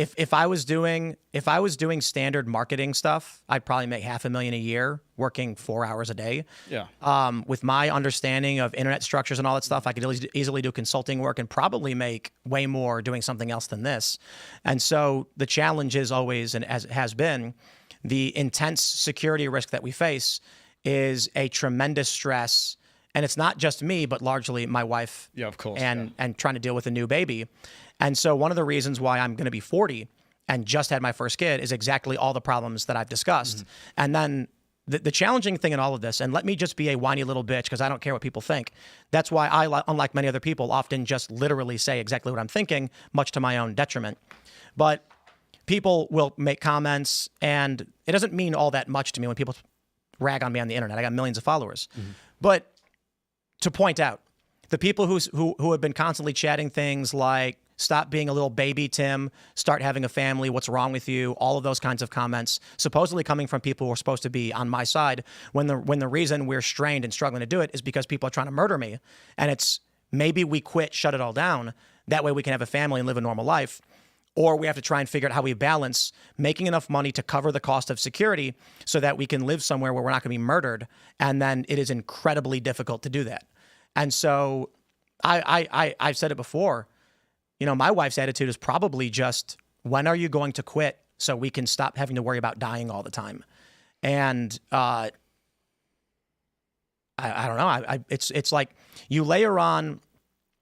If I was doing standard marketing stuff, I'd probably make $500,000 a year working 4 hours a day. Yeah. With my understanding of internet structures and all that stuff, I could easily do consulting work and probably make way more doing something else than this. And so the challenge is always, and as it has been, the intense security risk that we face is a tremendous stress. And it's not just me, but largely my wife. Yeah, of course. And trying to deal with a new baby. And so one of the reasons why I'm going to be 40 and just had my first kid is exactly all the problems that I've discussed. And then the challenging thing in all of this, and let me just be a whiny little bitch because I don't care what people think. That's why I, unlike many other people, often just literally say exactly what I'm thinking, much to my own detriment. But people will make comments, and it doesn't mean all that much to me when people rag on me on the internet. I got millions of followers. But to point out, the people who have been constantly chatting things like, stop being a little baby, Tim, start having a family, what's wrong with you, all of those kinds of comments, supposedly coming from people who are supposed to be on my side, when the reason we're strained and struggling to do it is because people are trying to murder me. And it's maybe we quit, shut it all down, that way we can have a family and live a normal life. Or we have to try and figure out how we balance making enough money to cover the cost of security so that we can live somewhere where we're not going to be murdered. And then it is incredibly difficult to do that. And so I've said it before, my wife's attitude is probably just, when are you going to quit so we can stop having to worry about dying all the time? And I don't know. It's like you layer on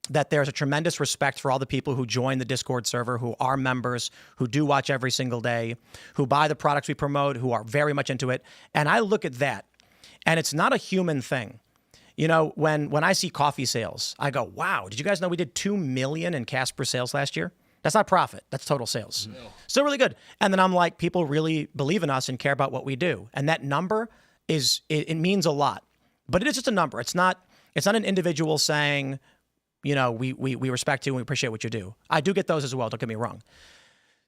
that there's a tremendous respect for all the people who join the Discord server, who are members, who do watch every single day, who buy the products we promote, who are very much into it. And I look at that, and it's not a human thing. When I see coffee sales, I go, wow, did you guys know we did $2 million in Casper sales last year? That's not profit. That's total sales. No. Still really good. And then I'm like, people really believe in us and care about what we do. And that number it means a lot. But it is just a number. It's not an individual saying, we respect you and we appreciate what you do. I do get those as well. Don't get me wrong.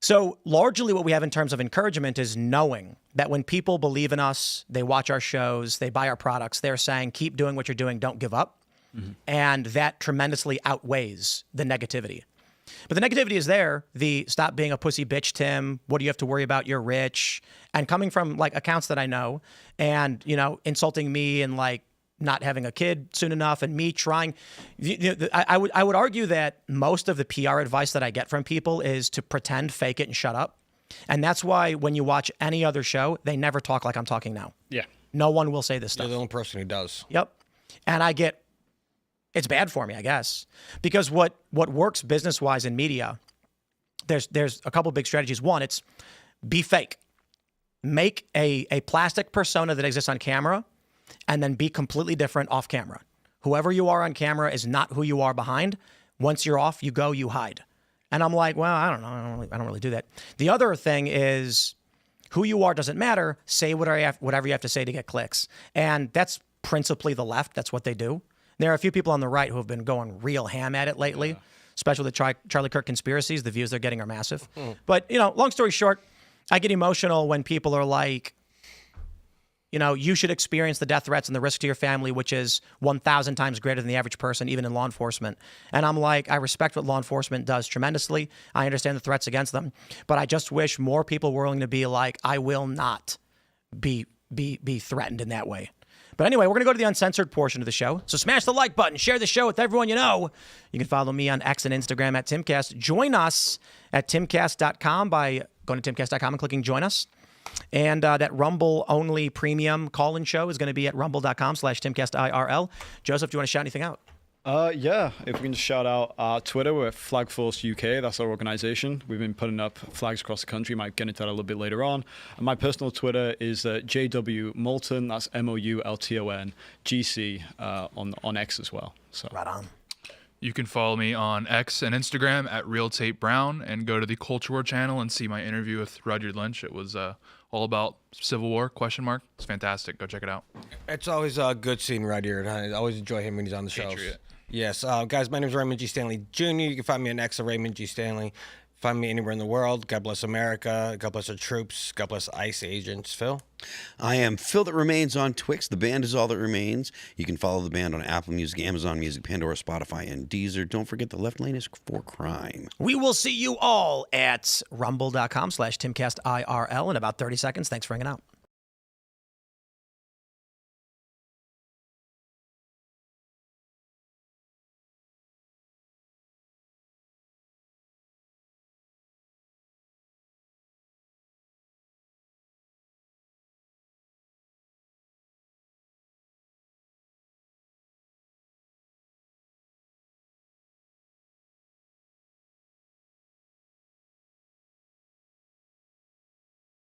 So largely what we have in terms of encouragement is knowing that when people believe in us, they watch our shows, they buy our products, they're saying, keep doing what you're doing, don't give up. And that tremendously outweighs the negativity. But the negativity is there, the stop being a pussy bitch, Tim, what do you have to worry about, you're rich, and coming from like accounts that I know and, insulting me and like not having a kid soon enough, and me trying. I would argue that most of the PR advice that I get from people is to pretend, fake it, and shut up. And that's why when you watch any other show, they never talk like I'm talking now. Yeah. No one will say this stuff. You're the only person who does. Yep. And it's bad for me, I guess, because what works business-wise in media, there's a couple big strategies. One, it's be fake. Make a plastic persona that exists on camera, and then be completely different off camera. Whoever you are on camera is not who you are behind. Once you're off, you go, you hide. And I'm like, well, I don't know. I don't really do that. The other thing is who you are doesn't matter. Say whatever you have to say to get clicks. And that's principally the left. That's what they do. There are a few people on the right who have been going real ham at it lately, especially with the Charlie Kirk conspiracies. The views they're getting are massive. But, long story short, I get emotional when people are like, you should experience the death threats and the risk to your family, which is 1,000 times greater than the average person, even in law enforcement. And I'm like, I respect what law enforcement does tremendously. I understand the threats against them. But I just wish more people were willing to be like, I will not be threatened in that way. But anyway, we're going to go to the uncensored portion of the show. So smash the like button. Share the show with everyone you know. You can follow me on X and Instagram at Timcast. Join us at timcast.com by going to timcast.com and clicking join us. And that Rumble-only premium call-in show is going to be at rumble.com/Timcast IRL. Joseph, do you want to shout anything out? Yeah, if we can just shout out our Twitter, we're Flag Force UK. That's our organization. We've been putting up flags across the country. Might get into that a little bit later on. And my personal Twitter is JW Moulton. That's MOULTON GC on X as well. So Right on. You can follow me on X and Instagram at Real Tate Brown, and go to the Culture War channel and see my interview with Rudyard Lynch. It was all about Civil War, ? It's fantastic. Go check it out. It's always good seeing Rudyard. I always enjoy him when he's on the show. Patriot. Yes. Guys, my name is Raymond G. Stanley Jr. You can find me on X at Raymond G. Stanley. Find me anywhere in the world. God bless America. God bless our troops. God bless ICE agents. Phil? I am Phil That Remains on Twix. The band is All That Remains. You can follow the band on Apple Music, Amazon Music, Pandora, Spotify, and Deezer. Don't forget the left lane is for crime. We will see you all at rumble.com/TimcastIRL in about 30 seconds. Thanks for hanging out.